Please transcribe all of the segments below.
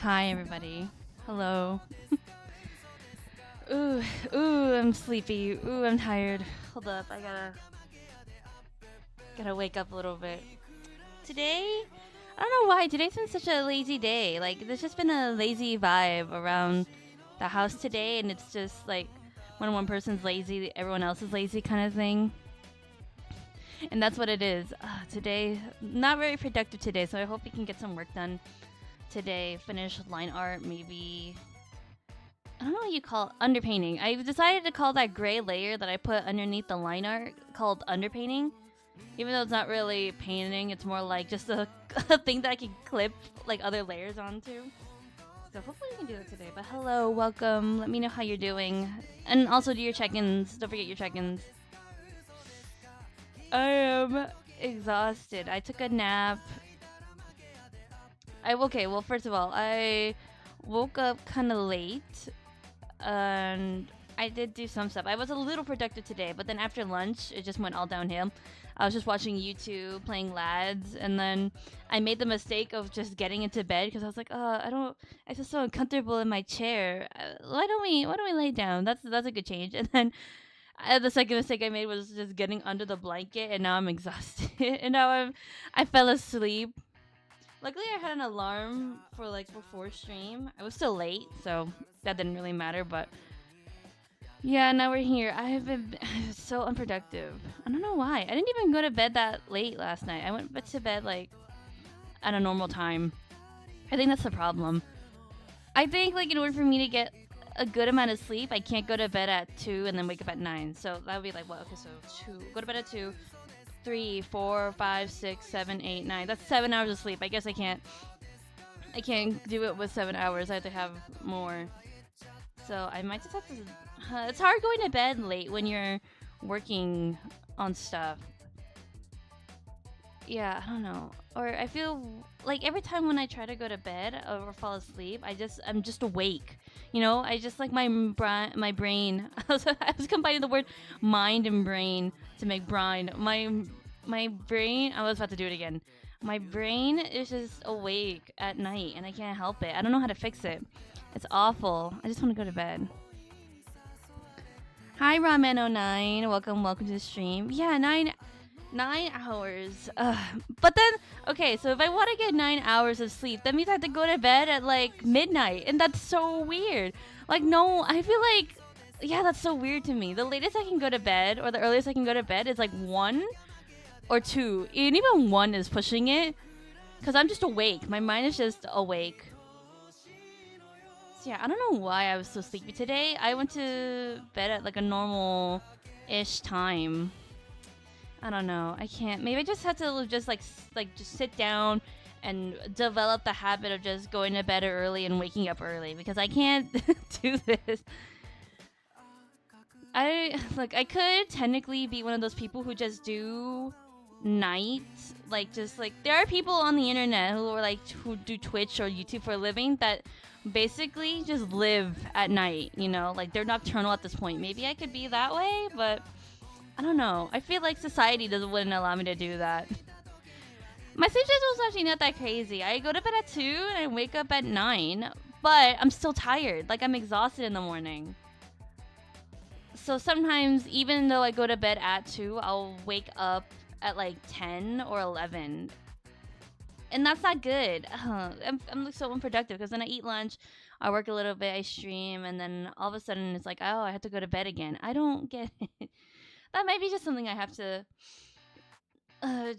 Hi, everybody. Hello. Ooh, I'm sleepy. Ooh, I'm tired. Hold up, I gotta wake up a little bit. Today, I don't know why. Today's been such a lazy day. Like, there's just been a lazy vibe around the house today, and it's just like when one person's lazy, everyone else is lazy kind of thing. And that's what it is. Today, not very productive today, so I hope we can get some work done today. Finish line art, maybe. I don't know what you call it, underpainting. I decided to call that gray layer that I put underneath the line art called underpainting. Even though it's not really painting, it's more like just a thing that I can clip like other layers onto. So hopefully we can do that today. But hello, welcome. Let me know how you're doing. And also do your check-ins. Don't forget your check-ins. I am exhausted. I took a nap. Okay, well, first of all, I woke up kind of late. And I did do some stuff. I was a little productive today, but then after lunch, it just went all downhill. I was just watching YouTube, playing Lads, and then I made the mistake of just getting into bed because I was like, I feel so uncomfortable in my chair. Why don't we lay down? That's a good change. And then the second mistake I made was just getting under the blanket, and now I'm exhausted. And now I fell asleep. Luckily, I had an alarm for like before stream. I was still late, so that didn't really matter. But yeah, now we're here. I have been so unproductive. I don't know why. I didn't even go to bed that late last night. I went to bed like at a normal time. I think that's the problem. I think like in order for me to get a good amount of sleep, I can't go to bed at 2 and then wake up at 9. So that would be like what? Okay, so 2. Go to bed at 2. 3, 4, 5, 6, 7, 8, 9. That's 7 hours of sleep. I guess I can't do it with 7 hours. I have to have more. So I might just have to. It's hard going to bed late when you're working on stuff. Yeah, I don't know. Or I feel like every time when I try to go to bed or fall asleep, I'm just awake. You know, I just like my brain. I was combining the word mind and brain to make brine. My brain. I was about to do it again. My brain is just awake at night, and I can't help it. I don't know how to fix it. It's awful. I just want to go to bed. Hi, Ramen09. Welcome to the stream. Yeah, 9 hours. But then, okay, so if I want to get 9 hours of sleep, that means I have to go to bed at like midnight, and that's so weird. Like, no, I feel like, yeah, that's so weird to me. The latest I can go to bed, or the earliest I can go to bed, is like 1 or 2. And even 1 is pushing it, because I'm just awake. My mind is just awake. So yeah, I don't know why I was so sleepy today. I went to bed at like a normal-ish time. I don't know. I can't. Maybe I just have to just just sit down and develop the habit of just going to bed early and waking up early, because I can't do this. I could technically be one of those people who just do night, there are people on the internet who do Twitch or YouTube for a living that basically just live at night, you know, like they're nocturnal at this point. Maybe I could be that way, but I don't know. I feel like society wouldn't allow me to do that. My sleep schedule is actually not that crazy. I go to bed at 2 and I wake up at 9, but I'm still tired. Like, I'm exhausted in the morning. So sometimes, even though I go to bed at 2, I'll wake up at like 10 or 11. And that's not good. I'm so unproductive, because then I eat lunch, I work a little bit, I stream, and then all of a sudden it's like, oh, I have to go to bed again. I don't get it. That might be just something I have to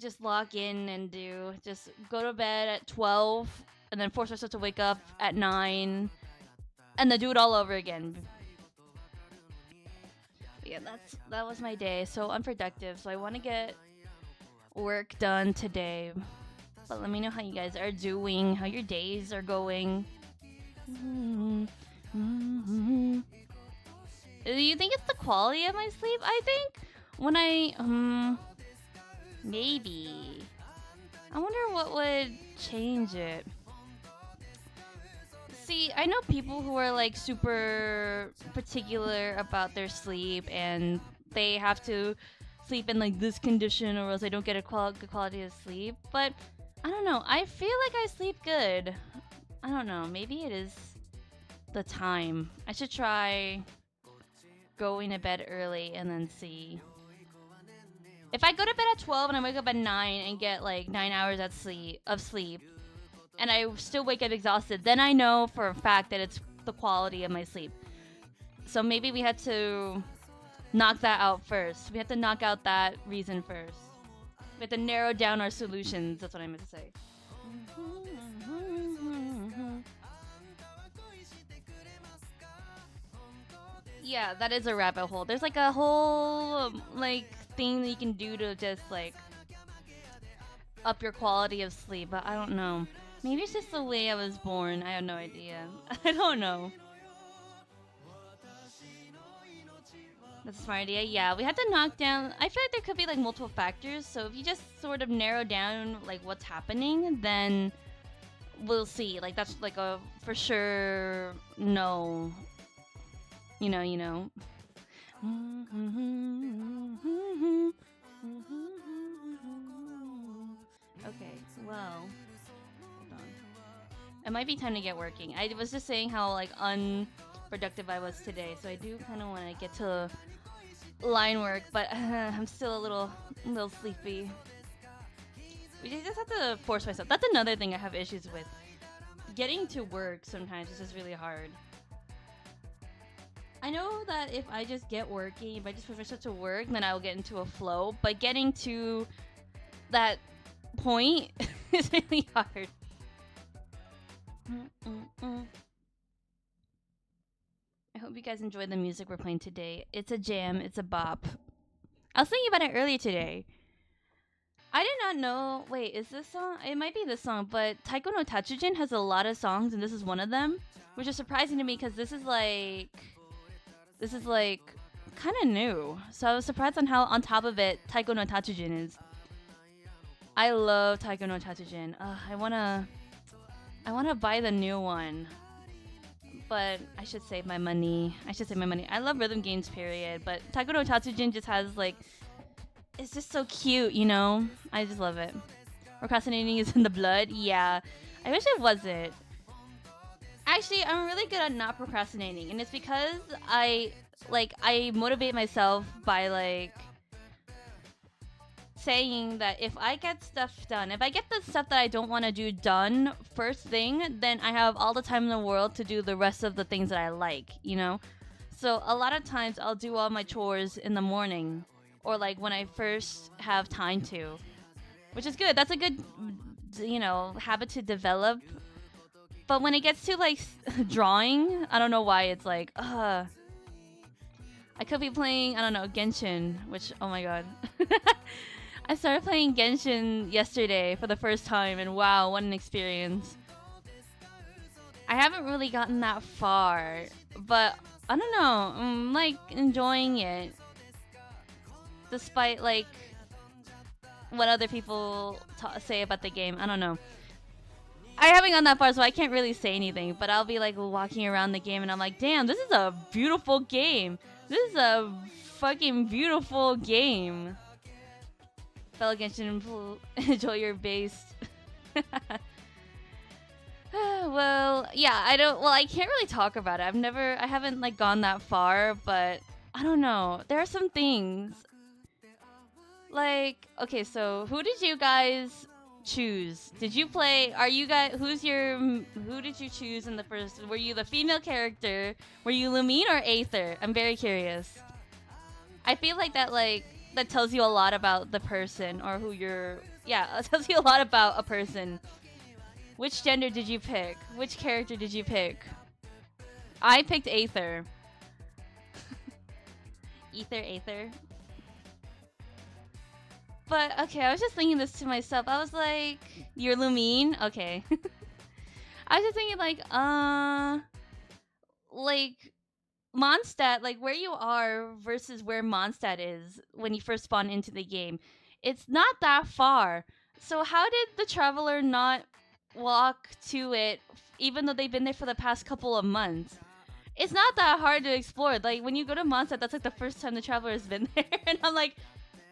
just lock in and do. Just go to bed at 12 and then force myself to wake up at 9 and then do it all over again. But yeah, that was my day. So unproductive. So I want to get work done today. But let me know how you guys are doing, how your days are going. Do you think it's the quality of my sleep? I think when maybe. I wonder what would change it. See, I know people who are like super particular about their sleep, and they have to sleep in like this condition or else they don't get a good quality of sleep. But I don't know. I feel like I sleep good. I don't know. Maybe it is the time. I should try going to bed early and then see. If I go to bed at 12 and I wake up at 9 and get like 9 hours of sleep, and I still wake up exhausted, then I know for a fact that it's the quality of my sleep. So maybe we had to knock that out first. We have to knock out that reason first. We have to narrow down our solutions. That's what I meant to say. Yeah, that is a rabbit hole. There's like a whole like thing that you can do to just like up your quality of sleep, but I don't know. Maybe it's just the way I was born. I have no idea. I don't know. That's a smart idea. Yeah, we had to knock down. I feel like there could be like multiple factors. So if you just sort of narrow down like what's happening, then we'll see. Like that's like a for sure no. You know. Okay, well, hold on. It might be time to get working. I was just saying how like unproductive I was today, so I do kind of want to get to line work, but I'm still a little sleepy. We just have to force myself. That's another thing I have issues with. Getting to work sometimes is just really hard. I know that if I just get working, if I just push myself to work, then I'll get into a flow. But getting to that point is really hard. I hope you guys enjoyed the music we're playing today. It's a jam. It's a bop. I was thinking about it earlier today. I did not know. Wait, is this song? It might be this song, but Taiko no Tatsujin has a lot of songs, and this is one of them, which is surprising to me because this is like kind of new. So I was surprised on how on top of it Taiko no Tatsujin is. I love Taiko no Tatsujin. I wanna buy the new one, but I should save my money. I love rhythm games, period. But Taiko no Tatsujin just has like, it's just so cute, you know. I just love it. Procrastinating is in the blood. Yeah, I wish it wasn't. Actually, I'm really good at not procrastinating, and it's because I motivate myself by like saying that if I get stuff done, if I get the stuff that I don't want to do done first thing, then I have all the time in the world to do the rest of the things that I like, you know? So a lot of times I'll do all my chores in the morning or like when I first have time to, which is good. That's a good, habit to develop. But when it gets to like drawing, I don't know why it's like, I could be playing, I don't know, Genshin, which, oh my god. I started playing Genshin yesterday for the first time, and wow, what an experience. I haven't really gotten that far, but I don't know, I'm like enjoying it. Despite like what other people say about the game, I don't know. I haven't gone that far, so I can't really say anything, but I'll be like walking around the game and I'm like, damn, this is a beautiful game. This is a fucking beautiful game. Fellow Genshin, enjoy your base. Well, yeah, I can't really talk about it. I haven't like gone that far, but I don't know. There are some things. Like, okay, so who did you guys choose? Did you play, who did you choose in the first, were you the female character? Were you Lumine or Aether? I'm very curious. I feel like that tells you a lot about the person or who you're, it tells you a lot about a person. Which gender did you pick? Which character did you pick? I picked Aether. Aether. But, okay, I was just thinking this to myself. I was like, you're Lumine? Okay. I was just thinking, Mondstadt, like, where you are versus where Mondstadt is when you first spawn into the game. It's not that far. So how did the Traveler not walk to it, even though they've been there for the past couple of months? It's not that hard to explore. Like, when you go to Mondstadt, that's, like, the first time the Traveler has been there. And I'm like,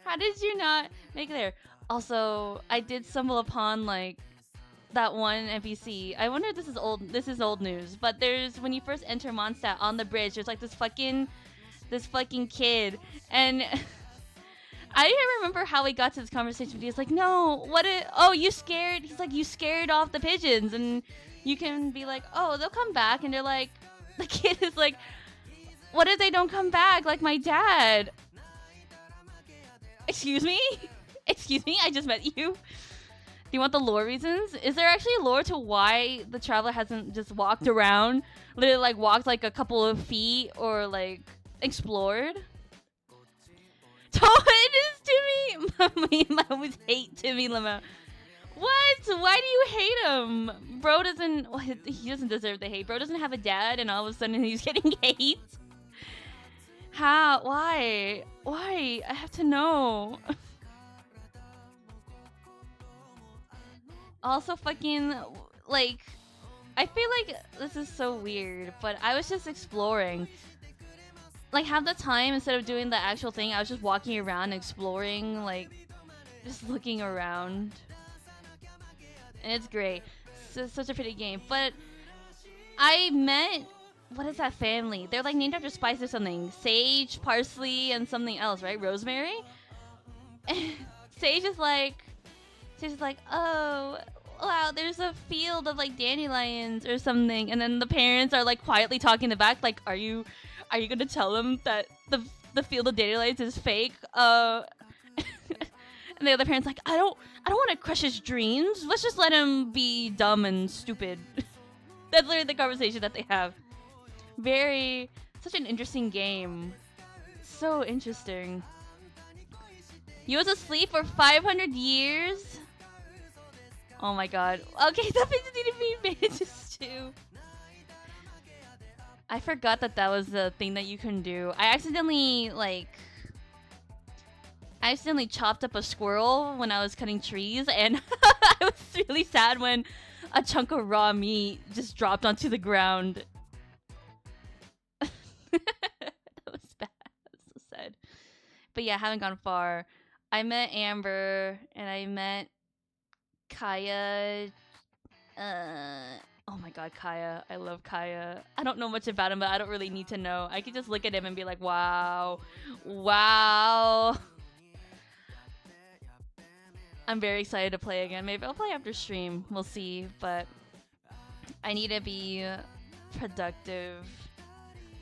how did you not make it there? Also, I did stumble upon, like, that one NPC. I wonder if this is old. This is old news, but there's when you first enter Mondstadt on the bridge. There's like this fucking kid, and I didn't remember how we got to this conversation. But he's like, "No, what? Oh, you scared?" He's like, "You scared off the pigeons," and you can be like, "Oh, they'll come back," and they're like, the kid is like, "What if they don't come back? Like my dad." Excuse me? Excuse me? I just met you. Do you want the lore reasons? Is there actually a lore to why the traveler hasn't just walked around? Literally, like, walked, like, a couple of feet or, like, explored? It is Timmy! I always hate Timmy Lemon. What? Why do you hate him? Bro doesn't... Well, he doesn't deserve the hate. Bro doesn't have a dad, and all of a sudden he's getting hate? How? Why? Why? I have to know. Also fucking, like, I feel like this is so weird, but I was just exploring. Like, half the time, instead of doing the actual thing, I was just walking around, exploring, like, just looking around. And it's great. It's such a pretty game. But I met, what is that family? They're, like, named after spice or something. Sage, parsley, and something else, right? Rosemary? And Sage is like, oh, wow, there's a field of like dandelions or something, and then the parents are like quietly talking in the back, like, are you gonna tell them that the field of dandelions is fake? And the other parents like, I don't want to crush his dreams. Let's just let him be dumb and stupid. That's literally the conversation that they have. Such an interesting game. So interesting. You was asleep for 500 years? Oh my god. Okay, that means it needed to be manages too. I forgot that was the thing that you can do. I accidentally chopped up a squirrel when I was cutting trees, and I was really sad when a chunk of raw meat just dropped onto the ground. That was bad. That was so sad. But yeah, I haven't gone far. I met Amber, and I met Kaya. Oh my god, Kaya. I love Kaya. I don't know much about him, but I don't really need to know. I could just look at him and be like, wow. Wow. I'm very excited to play again. Maybe I'll play after stream. We'll see. But I need to be productive.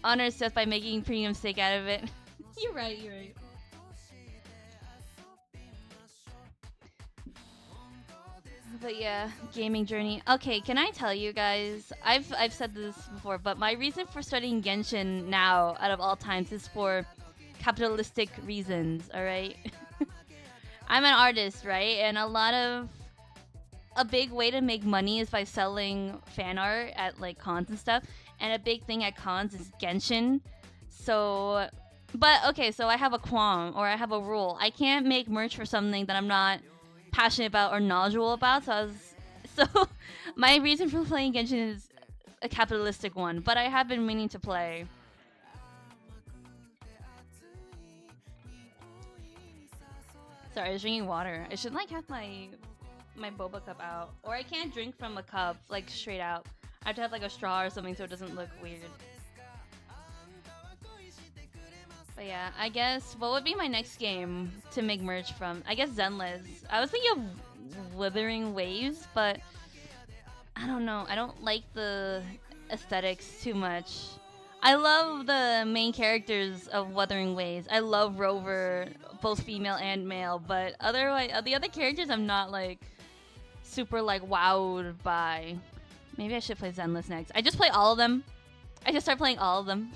Honor Seth by making premium steak out of it. You're right. But yeah, gaming journey. Okay, can I tell you guys? I've said this before, but my reason for studying Genshin now, out of all times, is for capitalistic reasons. All right. I'm an artist, right? And a big way to make money is by selling fan art at like cons and stuff. And a big thing at cons is Genshin. So, but okay, so I have a qualm, or I have a rule. I can't make merch for something that I'm not passionate about or knowledgeable about. So my reason for playing Genshin is a capitalistic one, but I have been meaning to play. Sorry, I was drinking water. I should like have my boba cup out, or I can't drink from a cup like straight out. I have to have like a straw or something so it doesn't look weird. But yeah, I guess what would be my next game to make merch from? I guess Zenless. I was thinking of Withering Waves, but I don't know. I don't like the aesthetics too much. I love the main characters of Wuthering Waves. I love Rover, both female and male, but otherwise, the other characters I'm not like super like wowed by. Maybe I should play Zenless next. I just play all of them. I just start playing all of them.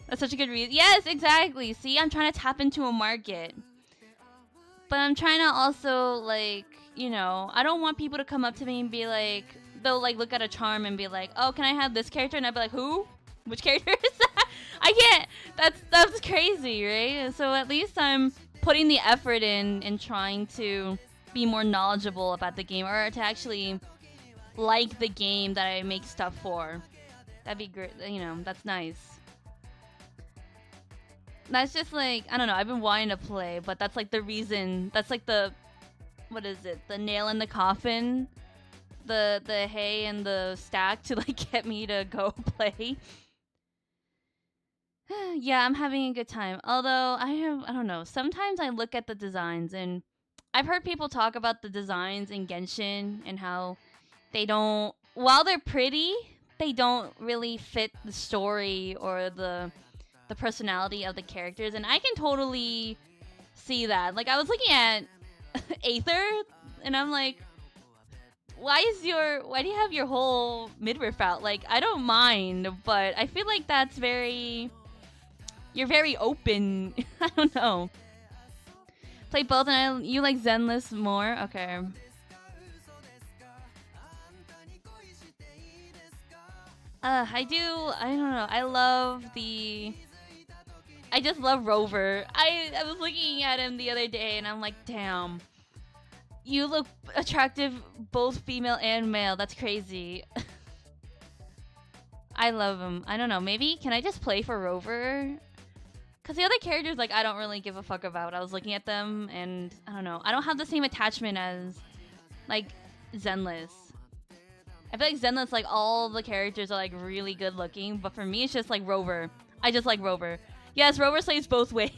That's such a good reason. Yes, exactly. See, I'm trying to tap into a market. But I'm trying to also, like, you know, I don't want people to come up to me and be like, they'll, like, look at a charm and be like, oh, can I have this character? And I'd be like, who? Which character is that? I can't. That's crazy, right? So at least I'm putting the effort in trying to be more knowledgeable about the game, or to actually like the game that I make stuff for. That'd be great. You know, that's nice. That's just like, I don't know, I've been wanting to play, but that's like the reason, that's like the what is it? The nail in the coffin, the hay and the stack to like get me to go play. Yeah, I'm having a good time. Although I don't know. Sometimes I look at the designs and I've heard people talk about the designs in Genshin and how they don't, while they're pretty, they don't really fit the story or the personality of the characters, and I can totally see that. Like I was looking at Aether and I'm like, why do you have your whole midriff out? Like I don't mind, but I feel like that's you're very open. I don't know. Play both and you like Zenless more? Okay. I don't know. I just love Rover. I was looking at him the other day and I'm like, damn. You look attractive both female and male. That's crazy. I love him. I don't know. Maybe can I just play for Rover? Because the other characters, like, I don't really give a fuck about. I was looking at them and I don't know. I don't have the same attachment as, like, Zenless. I feel like Zenless, like, all the characters are, like, really good looking. But for me, it's just, like, Rover. I just like Rover. Yes, Rover slays both ways.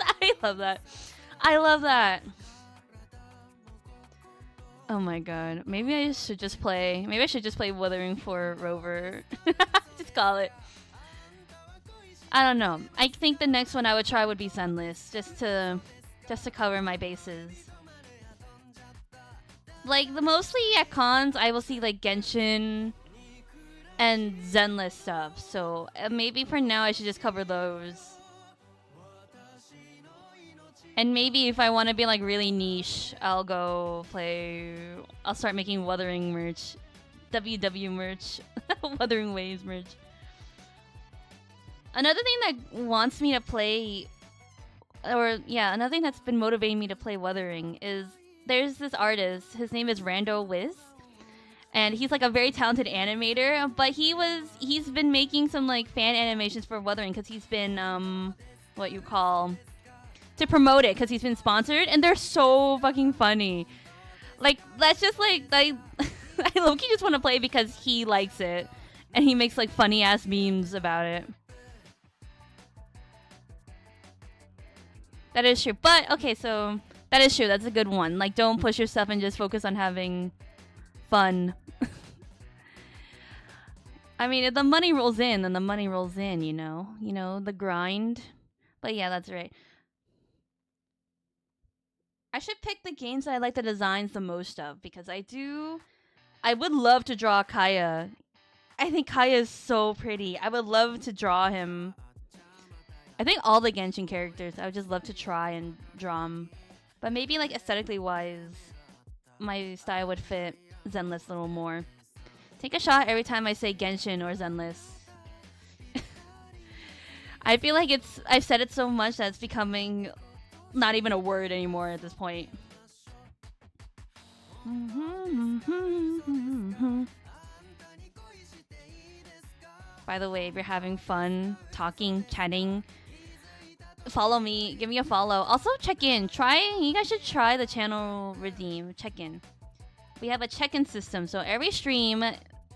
I love that. I love that. Oh my god. Maybe I should just play Wuthering for Rover. Just call it. I don't know. I think the next one I would try would be Zenless. Just to cover my bases. Like, mostly at cons, I will see, like, Genshin and Zenless stuff. So, maybe for now I should just cover those. And maybe if I want to be, like, really niche, I'll start making Wuthering merch. WW merch. Wuthering Waves merch. Another thing that wants me to play, another thing that's been motivating me to play Wuthering is there's this artist. His name is Rando Wiz, and he's like a very talented animator. But he's been making some like fan animations for Wuthering because he's been to promote it because he's been sponsored, and they're so fucking funny. Like that's just like I low-key just want to play because he likes it, and he makes like funny ass memes about it. That is true. But, okay, so that is true. That's a good one. Like, don't push yourself and just focus on having fun. I mean, if the money rolls in, then the money rolls in, you know? You know, the grind. But yeah, that's right. I should pick the games that I like the designs the most of, because I would love to draw Kaya. I think Kaya is so pretty. I would love to draw him. I think all the Genshin characters, I would just love to try and draw them. But maybe, like, aesthetically wise, my style would fit Zenless a little more. Take a shot every time I say Genshin or Zenless. I feel like I've said it so much that it's becoming not even a word anymore at this point. By the way, if you're having fun, talking, chatting, follow me, give me a follow. Also, check in. You guys should try the channel redeem. Check in. We have a check-in system, so every stream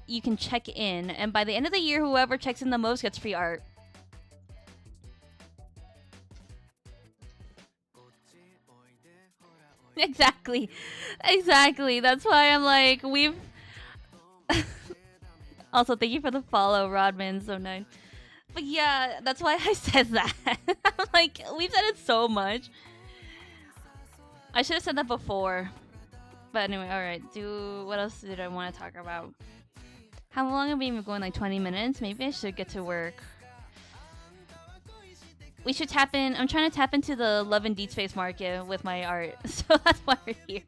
you can check in, and by the end of the year, whoever checks in the most gets free art. Exactly. That's why I'm like, Also, thank you for the follow, Rodman. So nice. But yeah, that's why I said that. Like, we've said it so much. I should have said that before. But anyway, alright. What else did I want to talk about? How long have we been going? Like 20 minutes? Maybe I should get to work. We should tap in. I'm trying to tap into the Love and Deepspace market with my art. So that's why we're here.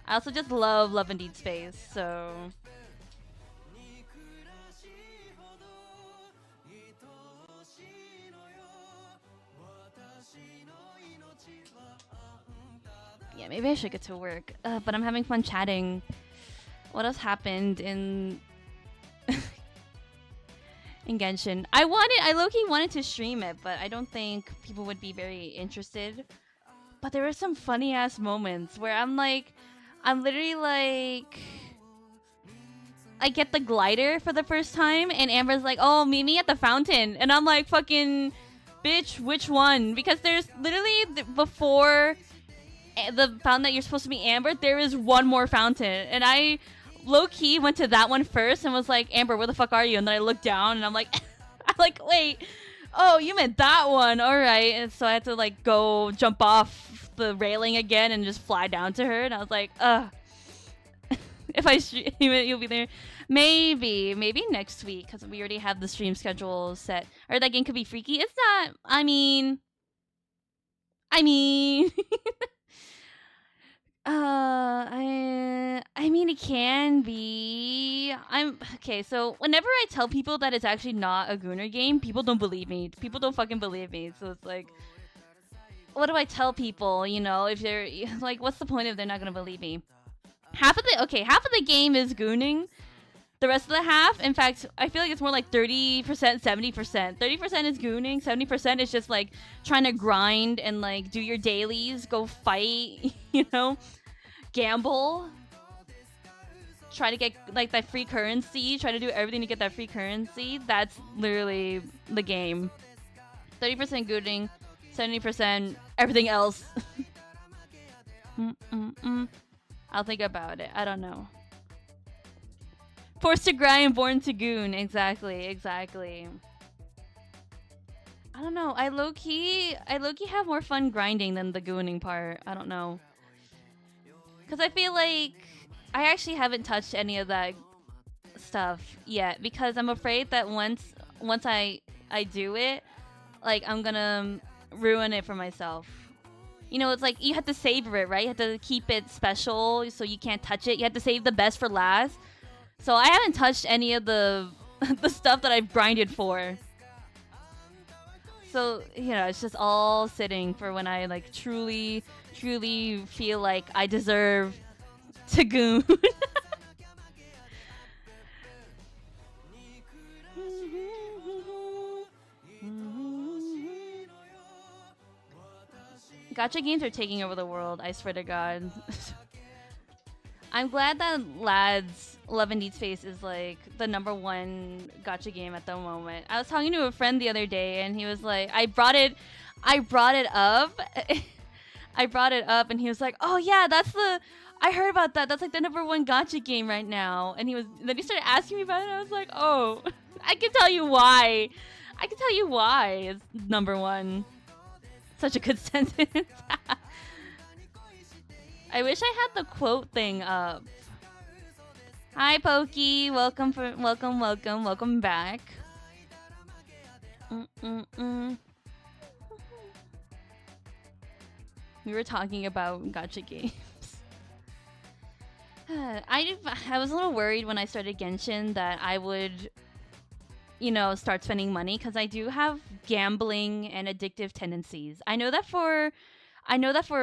I also just love Love and Deepspace, so... Yeah, maybe I should get to work. But I'm having fun chatting. What else happened in Genshin? I low-key wanted to stream it, but I don't think people would be very interested. But there were some funny ass moments where I'm literally like, I get the glider for the first time, and Amber's like, "Oh, meet me at the fountain," and I'm like, "Fucking bitch, which one?" Because there's literally before the fountain that you're supposed to meet Amber, there is one more fountain, and I low key went to that one first and was like, "Amber, where the fuck are you?" And then I looked down and I'm like, I'm like, "Wait, oh, you meant that one, all right." And so I had to like go jump off the railing again and just fly down to her, and I was like, "Ugh." If I stream it, you'll be there. Maybe next week, because we already have the stream schedule set. Or that game could be freaky. It's not. I mean, I mean, it can be. I'm okay. So whenever I tell people that it's actually not a Gunner game, people don't believe me. People don't fucking believe me. So it's like, what do I tell people? You know, if they're like, what's the point if they're not gonna believe me? Half of the game is gooning. The rest of the half, in fact, I feel like it's more like 30%, 70%. 30% is gooning, 70% is just like trying to grind and like do your dailies, go fight, you know, gamble, try to get like that free currency, try to do everything to get that free currency. That's literally the game. 30% gooning, 70% everything else. I'll think about it. I don't know. Forced to grind, born to goon. Exactly. I don't know. I low key have more fun grinding than the gooning part. I don't know. Cause I feel like I actually haven't touched any of that stuff yet because I'm afraid that once I do it, like I'm gonna ruin it for myself. You know, it's like you have to savor it, right? You have to keep it special so you can't touch it. You have to save the best for last. So I haven't touched any of the the stuff that I've grinded for. So, you know, it's just all sitting for when I like truly feel like I deserve to goon. Gacha games are taking over the world, I swear to God. I'm glad that Lads Love and Deepspace is like the #1 gacha game at the moment. I was talking to a friend the other day and he was like, I brought it up. I brought it up and he was like, "Oh yeah, I heard about that. That's like the #1 gacha game right now." And then he started asking me about it and I was like, "Oh, I can tell you why. It's #1." Such a good sentence. I wish I had the quote thing up. Hi, Pokey. Welcome back. We were talking about gacha games. I was a little worried when I started Genshin that I would, you know, start spending money because I do have gambling and addictive tendencies. I know that for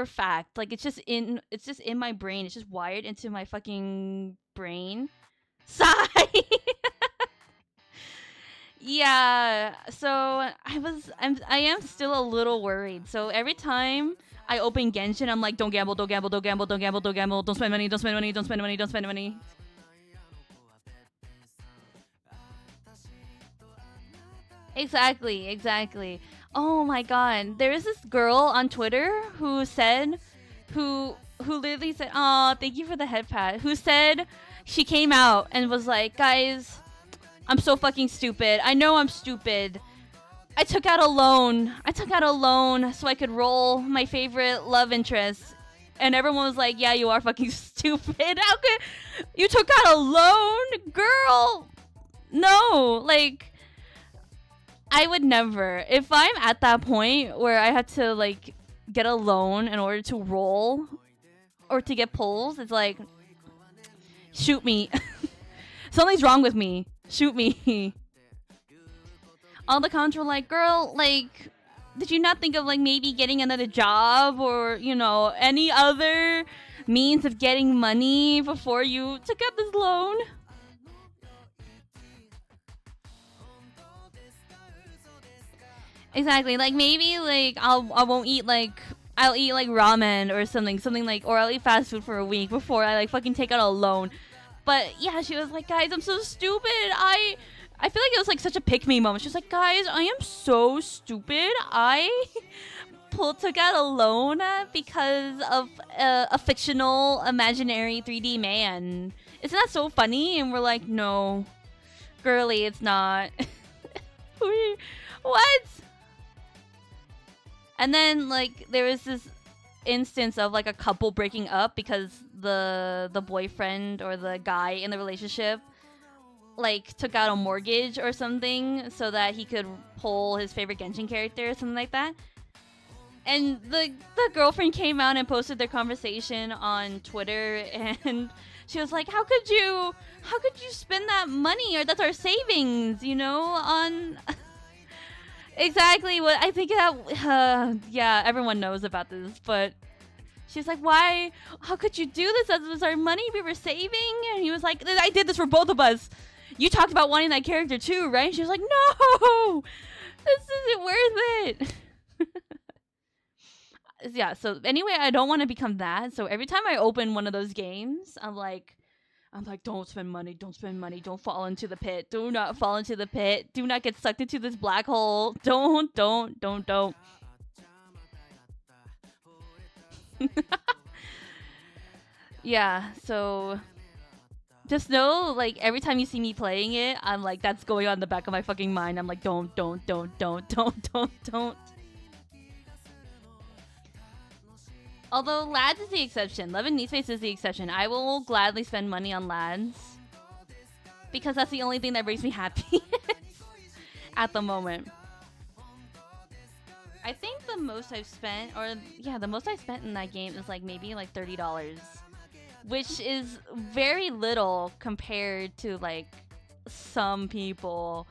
a fact. Like it's just in my brain. It's just wired into my fucking brain. Sigh. Yeah. So I am still a little worried. So every time I open Genshin, I'm like, don't gamble, don't gamble, don't gamble, don't gamble, don't gamble, don't spend money, don't spend money, don't spend money, don't spend money. Exactly. Oh my god. There is this girl on Twitter who literally said, "Oh, thank you for the head pat." Who said she came out and was like, "Guys, I'm so fucking stupid. I know I'm stupid. I took out a loan so I could roll my favorite love interest." And everyone was like, "Yeah, you are fucking stupid. How could you took out a loan, girl? No, like I would never. If I'm at that point where I had to like get a loan in order to roll or to get pulls, it's like shoot me. Something's wrong with me. Shoot me." All the comments were like, "Girl, like did you not think of like maybe getting another job or, you know, any other means of getting money before you took out this loan?" Exactly. Like maybe like I won't eat like I'll eat like ramen or something like, or I'll eat fast food for a week before I like fucking take out a loan. But yeah, she was like, guys, I'm so stupid. I feel like it was like such a pick me moment. She was like, guys, I am so stupid. I took out a loan because of a fictional imaginary 3D man. Isn't that so funny? And we're like, no, girly, it's not. What? And then like there was this instance of like a couple breaking up because the boyfriend or the guy in the relationship like took out a mortgage or something so that he could pull his favorite Genshin character or something like that. And the girlfriend came out and posted their conversation on Twitter, and she was like, how could you spend that money, or that's our savings, you know, on exactly what I think that yeah, everyone knows about this, but she's like, why, how could you do this? That was our money we were saving. And he was like, I did this for both of us. You talked about wanting that character too, right? And she was like, no, this isn't worth it. Yeah, so anyway, I don't want to become that. So every time I open one of those games, I'm like, don't spend money, don't fall into the pit. Do not fall into the pit. Do not get sucked into this black hole. Don't. Yeah, so just know, like, every time you see me playing it, I'm like, that's going on in the back of my fucking mind. I'm like, don't. Although lads is the exception. Love and Deepspace is the exception. I will gladly spend money on lads because that's the only thing that brings me happiness at the moment. I think the most I've spent, the most I spent in that game is like maybe like $30, which is very little compared to like some people.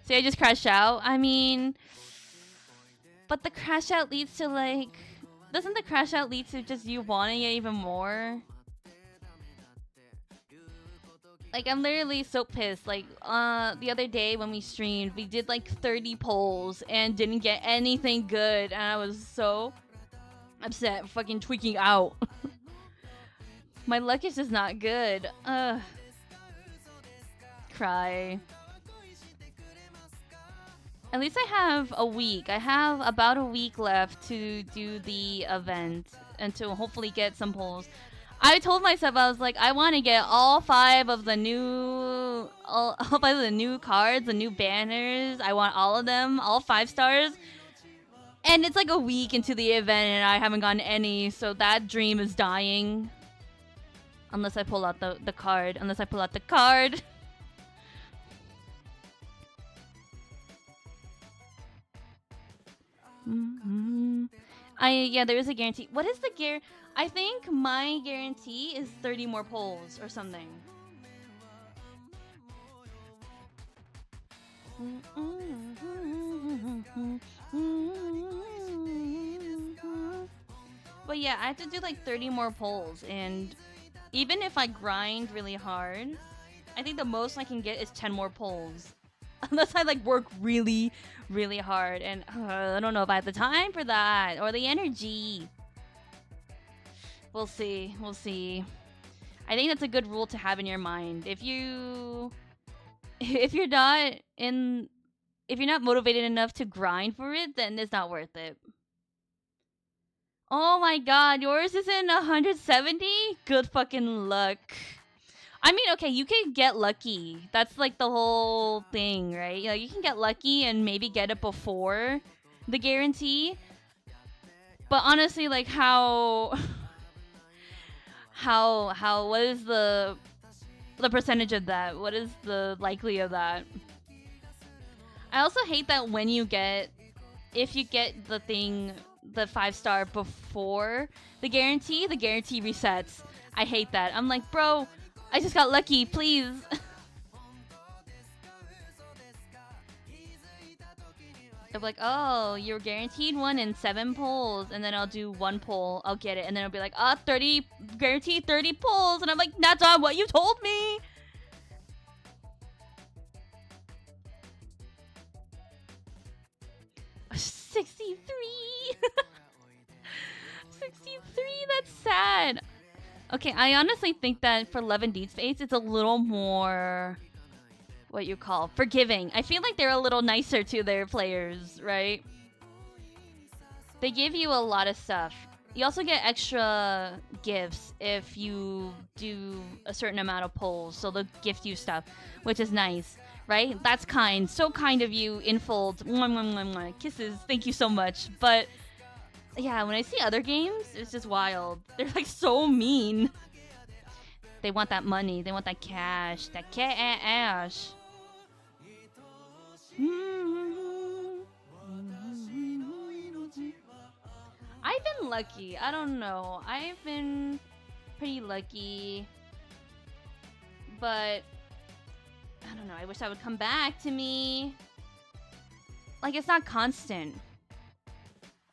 See, I just crashed out. I mean, but the crash out leads to like, doesn't the crash out lead to just you wanting it even more? Like, I'm literally so pissed. Like, the other day when we streamed, we did like 30 polls and didn't get anything good, and I was so upset, fucking tweaking out. My luck is just not good. Cry. At least I have a week. I have about a week left to do the event and to hopefully get some polls. I told myself, I was like, I want to get all 5 of the new cards, the new banners. I want all of them, all 5 stars. And it's like a week into the event and I haven't gotten any, so that dream is dying. Unless I pull out the card. Yeah, there is a guarantee. What is the guarantee? I think my guarantee is 30 more polls or something. But yeah, I have to do like 30 more polls, and even if I grind really hard, I think the most I can get is 10 more polls. Unless I like work really, really hard, and I don't know if I have the time for that or the energy. We'll see. I think that's a good rule to have in your mind. If you're not motivated enough to grind for it, then it's not worth it. Oh my god, yours is in 170? Good fucking luck. I mean, okay, you can get lucky. That's like the whole thing, right? You can get lucky and maybe get it before the guarantee. But honestly, like what is the percentage of that? What is the likely of that? I also hate that if you get the thing, the 5-star before the guarantee resets. I hate that. I'm like, bro, I just got lucky, please. They're like, oh, you're guaranteed one in 7 polls, and then I'll do 1 poll, I'll get it, and then I'll be like, 30, guaranteed 30 polls, and I'm like, that's not what you told me. sad. Okay, I honestly think that for Love and Deepspace, it's a little more what you call forgiving. I feel like they're a little nicer to their players, right? They give you a lot of stuff. You also get extra gifts if you do a certain amount of polls, so they'll gift you stuff, which is nice, right? That's kind. So kind of you, Infold. Mwah, mwah, mwah, mwah. Kisses. Thank you so much. But yeah, when I see other games, it's just wild. They're like so mean. They want that money. They want that cash. That cash. I've been lucky. I don't know. I've been pretty lucky. But I don't know. I wish that would come back to me. Like, it's not constant.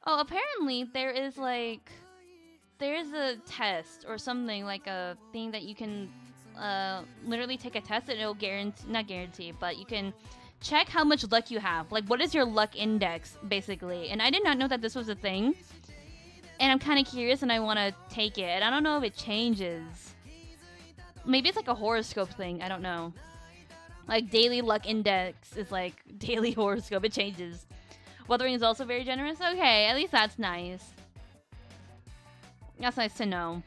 Oh, apparently there is like... There's a test or something, like a thing that you can literally take a test and it'll guarantee... Not guarantee, but you can check how much luck you have. Like, what is your luck index, basically. And I did not know that this was a thing. And I'm kind of curious and I want to take it. I don't know if it changes. Maybe it's like a horoscope thing. I don't know. Like daily luck index is like daily horoscope. It changes. Weathering is also very generous. Okay, at least that's nice. That's nice to know.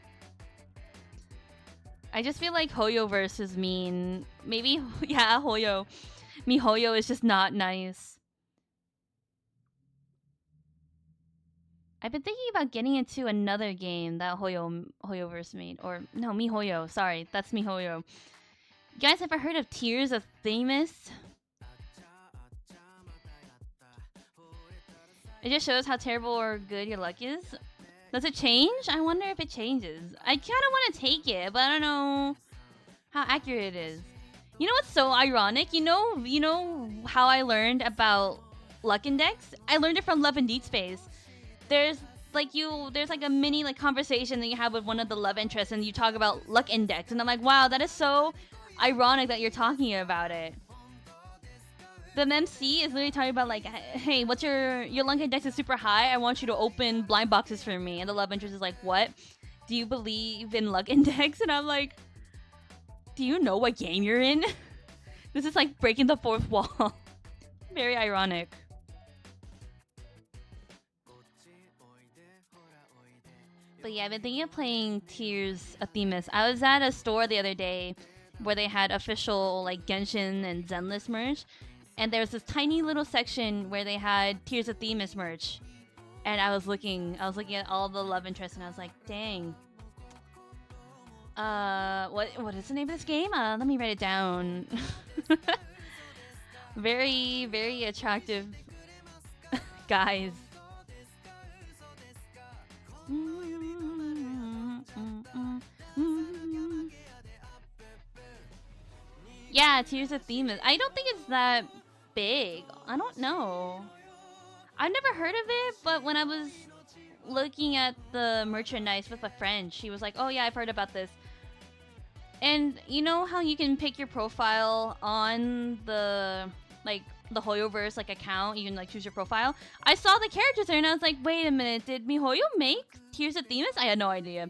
I just feel like Hoyoverse is mean. Maybe, yeah, Hoyo. MiHoYo is just not nice. I've been thinking about getting into another game that Hoyoverse made. Or, no, MiHoYo. Sorry, that's MiHoYo. You guys ever heard of Tears of Themis? It just shows how terrible or good your luck is. Does it change? I wonder if it changes. I kind of want to take it, but I don't know how accurate it is. You know what's so ironic? You know how I learned about Luck Index? I learned it from Love and Deepspace. There's like a mini like conversation that you have with one of the love interests, and you talk about Luck Index, and I'm like, wow, that is so ironic that you're talking about it. The MC is literally talking about like, hey, what's your luck index is super high. I want you to open blind boxes for me. And the love interest is like, what? Do you believe in luck index? And I'm like, do you know what game you're in? This is like breaking the fourth wall. Very ironic. But yeah, I've been thinking of playing Tears of Themis. I was at a store the other day where they had official like Genshin and Zenless merch. And there was this tiny little section where they had Tears of Themis merch. And I was looking at all the love interests and I was like, dang. What is the name of this game? Let me write it down. Very, very attractive guys. Yeah, Tears of Themis. I don't think it's that big. I don't know. I've never heard of it, but when I was looking at the merchandise with a friend, she was like, oh yeah, I've heard about this. And you know how you can pick your profile on the Hoyoverse like account? You can like choose your profile. I saw the characters there and I was like, wait a minute, did MiHoYo make Tears of Themis? I had no idea.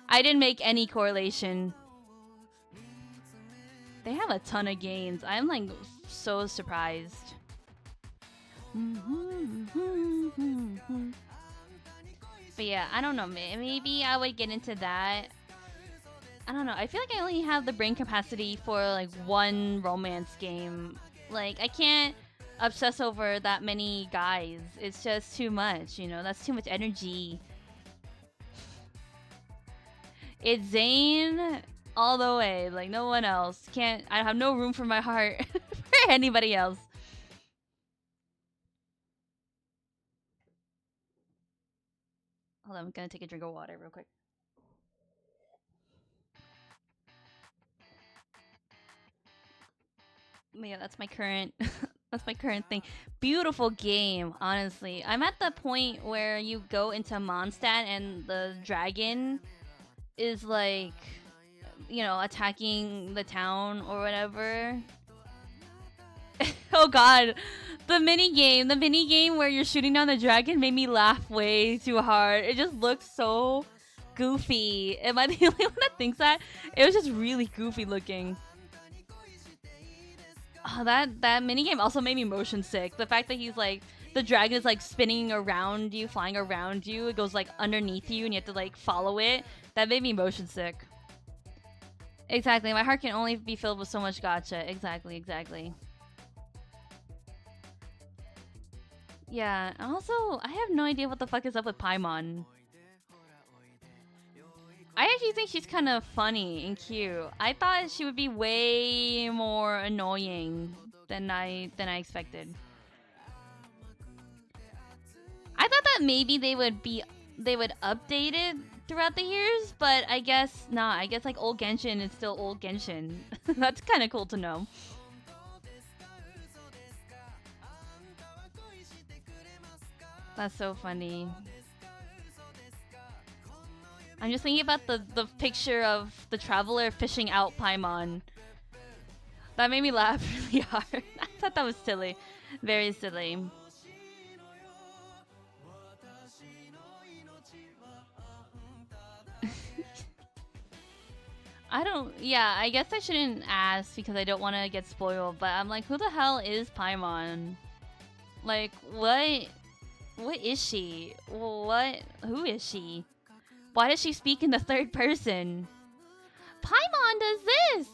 I didn't make any correlation. They have a ton of games. I'm like so surprised. But yeah, I don't know. Maybe I would get into that. I don't know. I feel like I only have the brain capacity for like one romance game. Like I can't obsess over that many guys. It's just too much, you know? That's too much energy. It's Zane all the way, like no one else. I have no room for my heart for anybody else. Hold on, I'm gonna take a drink of water real quick. Yeah, that's my current that's my current thing. Beautiful game, honestly. I'm at the point where you go into Mondstadt and the dragon is like, you know, attacking the town or whatever. Oh god, the mini game where you're shooting down the dragon made me laugh way too hard. It just looks so goofy. Am I the only one that thinks that? It was just really goofy looking. Oh, that minigame also made me motion sick. The fact that he's like, the dragon is like spinning around you, flying around you. It goes like underneath you and you have to like follow it. That made me motion sick. Exactly. My heart can only be filled with so much gacha. Exactly. Yeah. Also, I have no idea what the fuck is up with Paimon. I actually think she's kind of funny and cute. I thought she would be way more annoying than I expected. I thought that maybe they would update it throughout the years, but I guess not. I guess like old Genshin is still old Genshin. That's kind of cool to know. That's so funny. I'm just thinking about the picture of the traveler fishing out Paimon. That made me laugh really hard. I thought that was silly. Very silly. Yeah, I guess I shouldn't ask because I don't want to get spoiled, but I'm like, who the hell is Paimon? Like, what is she? Who is she? Why does she speak in the third person? Paimon does this!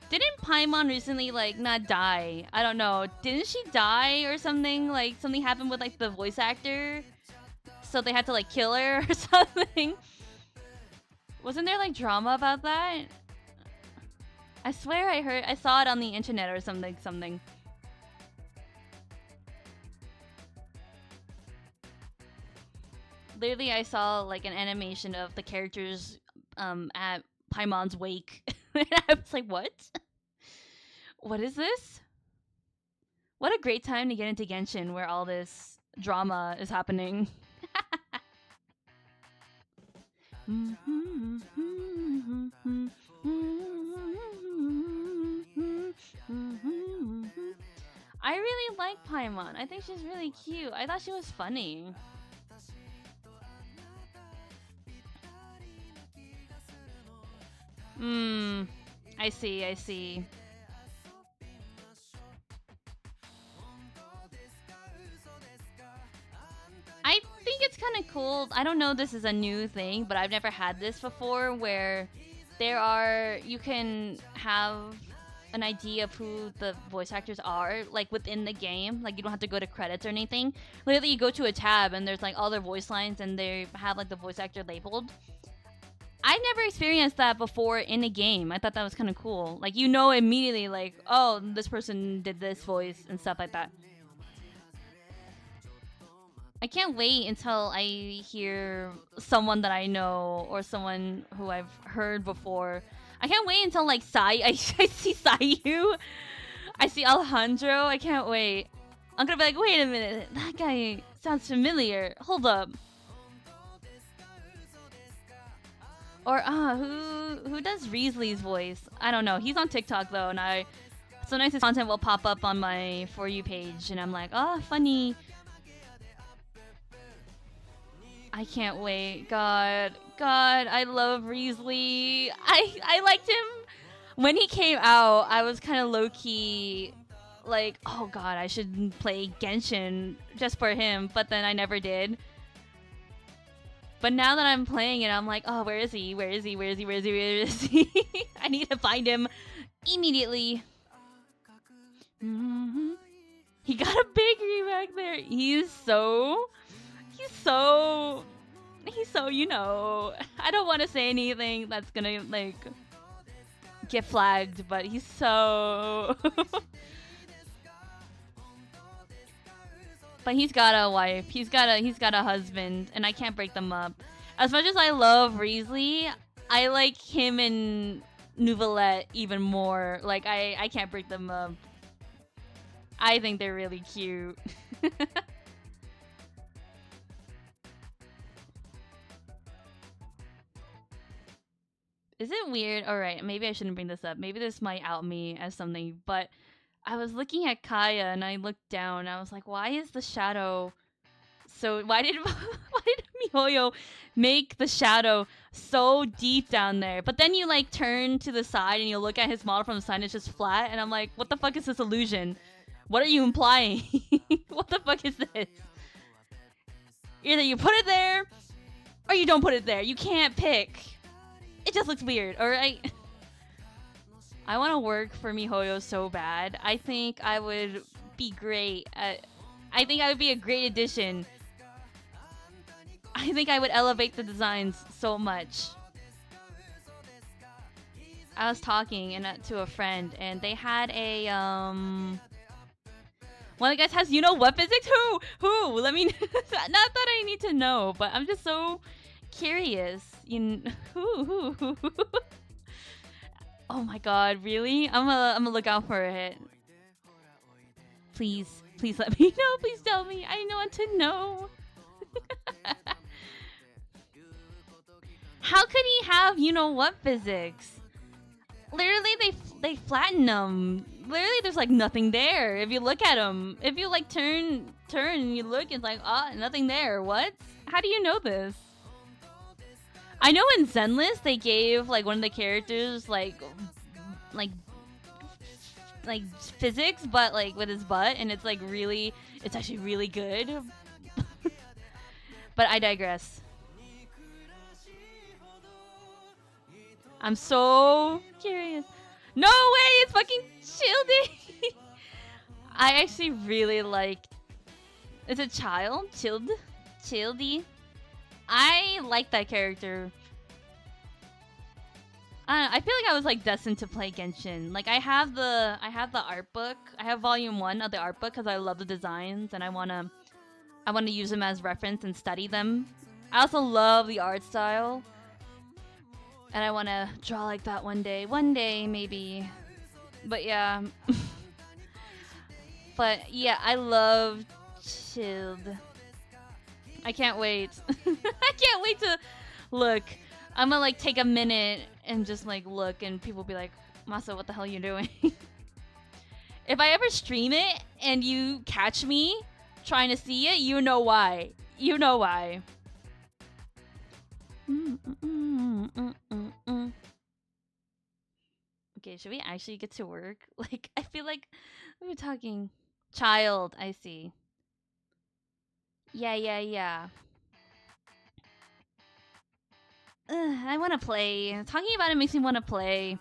Didn't Paimon recently, like, not die? I don't know. Didn't she die or something? Like, something happened with, like, the voice actor? So they had to, like, kill her or something? Wasn't there, like, drama about that? I swear I saw it on the internet or something. Literally, I saw, like, an animation of the characters, at Paimon's wake. And I was like, what? What is this? What a great time to get into Genshin where all this drama is happening. I really like Paimon. I think she's really cute. I thought she was funny. I see. I think it's kind of cool. I don't know if this is a new thing, but I've never had this before where you can have an idea of who the voice actors are, like within the game. Like you don't have to go to credits or anything. Literally, you go to a tab and there's like all their voice lines and they have like the voice actor labeled. I've never experienced that before in a game. I thought that was kind of cool. Like, you know immediately, like, oh, this person did this voice and stuff like that. I can't wait until I hear someone that I know or someone who I've heard before. I can't wait until, like, I see Sayu. I see Alejandro. I can't wait. I'm gonna be like, wait a minute. That guy sounds familiar. Hold up. Or who does Riesly's voice? I don't know. He's on TikTok though, and sometimes his content will pop up on my For You page, and I'm like, oh, funny. I can't wait. God, I love Riesly. I liked him when he came out. I was kind of low key, like, oh god, I should play Genshin just for him, but then I never did. But now that I'm playing it, I'm like, oh, where is he? I need to find him immediately. He got a bakery back there. He's so, you know. I don't want to say anything that's gonna, like, get flagged, but he's so... But he's got a wife. He's got a husband, and I can't break them up. As much as I love Riesly, I like him and Nouvellette even more. Like I can't break them up. I think they're really cute. Is it weird? Alright, maybe I shouldn't bring this up. Maybe this might out me as something, but I was looking at Kaya and I looked down and I was like, why is the shadow so why did why did Mihoyo make the shadow so deep down there? But then you like turn to the side and you look at his model from the side and it's just flat and I'm like, what the fuck is this illusion? What are you implying? What the fuck is this? Either you put it there or you don't put it there. You can't pick. It just looks weird, alright? I want to work for Mihoyo so bad. I think I would be great at... I think I would be a great addition. I think I would elevate the designs so much. I was talking to a friend and they had a one of the guys has what physics? Who? Let me not that I need to know, but I'm just so curious. Who? Oh my god, really? I'm gonna look out for it. Please let me know. Please tell me. I want to know. How could he have what physics? Literally, they flatten them. Literally, there's like nothing there. If you look at them, if you like turn and you look, it's like nothing there. What? How do you know this? I know in Zenless they gave like one of the characters like physics, but like with his butt, and it's like it's actually really good. But I digress. I'm so curious. No way, it's fucking Childy. I actually really like. Is it Childy? I like that character. I feel like I was like destined to play Genshin. Like I have the art book. I have volume 1 of the art book because I love the designs and I wanna use them as reference and study them. I also love the art style. And I want to draw like that one day. One day, maybe. But yeah. But yeah, I love Chilled. I can't wait. I can't wait to look. I'm gonna like take a minute and just like look and people will be like, Masa, what the hell are you doing? If I ever stream it and you catch me trying to see it, you know why. You know why. Okay, should we actually get to work? Like, I feel like we were talking. Child, I see. Yeah. I want to play. Talking about it makes me want to play.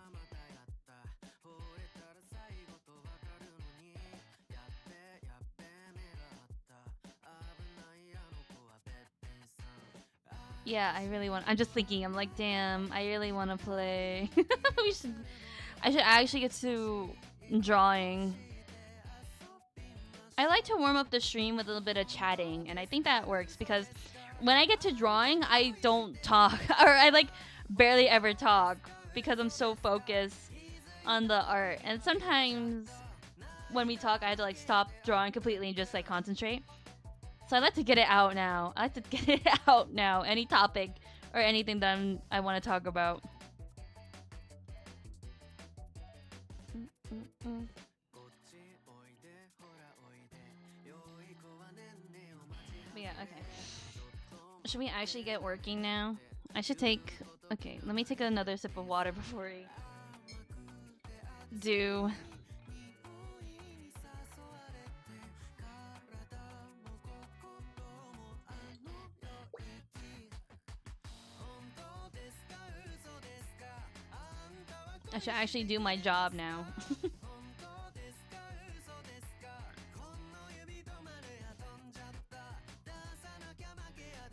Yeah, I really want. I'm just thinking. I'm like, damn, I really want to play. I should actually get to drawing. I like to warm up the stream with a little bit of chatting, and I think that works because when I get to drawing, I don't talk, or I like barely ever talk because I'm so focused on the art. And sometimes when we talk, I have to like stop drawing completely and just like concentrate. So I like to get it out now. Any topic or anything that I want to talk about. But yeah, okay. Should we actually get working now? I should take... Okay, let me take another sip of water before we do... I should actually do my job now.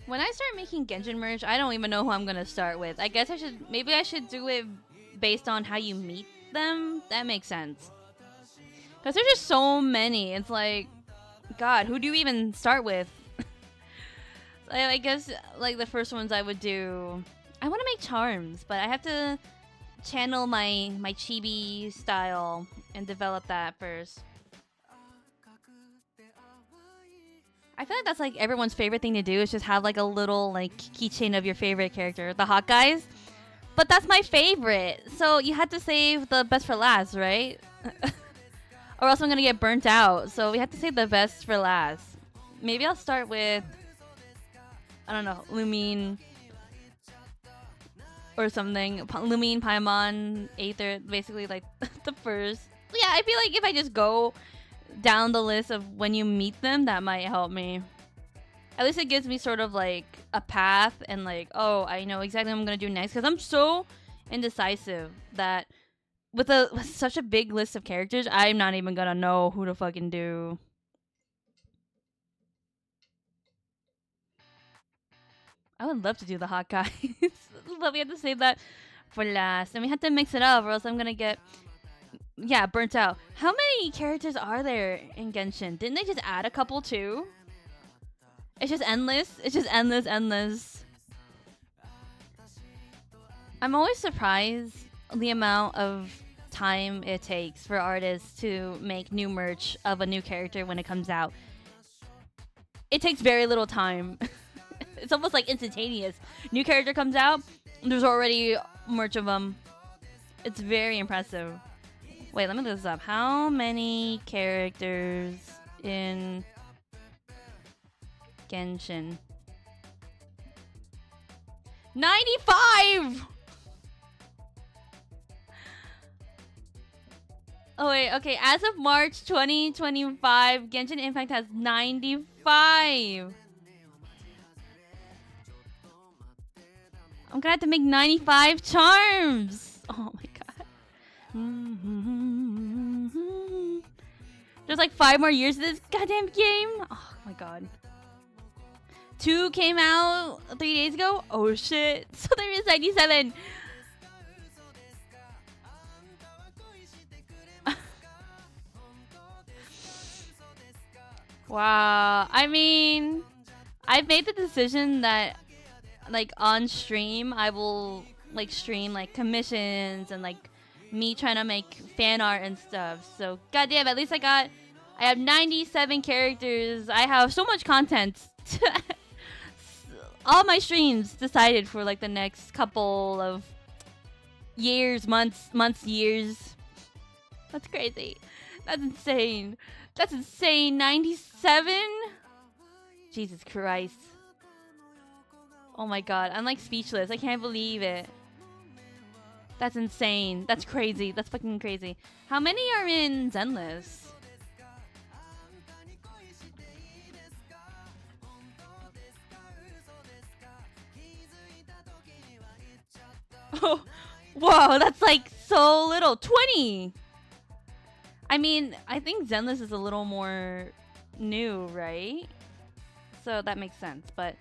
When I start making Genshin merch, I don't even know who I'm gonna start with. I guess maybe I should do it based on how you meet them. That makes sense. Because there's just so many. It's like, God, who do you even start with? I guess like the first ones I would do. I want to make charms, but I have to channel my chibi style and develop that first. I feel like that's like everyone's favorite thing to do is just have like a little like keychain of your favorite character. The hot guys, But that's my favorite. So you had to save the best for last, right? Or else I'm gonna get burnt out. So we have to save the best for last. Maybe I'll start with, I don't know, Lumine or something. Lumine, Paimon, Aether, basically like the first. Yeah, I feel like if I just go down the list of when you meet them, that might help me. At least it gives me sort of like a path and like, oh, I know exactly what I'm gonna do next. Because I'm so indecisive that with such a big list of characters, I'm not even gonna know who to fucking do. I would love to do the hot guys, but we have to save that for last, and we have to mix it up, or else I'm gonna get burnt out. How many characters are there in Genshin? Didn't they just add a couple too? It's just endless. It's just endless, endless. I'm always surprised the amount of time it takes for artists to make new merch of a new character when it comes out. It takes very little time. It's almost like instantaneous. New character comes out, there's already merch of them. It's very impressive. Wait, let me look this up. How many characters in Genshin? 95! Oh wait, okay. As of March 2025, Genshin Impact has 95. I'm gonna have to make 95 charms. Oh my god. There's like 5 more years of this goddamn game. Oh my god. 2 came out 3 days ago. Oh shit. So there is 97. Wow. I mean, I've made the decision that like on stream I will like stream like commissions and like me trying to make fan art and stuff. So goddamn, at least I have 97 characters. I have so much content. All my streams decided for like the next couple of years, months, years. That's crazy. That's insane. That's insane. 97? Jesus Christ. Oh my god. I'm like speechless. I can't believe it. That's insane. That's crazy. That's fucking crazy. How many are in Zenless? Oh, whoa, that's like so little. 20! I mean, I think Zenless is a little more new, right? So that makes sense, but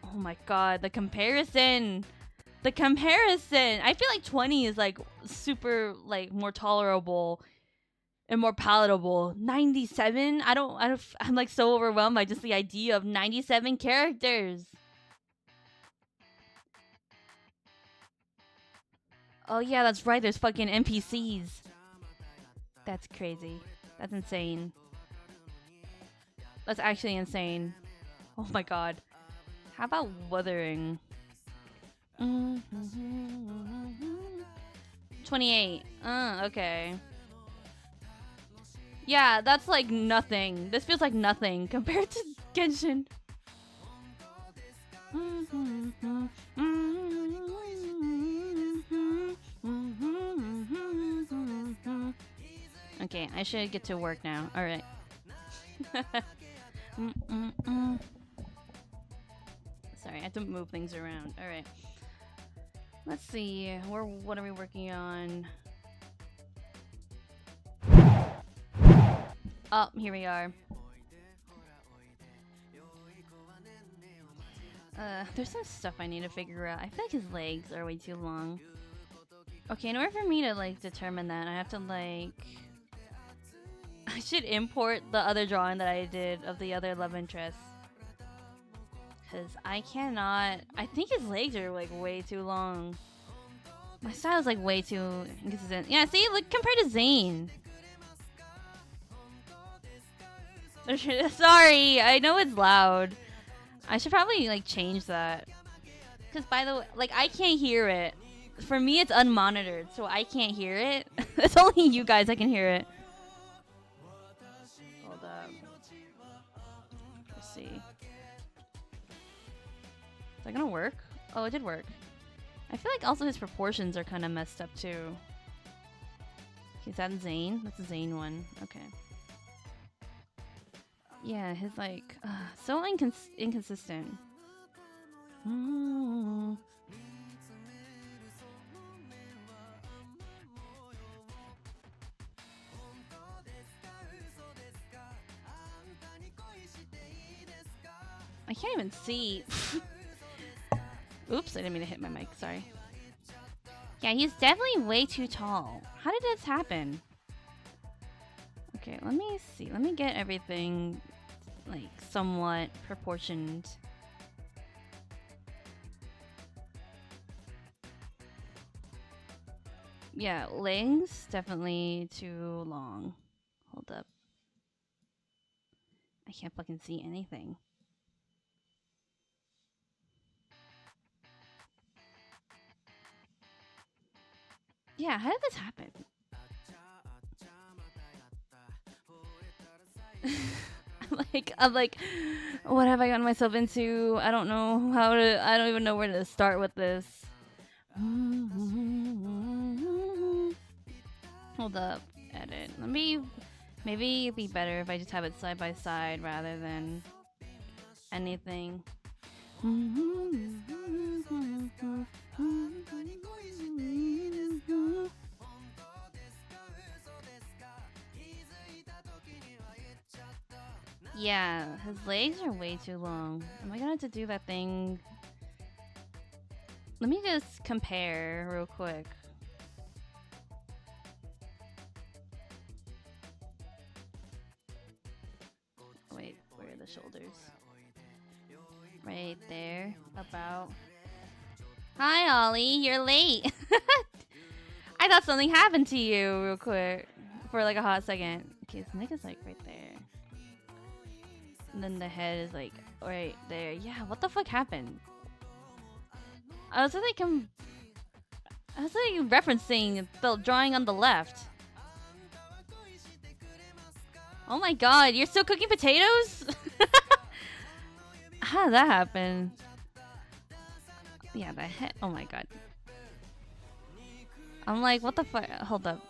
oh my god, the comparison. The comparison. I feel like 20 is like super like more tolerable and more palatable. 97? I'm like so overwhelmed by just the idea of 97 characters. Oh yeah, that's right. There's fucking NPCs. That's crazy. That's insane. That's actually insane. Oh my god. How about Wuthering? 28. Okay. Yeah, that's like nothing. This feels like nothing compared to Genshin. Okay, I should get to work now. Alright. Sorry, I have to move things around. Alright. Let's see. What are we working on? Oh, here we are. There's some stuff I need to figure out. I feel like his legs are way too long. Okay, in order for me to like determine that, I have to like I should import the other drawing that I did of the other love interest. Cause I cannot. I think his legs are like way too long. My style is like way too inconsistent. Yeah, see, look compared to Zane. Sorry, I know it's loud. I should probably like change that. Because by the way, like I can't hear it. For me, it's unmonitored, so I can't hear it. It's only you guys that can hear it. Hold up. Let's see. Is that gonna work? Oh, it did work. I feel like also his proportions are kind of messed up too. Okay, is that Zane? That's a Zane one. Okay. Yeah, his like so inconsistent. I can't even see. Oops, I didn't mean to hit my mic. Sorry. Yeah, he's definitely way too tall. How did this happen? Okay, let me see. Let me get everything like somewhat proportioned. Yeah, legs definitely too long. Hold up. I can't fucking see anything. Yeah, how did this happen? I'm like, what have I gotten myself into? I don't know how to. I don't even know where to start with this. Hold up, edit. Let me. Maybe it'd be better if I just have it side by side rather than anything. Yeah, his legs are way too long. Am I gonna have to do that thing? Let me just compare real quick. Wait, where are the shoulders? Right there, about. Hi, Ollie, you're late. I thought something happened to you real quick for like a hot second. Okay, his neck is like right there. And then the head is like right there. Yeah, what the fuck happened? I was like referencing the drawing on the left. Oh my god, you're still cooking potatoes? How did that happen? Yeah, the head. Oh my god. I'm like, what the fuck? Hold up.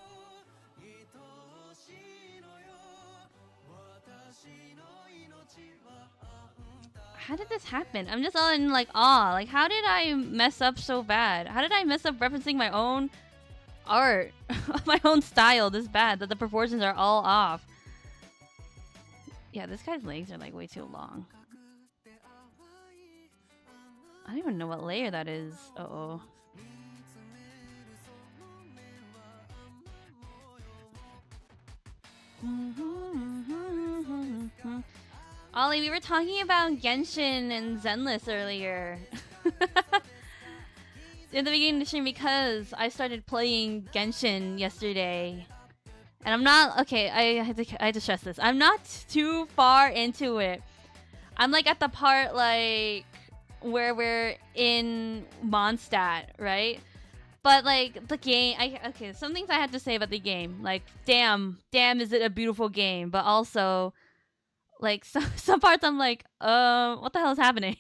How did this happen? I'm just all in like awe. Like, how did I mess up so bad? How did I mess up referencing my own art, my own style this bad that the proportions are all off? Yeah, this guy's legs are like way too long. I don't even know what layer that is. Uh-oh. Ollie, we were talking about Genshin and Zenless earlier. In the beginning of the stream because I started playing Genshin yesterday. And I'm not... Okay, I had to stress this. I'm not too far into it. I'm like at the part like where we're in Mondstadt, right? But like the game... Okay, some things I had to say about the game. Like, damn is it a beautiful game. But also... Like, some parts I'm like, what the hell is happening?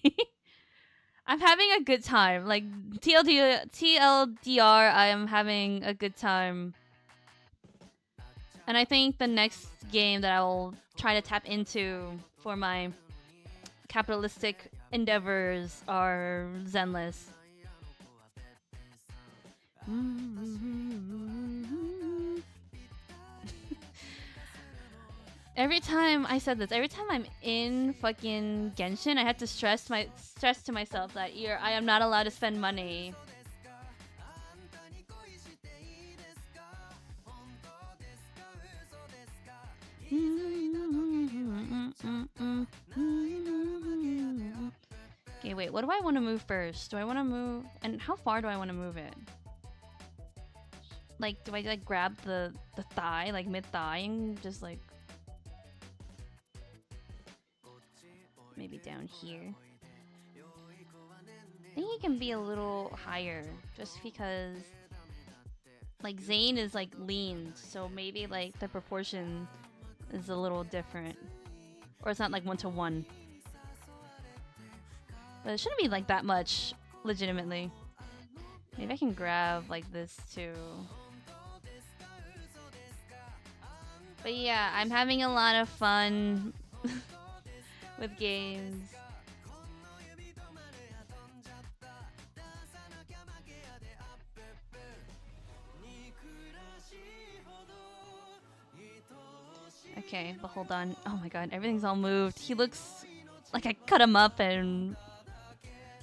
I'm having a good time. Like, TLDR, I am having a good time. And I think the next game that I will try to tap into for my capitalistic endeavors are Zenless. Every time I'm in fucking Genshin, I have to stress to myself that I am not allowed to spend money. Okay, wait, what do I want to move first? Do I want to move... And how far do I want to move it? Like, do I like grab the thigh, like mid-thigh, and just like... Maybe down here. think he can be a little higher, just because like Zane is like lean, so maybe like the proportion is a little different, or it's not like 1-to-1. But it shouldn't be like that much, legitimately. Maybe I can grab like this too. But yeah, I'm having a lot of fun with games. Okay, but hold on. Oh my god, everything's all moved. He looks like I cut him up and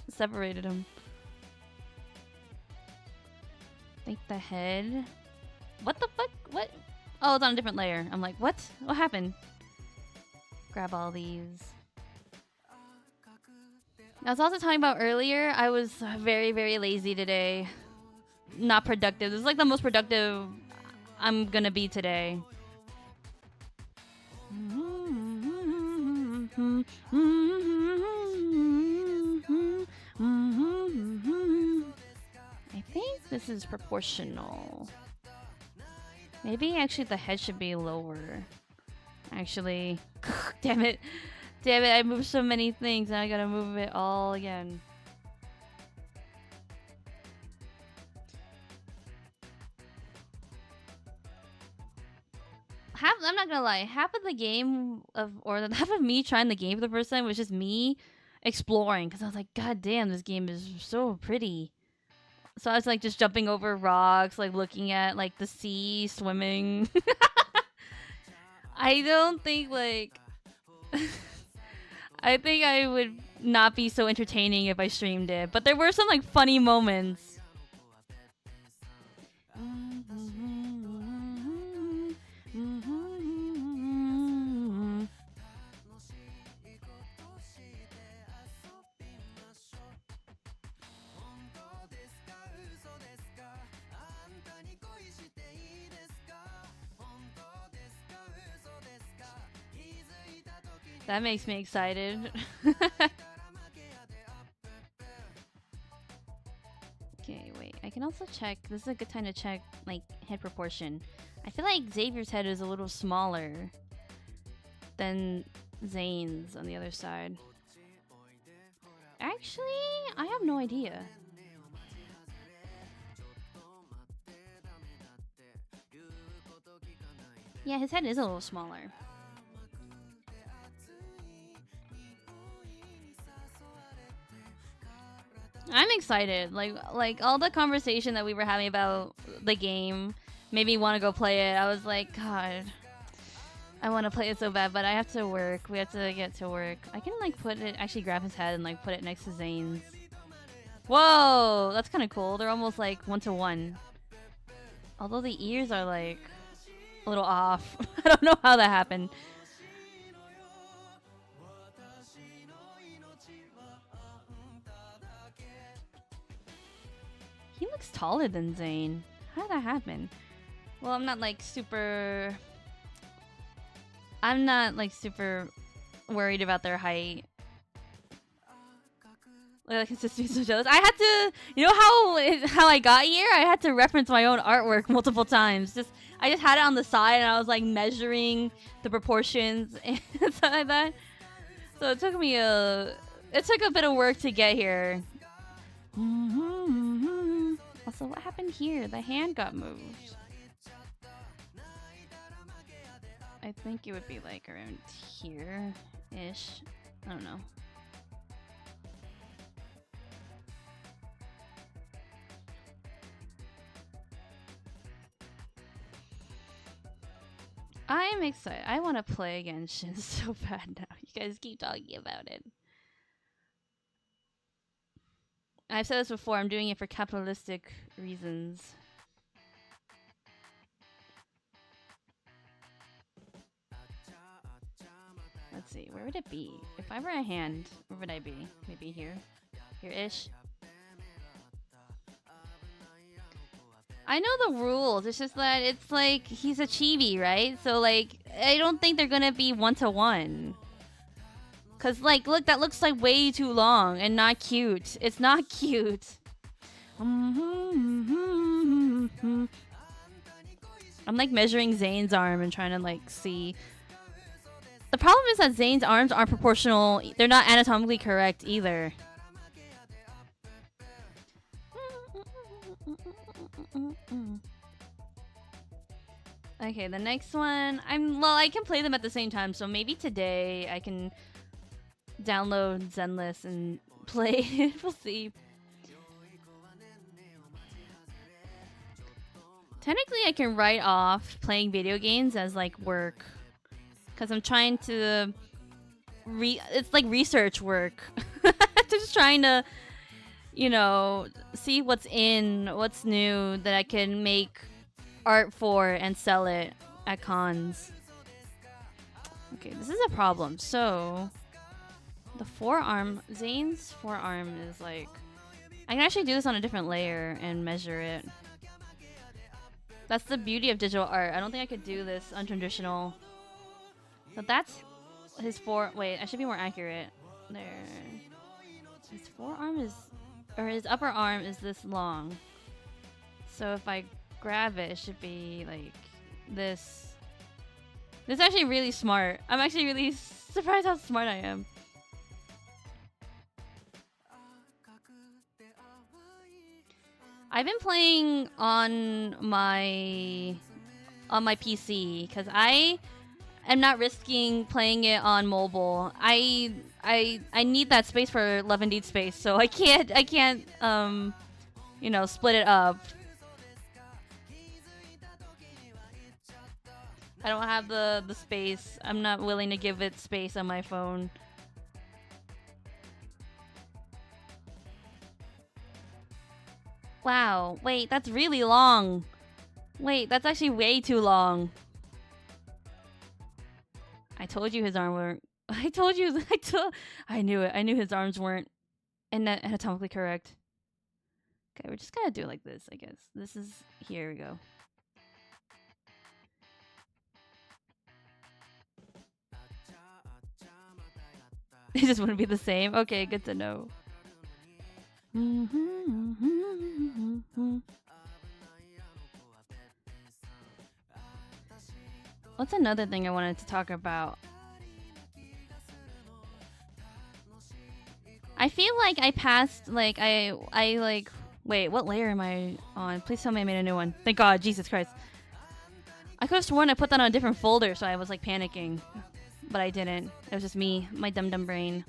separated him. I think the head. What the fuck? What? Oh, it's on a different layer. I'm like, what? What happened? Grab all these. I was also talking about earlier, I was very, very lazy today. Not productive. This is like the most productive I'm gonna be today. I think this is proportional. Maybe actually the head should be lower. Actually, damn it. Damn it, I moved so many things and I gotta move it all again. I'm not gonna lie, half of the game half of me trying the game for the first time was just me exploring, because I was like, god damn, this game is so pretty. So I was like just jumping over rocks, like looking at like the sea, swimming. I don't think like I think I would not be so entertaining if I streamed it, but there were some like funny moments. That makes me excited. Okay, wait. I can also check. This is a good time to check, like, head proportion. I feel like Xavier's head is a little smaller than Zane's on the other side. Actually, I have no idea. Yeah, his head is a little smaller. I'm excited. Like all the conversation that we were having about the game made me want to go play it. I was like, God, I want to play it so bad, but I have to work. We have to get to work. I can like actually grab his head and like put it next to Zane's. Whoa, that's kind of cool. They're almost like 1-to-1. Although the ears are like a little off. I don't know how that happened. He looks taller than Zane. How did that happen? Well, I'm not like super worried about their height. Like, it's just so jealous. I had to, you know how I got here? I had to reference my own artwork multiple times. I just had it on the side and I was like measuring the proportions and stuff like that. So it took me a bit of work to get here. Also, what happened here? The hand got moved. I think it would be like around here-ish. I don't know. I'm excited. I want to play again Shin so bad now. You guys keep talking about it. I've said this before, I'm doing it for capitalistic reasons. Let's see, where would it be? If I were a hand, where would I be? Maybe here? Here-ish? I know the rules, it's just that it's like, he's a chibi, right? So like, I don't think they're gonna be 1-to-1. Cause like, look, that looks like way too long and not cute. It's not cute. I'm like measuring Zane's arm and trying to like see. The problem is that Zane's arms aren't proportional. They're not anatomically correct either. Okay, the next one. I can play them at the same time, so maybe today I can download Zenless and play it. We'll see. Technically, I can write off playing video games as like work, because I'm trying to it's like research work. Just trying to, you know, see what's new that I can make art for and sell it at cons. Okay, this is a problem. So the forearm, Zane's forearm is like, I can actually do this on a different layer and measure it. That's the beauty of digital art. I don't think I could do this untraditional. So that's his wait, I should be more accurate. There. His forearm is, or his upper arm is this long. So if I grab it, it should be like this. This is actually really smart. I'm actually really surprised how smart I am. I've been playing on my PC because I am not risking playing it on mobile. I need that space for Love and Deepspace, so I can't you know, split it up. I don't have the space. I'm not willing to give it space on my phone. Wow, wait, that's really long. Wait, that's actually way too long. I told you his arm weren't. I knew it. I knew his arms weren't anatomically correct. Okay, we're just gonna do it like this, I guess. This is, here we go. It just wouldn't be the same. Okay, good to know. What's another thing I wanted to talk about? I feel like I passed, like, I like, wait, what layer am I on? Please tell me I made a new one. Thank God, Jesus Christ. I could have sworn I put that on a different folder, so I was like panicking. But I didn't. It was just me, my dumb brain.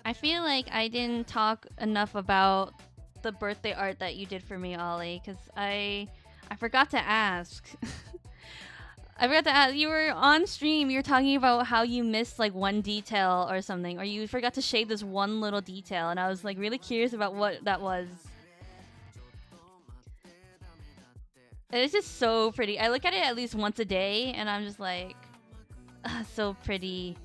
I feel like I didn't talk enough about the birthday art that you did for me, Ollie, because I forgot to ask. I forgot to ask. You were on stream. You were talking about how you missed like one detail or something, or you forgot to shade this one little detail, and I was like really curious about what that was. It's just so pretty. I look at it at least once a day, and I'm just like, so pretty.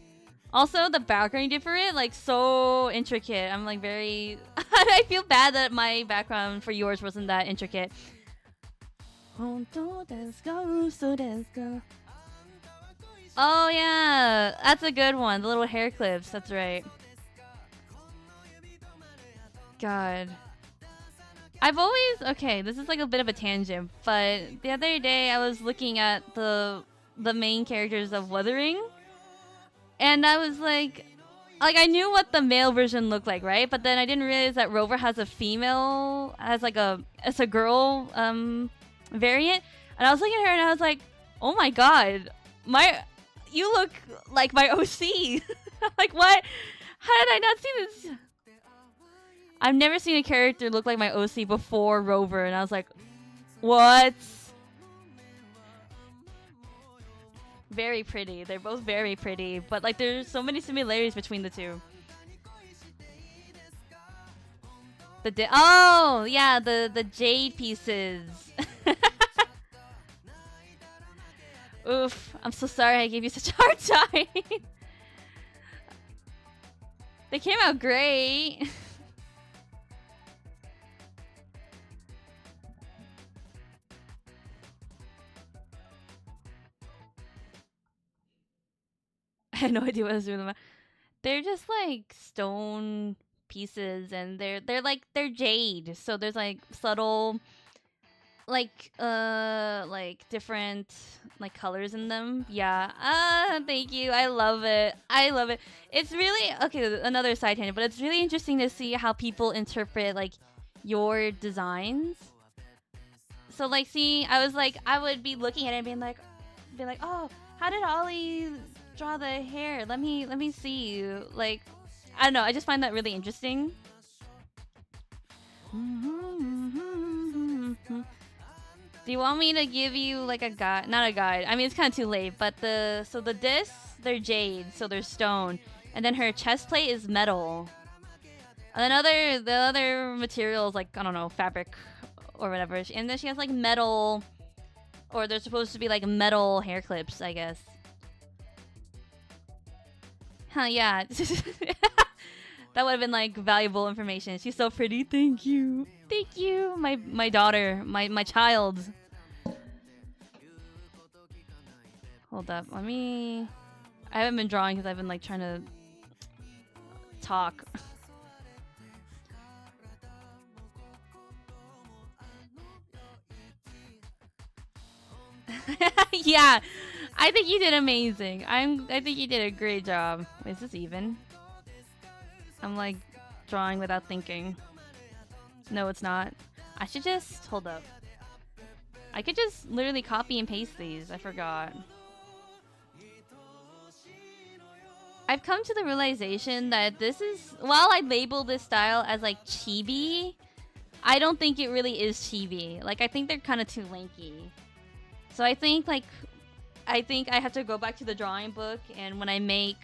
Also, the background you did for it, like, so intricate. I'm like very... I feel bad that my background for yours wasn't that intricate. Oh yeah, that's a good one. The little hair clips, that's right. God. I've always... Okay, this is like a bit of a tangent, but the other day I was looking at the main characters of Wuthering, and I was like I knew what the male version looked like, right? But then I didn't realize that Rover has a female, it's a girl variant. And I was looking at her and I was like, oh my god, you look like my OC. Like, what? How did I not see this? I've never seen a character look like my OC before Rover, and I was like, what? Very pretty. They're both very pretty, but like there's so many similarities between the two. Oh yeah, the jade pieces. Oof, I'm so sorry I gave you such a hard time. They came out great. I had no idea what I was doing. They're just like stone pieces, and they're jade. So there's like subtle like different like colors in them. Yeah. Thank you. I love it. I love it. It's really okay, another side tangent, but it's really interesting to see how people interpret like your designs. So like see, I was like I would be looking at it and being like, "Oh, how did Ollie draw the hair? Let me see." Like I don't know, I just find that really interesting. Do you want me to give you like a guide? Not a guide. I mean, it's kind of too late. But the discs, they're jade, so they're stone, and then her chest plate is metal. And then the other materials like I don't know, fabric or whatever. And then she has like metal, or they're supposed to be like metal hair clips, I guess. Huh? Yeah. That would have been like valuable information. She's so pretty. Thank you. Thank you. My daughter, my child. Hold up. Let me. I haven't been drawing because I've been like trying to talk. Yeah, I think you did amazing. I think you did a great job. Wait, is this even? I'm like drawing without thinking. No, it's not. I should just hold up. I could just literally copy and paste these. I forgot. I've come to the realization that this is, while I label this style as like chibi, I don't think it really is chibi. Like I think they're kind of too lanky. So I think I have to go back to the drawing book, and when I make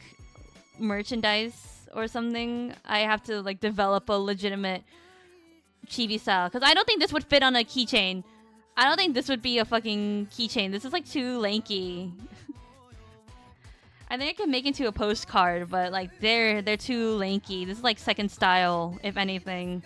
merchandise or something, I have to like develop a legitimate chibi style, because I don't think this would fit on a keychain. I don't think this would be a fucking keychain. This is like too lanky. I think I can make into a postcard, but like they're too lanky. This is like second style, if anything.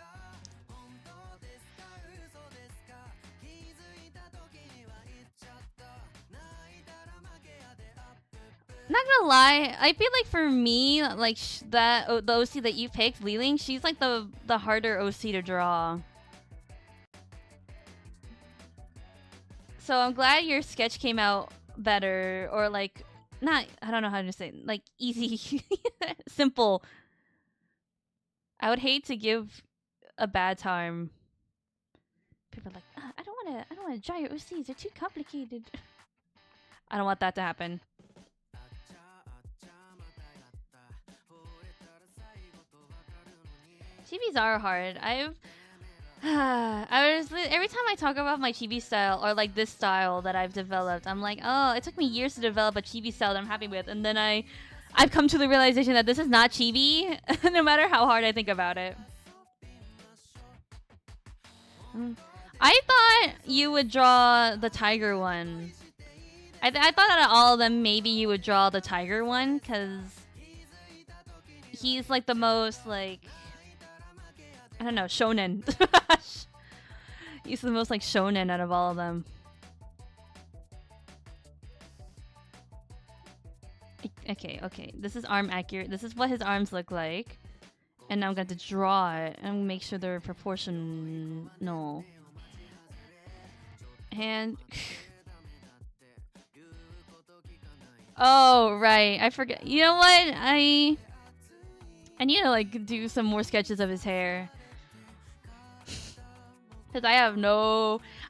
Not gonna lie, I feel like for me, like the OC that you picked, Liling, she's like the harder OC to draw. So I'm glad your sketch came out better, or like not. I don't know how to say it, like easy, simple. I would hate to give a bad time. People are like, I don't wanna draw your OCs. They're too complicated. I don't want that to happen. Chibis are hard. Every time I talk about my chibi style, or like this style that I've developed, I'm like, oh, it took me years to develop a chibi style that I'm happy with, and then I've come to the realization that this is not chibi, no matter how hard I think about it. I thought you would draw the tiger one. I thought out of all of them, maybe you would draw the tiger one, because he's like the most like, I don't know, shonen. He's the most like shonen out of all of them. Okay. This is arm accurate. This is what his arms look like. And now I'm going to draw it and make sure they're proportional. And oh, right. I forget. You know what? I need to like do some more sketches of his hair. Because I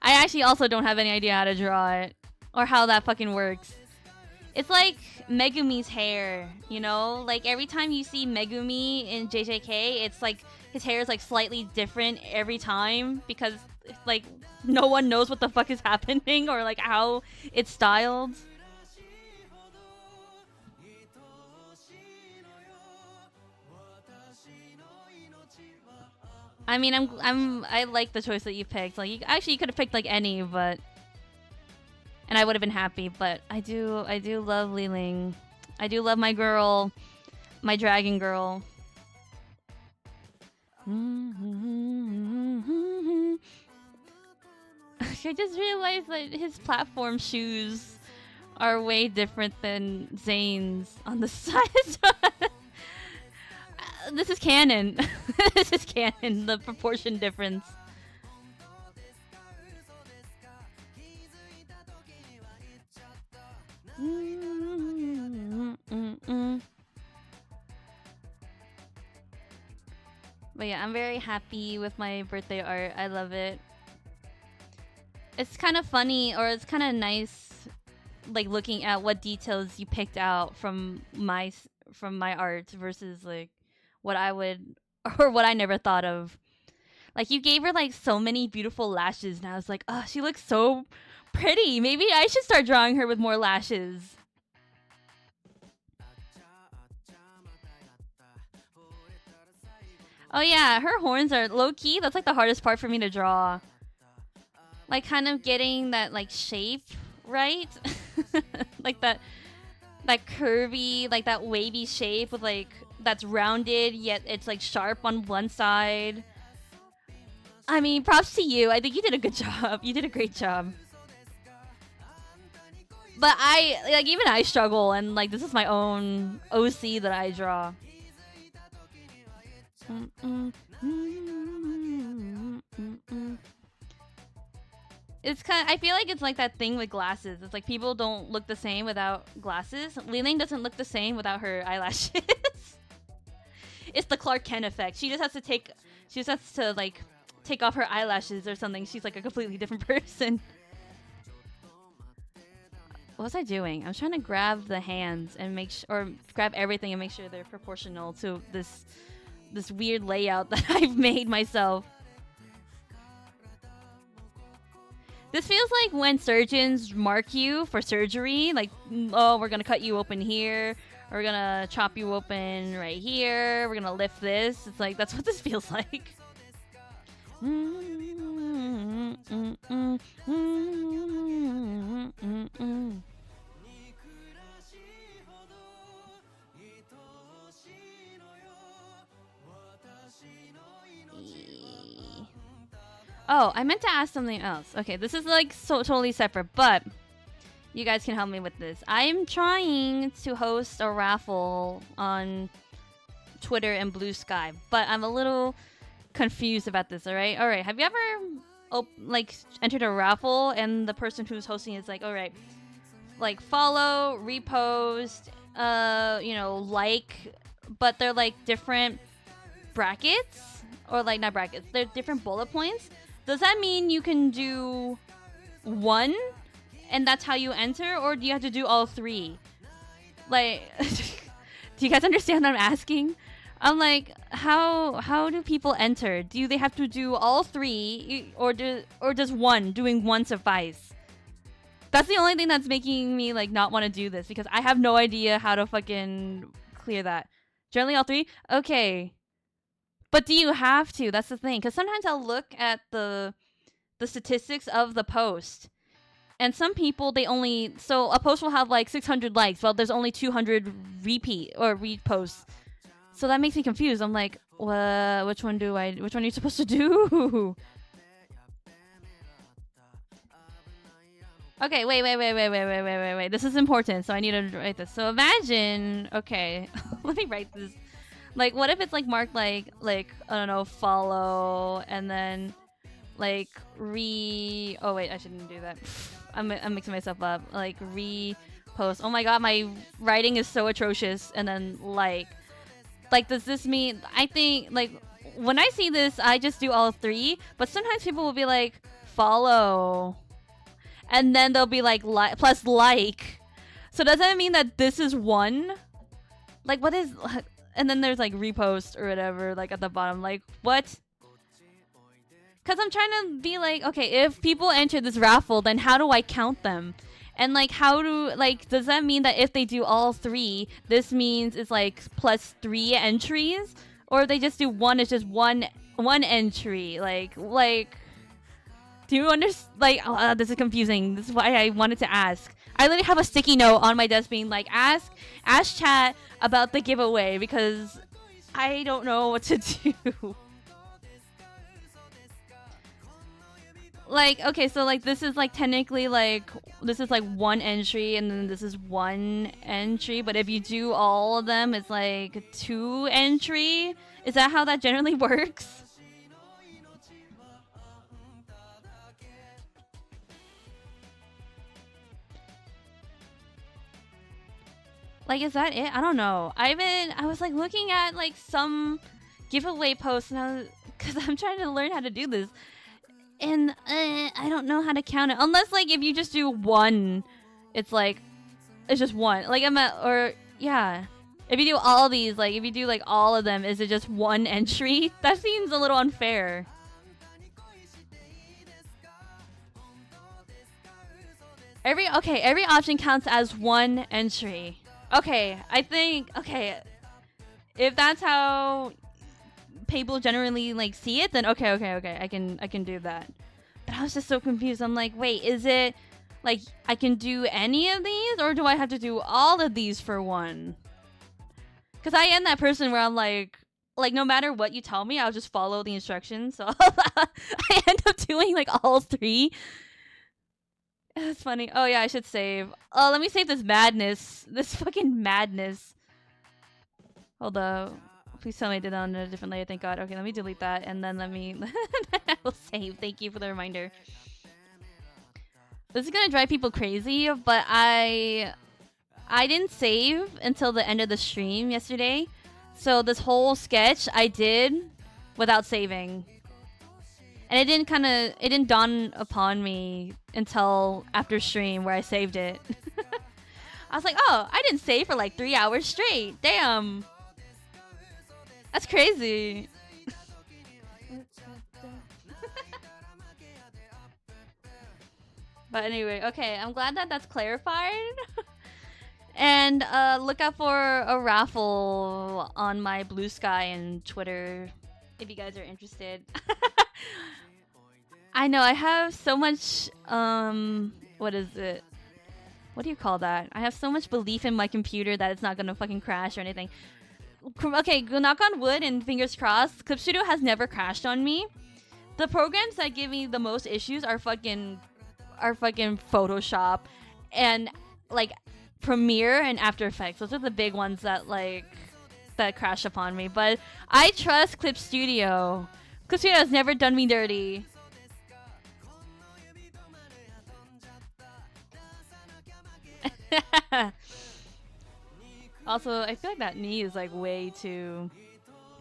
actually also don't have any idea how to draw it. Or how that fucking works. It's like Megumi's hair, you know? Like every time you see Megumi in JJK, it's like his hair is like slightly different every time. Because like no one knows what the fuck is happening or like how it's styled. I mean, I like the choice that you picked. Like, you could have picked like any, but and I would have been happy. But I do love Liling. I do love my girl, my dragon girl. I just realized that his platform shoes are way different than Zane's on the side. This is canon. This is canon. The proportion difference. But yeah, I'm very happy with my birthday art. I love it. It's kind of funny, or it's kind of nice, like looking at what details you picked out from my art versus like what I would or what I never thought of. Like you gave her like so many beautiful lashes, and I was like, oh, she looks so pretty. Maybe I should start drawing her with more lashes. Oh yeah, her horns are low key. That's like the hardest part for me to draw. Like kind of getting that like shape right, like that curvy, like that wavy shape with like that's rounded yet it's like sharp on one side. I mean, props to you. I think you did a good job. You did a great job. But I like even I struggle, and like this is my own OC that I draw. It's kind of, I feel like it's like that thing with glasses. It's like people don't look the same without glasses. Li-Ling doesn't look the same without her eyelashes. It's the Clark Kent effect. She just has to like take off her eyelashes or something. She's like a completely different person. What was I doing? I'm trying to grab the hands and or grab everything and make sure they're proportional to this weird layout that I've made myself. This feels like when surgeons mark you for surgery, like, oh, we're gonna cut you open here, or we're gonna chop you open right here, we're gonna lift this. It's like, that's what this feels like. Oh, I meant to ask something else. Okay, this is like so totally separate, but you guys can help me with this. I am trying to host a raffle on Twitter and Blue Sky, but I'm a little confused about this. All right. Have you ever like entered a raffle and the person who's hosting is like, all right, like follow, repost, like, but they're like different brackets, or like not brackets, they're different bullet points. Does that mean you can do one and that's how you enter, or do you have to do all three? Like, do you guys understand what I'm asking? I'm like, how do people enter? Do they have to do all three, or does doing one suffice? That's the only thing that's making me like not want to do this, because I have no idea how to fucking clear that. Generally all three? Okay. But do you have to? That's the thing. Because sometimes I'll look at the statistics of the post, and some people, so a post will have like 600 likes. Well, there's only 200 reposts. So that makes me confused. I'm like, which one are you supposed to do? Okay, wait. This is important, so I need to write this. So imagine, okay, let me write this. Like, what if it's like marked like I don't know, follow, and then like oh wait, I shouldn't do that. I'm mixing myself up. Like repost. Oh my god, my writing is so atrocious. And then like does this mean, I think like when I see this, I just do all three, but sometimes people will be like follow, and then they'll be like plus like. So does that mean that this is one? Like, what is, and then there's like repost or whatever, like at the bottom, like what? Because I'm trying to be like, okay, if people enter this raffle, then how do I count them? And like, does that mean that if they do all three, this means it's like plus 3 entries? Or if they just do one, it's just one entry? Like, do you understand? Like, this is confusing. This is why I wanted to ask. I literally have a sticky note on my desk being like, ask chat about the giveaway, because I don't know what to do. like, okay, so like this is like technically like this is like one entry and then this is one entry, but if you do all of them it's like two entry. Is that how that generally works? Like, is that it? I don't know. I was like looking at like some giveaway posts and I was, cause I'm trying to learn how to do this. And I don't know how to count it. Unless like if you just do one, it's like, it's just one. Like I'm at, or yeah. If you do all these, like if you do like all of them, is it just one entry? That seems a little unfair. Every option counts as one entry. Okay, I think okay. If that's how people generally like see it, then okay. I can do that. But I was just so confused. I'm like, wait, is it like I can do any of these, or do I have to do all of these for one? Because I am that person where I'm like no matter what you tell me, I'll just follow the instructions. So I end up doing like all three. It's funny. Oh yeah, I should save. Oh, let me save this madness. This fucking madness. Hold up. Please tell me I did that on a different layer. Thank God. Okay, let me delete that and then let me. I will save. Thank you for the reminder. This is gonna drive people crazy, but I didn't save until the end of the stream yesterday. So this whole sketch I did without saving. And it didn't dawn upon me until after stream where I saved it. I was like, oh, I didn't save for like 3 hours straight. Damn. That's crazy. But anyway, okay, I'm glad that that's clarified. And look out for a raffle on my Blue Sky and Twitter if you guys are interested. I know I have so much what is it? What do you call that? I have so much belief in my computer that it's not gonna fucking crash or anything. Okay, knock on wood and fingers crossed. Clip Studio has never crashed on me. The programs that give me the most issues are fucking Photoshop and like Premiere and After Effects. Those are the big ones that that crash upon me. But I trust Clip Studio. Clip Studio has never done me dirty. Also, I feel like that knee is like way too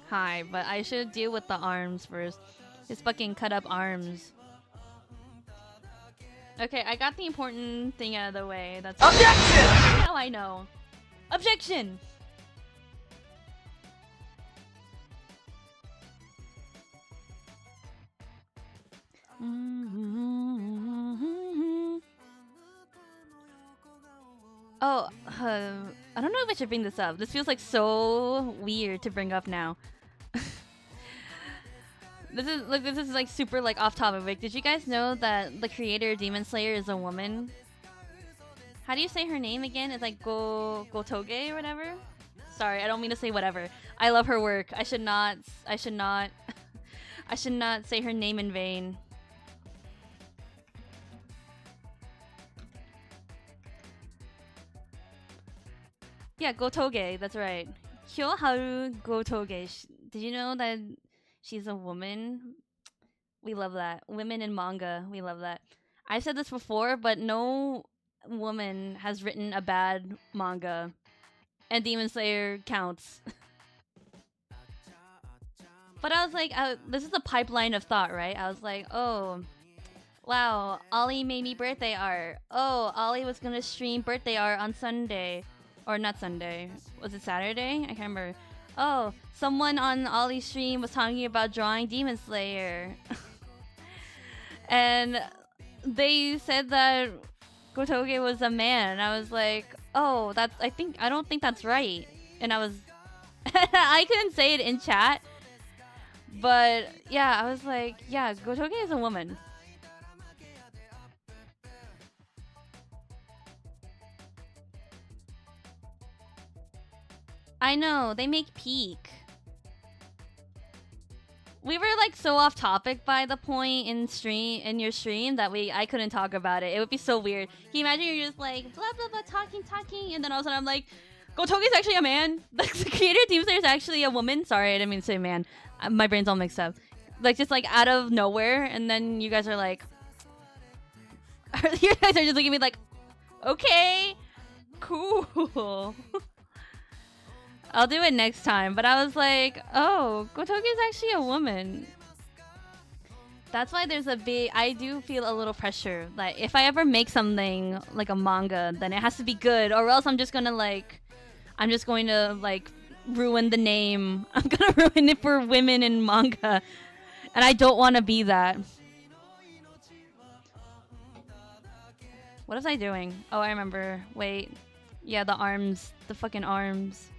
high, but I should deal with the arms first. His fucking cut up arms. Okay, I got the important thing out of the way. That's objection! Now I know. Objection! Oh, I don't know if I should bring this up. This feels like so weird to bring up now. This is like super like off topic. Like, did you guys know that the creator of Demon Slayer is a woman? How do you say her name again? It's like Gotoge or whatever. Sorry, I don't mean to say whatever. I love her work. I should not I should not say her name in vain. Yeah, Gotoge, that's right. Hyoharu Gotoge. Did you know that she's a woman? We love that. Women in manga, we love that. I've said this before, but no woman has written a bad manga. And Demon Slayer counts. But I was like, this is a pipeline of thought, right? I was like, oh, wow, Ollie made me birthday art. Oh, Ollie was gonna stream birthday art on Sunday. Or not Sunday. Was it Saturday? I can't remember. Oh, someone on Ollie's stream was talking about drawing Demon Slayer. And they said that Gotoge was a man. And I was like, oh, I don't think that's right. And I was, I couldn't say it in chat. But yeah, I was like, yeah, Gotoge is a woman. I know, they make Peak. we were like so off topic by the point in your stream that I couldn't talk about it. It would be so weird. Can you imagine you're just like blah blah blah talking, and then all of a sudden I'm like, Gotogi's actually a man. The creator of Deepspace is actually a woman. Sorry, I didn't mean to say man. My brain's all mixed up. Like just like out of nowhere, and then you guys are like, you guys are just looking at me like, okay, cool. I'll do it next time. But I was like, oh, Gotogi is actually a woman. That's why there's I do feel a little pressure. Like, if I ever make something like a manga, then it has to be good. Or else I'm just going to ruin the name. I'm going to ruin it for women in manga. And I don't want to be that. What was I doing? Oh, I remember. Wait. Yeah, the arms. The fucking arms.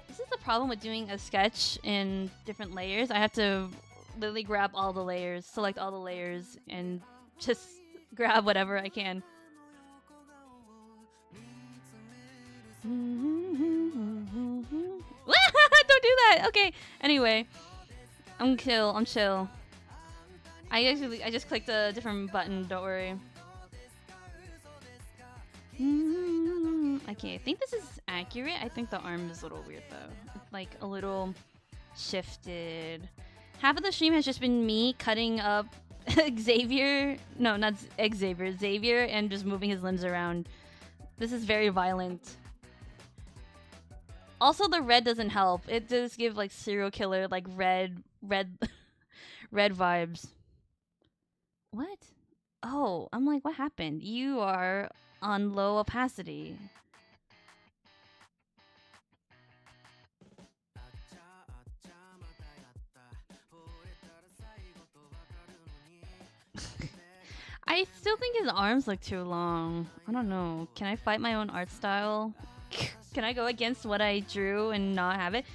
This is the problem with doing a sketch in different layers. I have to literally grab all the layers, select all the layers, and just grab whatever I can. Don't do that! Okay, anyway. I'm chill. I just clicked a different button, don't worry. Okay, I think this is accurate. I think the arm is a little weird though. It's like a little shifted. Half of the stream has just been me cutting up Xavier. No, not Xavier. Xavier and just moving his limbs around. This is very violent. Also, the red doesn't help. It does give like serial killer, like red vibes. What? Oh, I'm like, what happened? You are on low opacity. I still think his arms look too long. I don't know. Can I fight my own art style? Can I go against what I drew and not have it?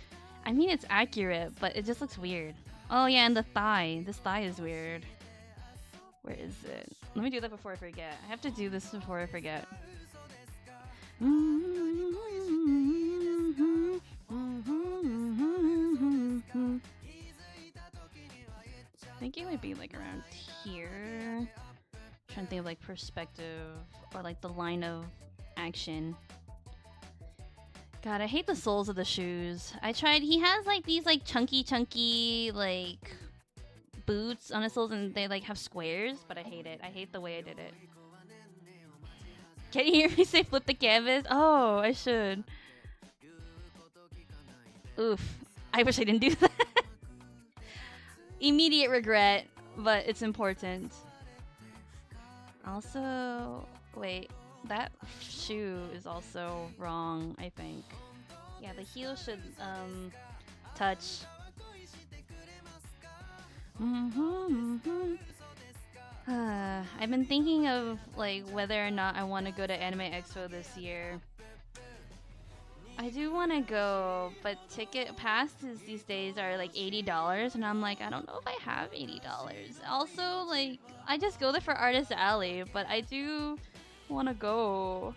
I mean, it's accurate, but it just looks weird. Oh yeah, and the thigh. This thigh is weird. Where is it? Let me do that before I forget. I have to do this before I forget. I think it might be like around here. I'm trying to think of like perspective or like the line of action. God, I hate the soles of the shoes. I tried. He has like these like chunky like boots on his soles, and they like have squares, but I hate it. I hate the way I did it. Can you hear me say flip the canvas? Oh, I should. Oof. I wish I didn't do that. Immediate regret, but it's important. Also, wait. That shoe is also wrong, I think. Yeah, the heel should touch. I've been thinking of like whether or not I want to go to Anime Expo this year. I do want to go, but ticket passes these days are like $80, and I'm like, I don't know if I have $80. Also, like, I just go there for Artist Alley, but I do want to go.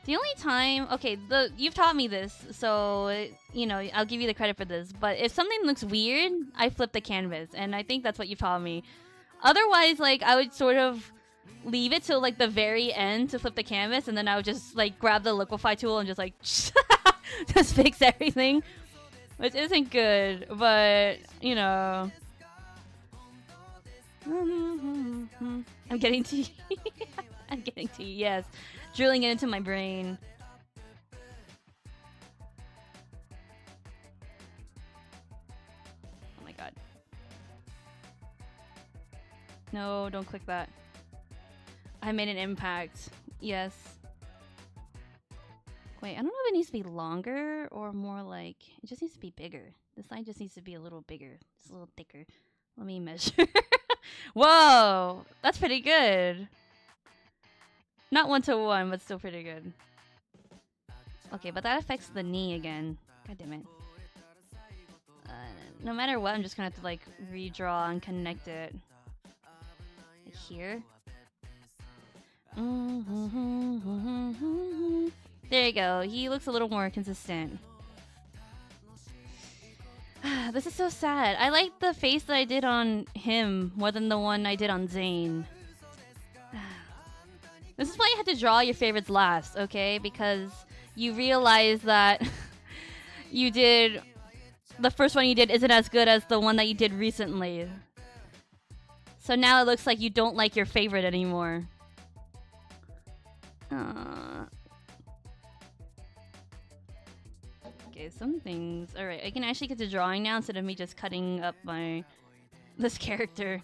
The only time, okay, you've taught me this, so you know I'll give you the credit for this. But if something looks weird, I flip the canvas, and I think that's what you've taught me. Otherwise, like I would sort of leave it till like the very end to flip the canvas, and then I would just like grab the liquify tool and just like just fix everything, which isn't good. But you know. I'm getting to you. I'm getting to you, yes. Drilling it into my brain. Oh my god. No, don't click that. I made an impact. Yes. Wait, I don't know if it needs to be longer or more like... It just needs to be bigger. This side just needs to be a little bigger. Just a little thicker. Let me measure. Whoa! That's pretty good. Not 1-to-1, but still pretty good. Okay, but that affects the knee again. God damn it. No matter what, I'm just gonna have to like redraw and connect it. Like here. There you go. He looks a little more consistent. This is so sad. I like the face that I did on him more than the one I did on Zane. This is why you have to draw your favorites last, okay? Because you realize that you did... The first one you did isn't as good as the one that you did recently. So now it looks like you don't like your favorite anymore. Okay, some things. Alright, I can actually get to drawing now instead of me just cutting up this character.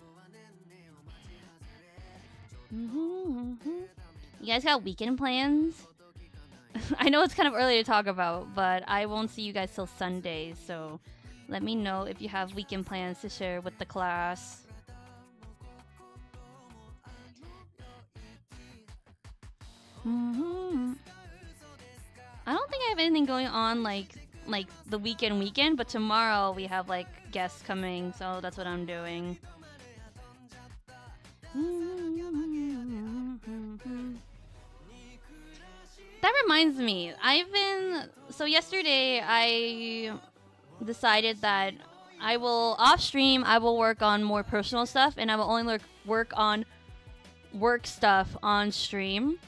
You guys got weekend plans? I know it's kind of early to talk about, but I won't see you guys till Sunday, so let me know if you have weekend plans to share with the class. I don't think I have anything going on like the weekend, but tomorrow we have like guests coming, so that's what I'm doing. That reminds me, so yesterday I decided that I will off stream, I will work on more personal stuff, and I will only work on work stuff on stream.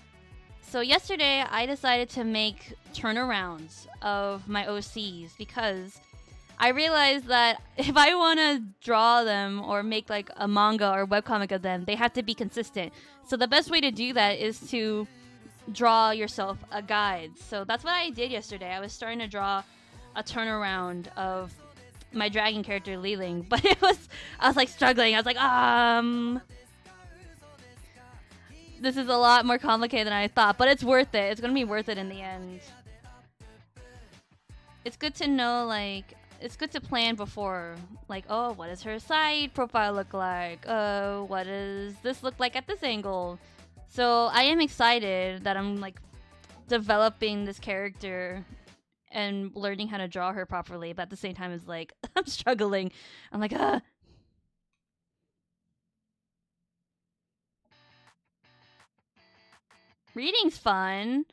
So yesterday I decided to make turnarounds of my OCs because I realized that if I want to draw them or make like a manga or webcomic of them, they have to be consistent. So the best way to do that is to draw yourself a guide. So that's what I did yesterday. I was starting to draw a turnaround of my dragon character Liling, but I was like struggling. I was like, this is a lot more complicated than I thought, but it's worth it. It's gonna be worth it in the end. It's good to know, like, it's good to plan before. Like, oh, what does her side profile look like? What does this look like at this angle? So I am excited that I'm, like, developing this character and learning how to draw her properly, but at the same time, it's like, I'm struggling. I'm like, Reading's fun.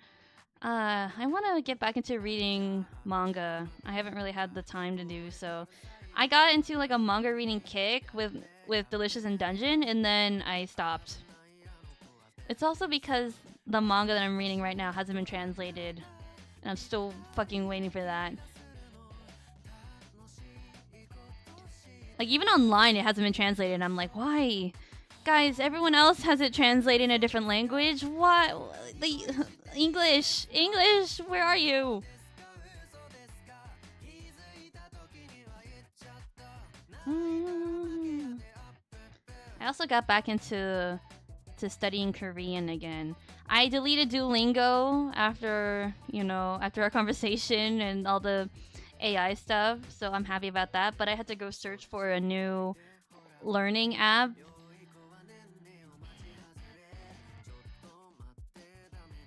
I want to get back into reading manga. I haven't really had the time to do so. I got into like a manga reading kick with Delicious in Dungeon, and then I stopped. It's also because the manga that I'm reading right now hasn't been translated, and I'm still fucking waiting for that. Like even online, it hasn't been translated, and I'm like, why? Guys, everyone else has it translated in a different language. What? The English, where are you? I also got back into studying Korean again. I deleted Duolingo after our conversation and all the AI stuff, so I'm happy about that. But I had to go search for a new learning app.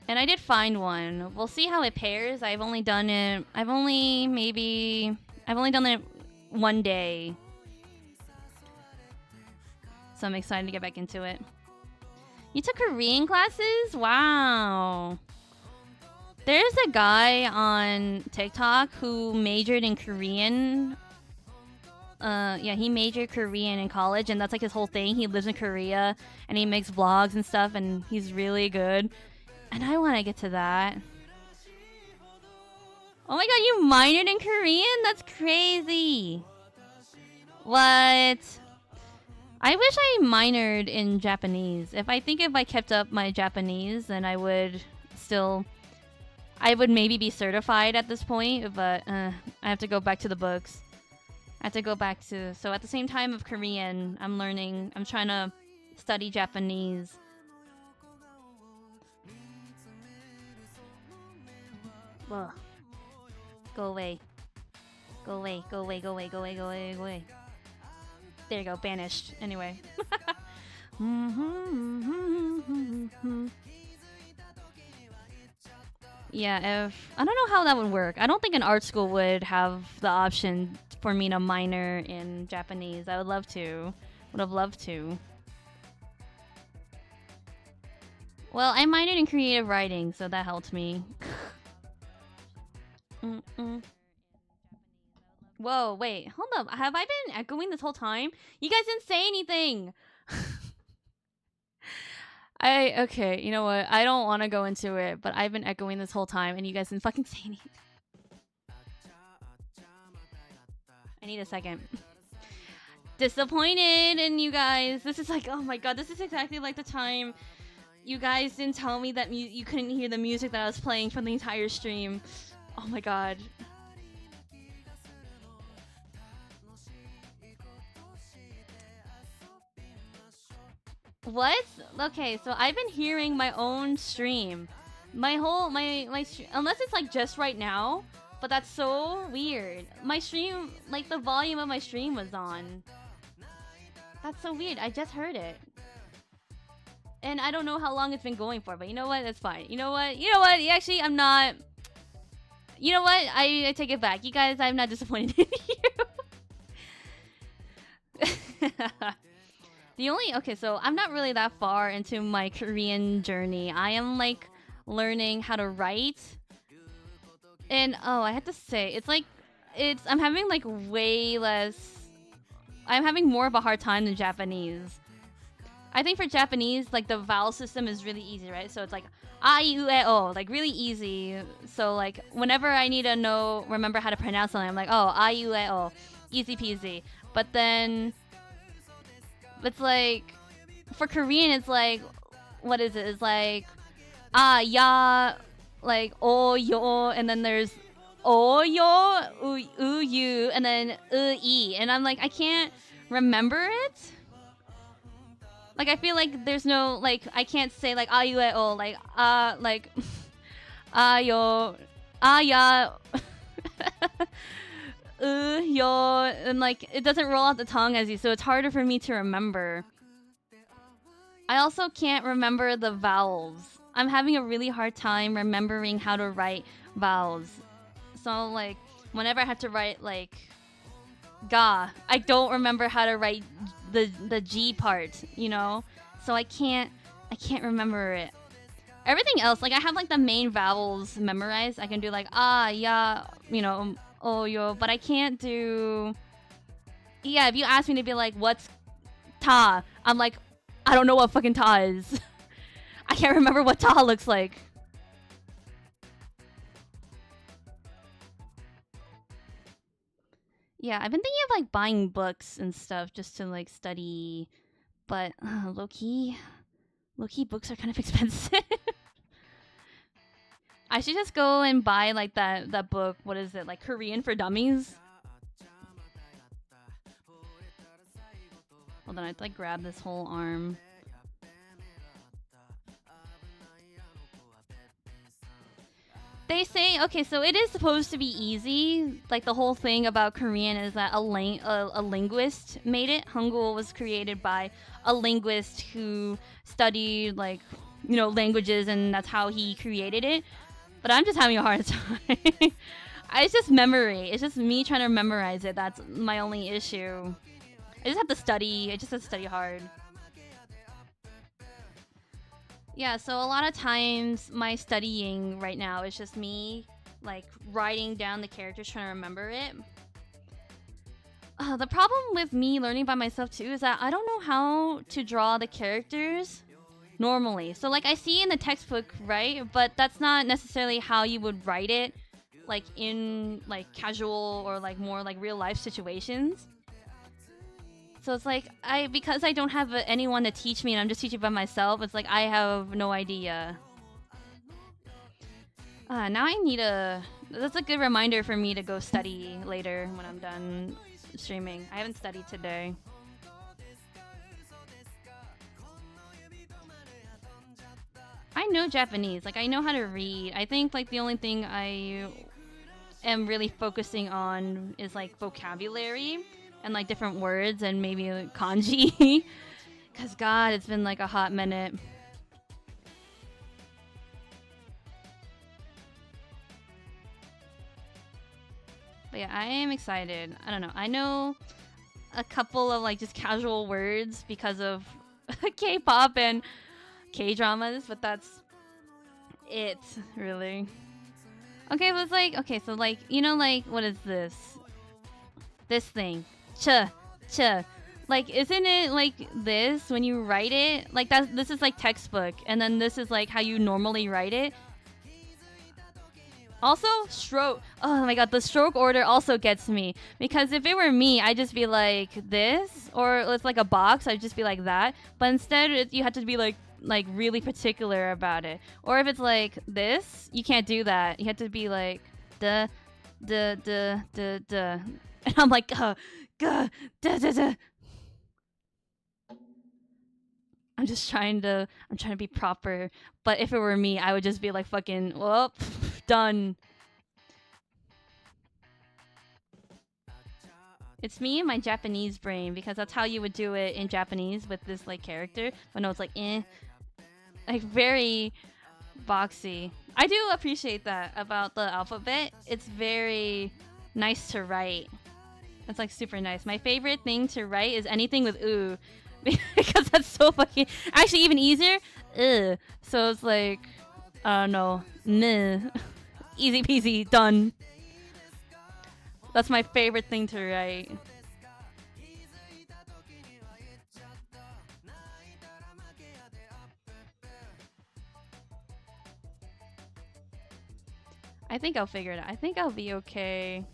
And I did find one. We'll see how it pairs. I've only done it one day. So I'm excited to get back into it. You took Korean classes? Wow. There's a guy on TikTok who majored in Korean. He majored Korean in college, and that's like his whole thing. He lives in Korea, and he makes vlogs and stuff, and he's really good. And I want to get to that. Oh my god, you minored in Korean? That's crazy. What? I wish I minored in Japanese. If I kept up my Japanese, then I would maybe be certified at this point, but I have to go back to the books. So at the same time of Korean, I'm trying to study Japanese. Ugh. Go away. There you go, banished. Anyway. Yeah, I don't know how that would work. I don't think an art school would have the option for me to minor in Japanese. I would love to. Would have loved to. Well, I minored in creative writing, so that helped me. Mm-mm. Whoa, wait, hold up. Have I been echoing this whole time? You guys didn't say anything. Okay, you know what? I don't want to go into it, but I've been echoing this whole time and you guys didn't fucking say anything. I need a second. Disappointed in you guys. This is like, oh my god, this is exactly like the time you guys didn't tell me that you couldn't hear the music that I was playing for the entire stream. Oh my god. What? Okay, so I've been hearing my own stream. My whole unless it's like just right now, but that's so weird. My stream, like the volume of my stream was on. That's so weird. I just heard it. And I don't know how long it's been going for, but you know what? That's fine. You know what? Actually, I'm not. You know what? I take it back. You guys, I'm not disappointed in you. Okay, so I'm not really that far into my Korean journey. I am like learning how to write. And oh, I have to say, I'm having like way less. I'm having more of a hard time than Japanese. I think for Japanese, like the vowel system is really easy, right? So it's like a, u, e, o, like really easy. So like whenever I need to remember how to pronounce something, I'm like, oh, a, u, e, o, easy peasy. But then it's like for Korean, it's like, what is it? It's like ya, like o, yo, and then there's o, yo, u, you, and then e, and I'm like, I can't remember it. Like I feel like there's no like I can't say like a, u, e, o, like like yo, ya, yo, and like it doesn't roll off the tongue as you, so it's harder for me to remember. I also can't remember the vowels. I'm having a really hard time remembering how to write vowels. So like whenever I have to write like ga, I don't remember how to write the G part, you know? So I can't remember it. Everything else, like I have like the main vowels memorized. I can do like ya, you know, oh yo, but I can't do. Yeah, if you ask me to be like, what's ta? I'm like, I don't know what fucking ta is. I can't remember what ta looks like. Yeah, I've been thinking of like buying books and stuff just to like study, but low key books are kind of expensive. I should just go and buy like that book. What is it, like Korean for Dummies? Hold on, I have to like grab this whole arm. They say, okay, so it is supposed to be easy. Like the whole thing about Korean is that a linguist made it. Hangul was created by a linguist who studied like, you know, languages, and that's how he created it. But I'm just having a hard time. It's just memory. It's just me trying to memorize it. That's my only issue. I just have to study. I just have to study hard. Yeah, so a lot of times my studying right now is just me like writing down the characters, trying to remember it. The problem with me learning by myself too is that I don't know how to draw the characters normally. So like I see in the textbook, right? But that's not necessarily how you would write it like in like casual or like more like real life situations. So it's like because I don't have anyone to teach me and I'm just teaching by myself, it's like I have no idea. Now I need that's a good reminder for me to go study later when I'm done streaming. I haven't studied today. I know Japanese. Like I know how to read. I think like the only thing I am really focusing on is like vocabulary and like different words and maybe like, kanji. Cause God, it's been like a hot minute. But yeah, I am excited. I don't know. I know a couple of like just casual words because of K-pop and K-dramas, but that's it, really. Okay, it was like, okay, so like, like, what is this? This thing. Ch. Ch. Like, isn't it like this when you write it? Like, this is like textbook, and then this is like how you normally write it. Also, stroke. Oh my god, the stroke order also gets me. Because if it were me, I'd just be like this, or it's like a box, I'd just be like that. But instead, you have to be like really particular about it. Or if it's like this, you can't do that. You have to be like duh, duh, duh, duh, duh. And I'm like, duh, duh, duh, duh. I'm trying to be proper. But if it were me, I would just be like fucking, whoop, done. It's me and my Japanese brain, because that's how you would do it in Japanese with this like character. But no, it's like like very boxy. I do appreciate that about the alphabet. It's very nice to write. It's like super nice. My favorite thing to write is anything with ooh, because that's so fucking actually even easier. Ugh. So it's like I don't know, meh, easy peasy, done. That's my favorite thing to write. I think I'll figure it out. I think I'll be okay.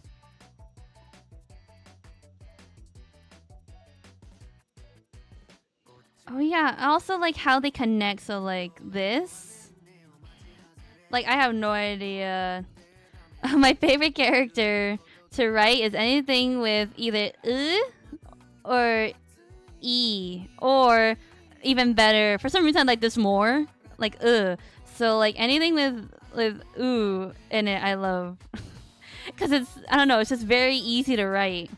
Oh yeah, I also like how they connect. So like this. Like I have no idea. My favorite character to write is anything with either or e, or even better. For some reason, I like this more. Like So like anything with ooh in it, I love. Cause I don't know, it's just very easy to write.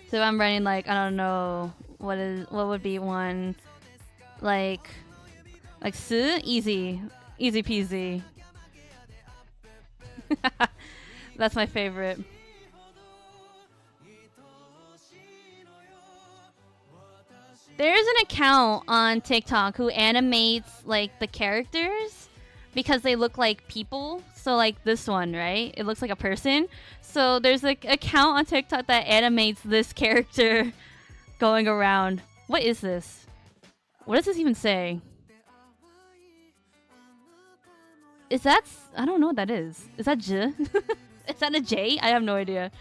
So if I'm writing like I don't know what would be one like su, easy peasy. That's my favorite. There's an account on TikTok who animates like the characters because they look like people. So like this one, right? It looks like a person. So there's like an account on TikTok that animates this character going around. What is this? What does this even say? Is that? I don't know what that is. Is that J? Is that a J? I have no idea.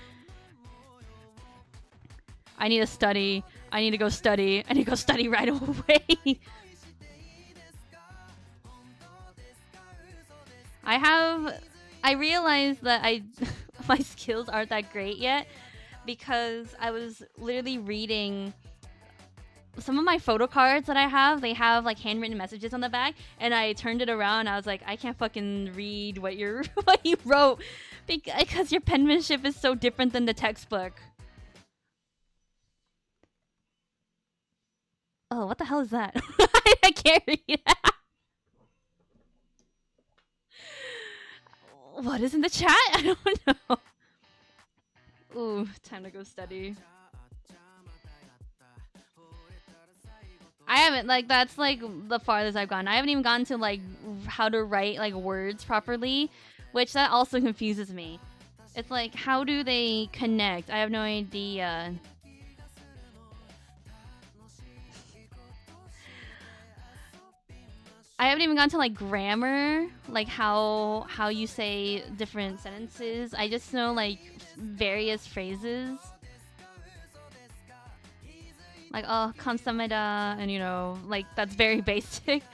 I need to study. I need to go study. I need to go study right away. I realized that my skills aren't that great yet because I was literally reading some of my photo cards that I have. They have like handwritten messages on the back, and I turned it around and I was like, I can't fucking read what you wrote because your penmanship is so different than the textbook. Oh, what the hell is that? I can't read that. What is in the chat? I don't know. Ooh, time to go study. I haven't, like, that's like the farthest I've gone. I haven't even gotten to like how to write like words properly, which that also confuses me. It's like, how do they connect? I have no idea. I haven't even gone to like grammar, like how you say different sentences. I just know like various phrases. Like, oh, kamsamida, and like that's very basic.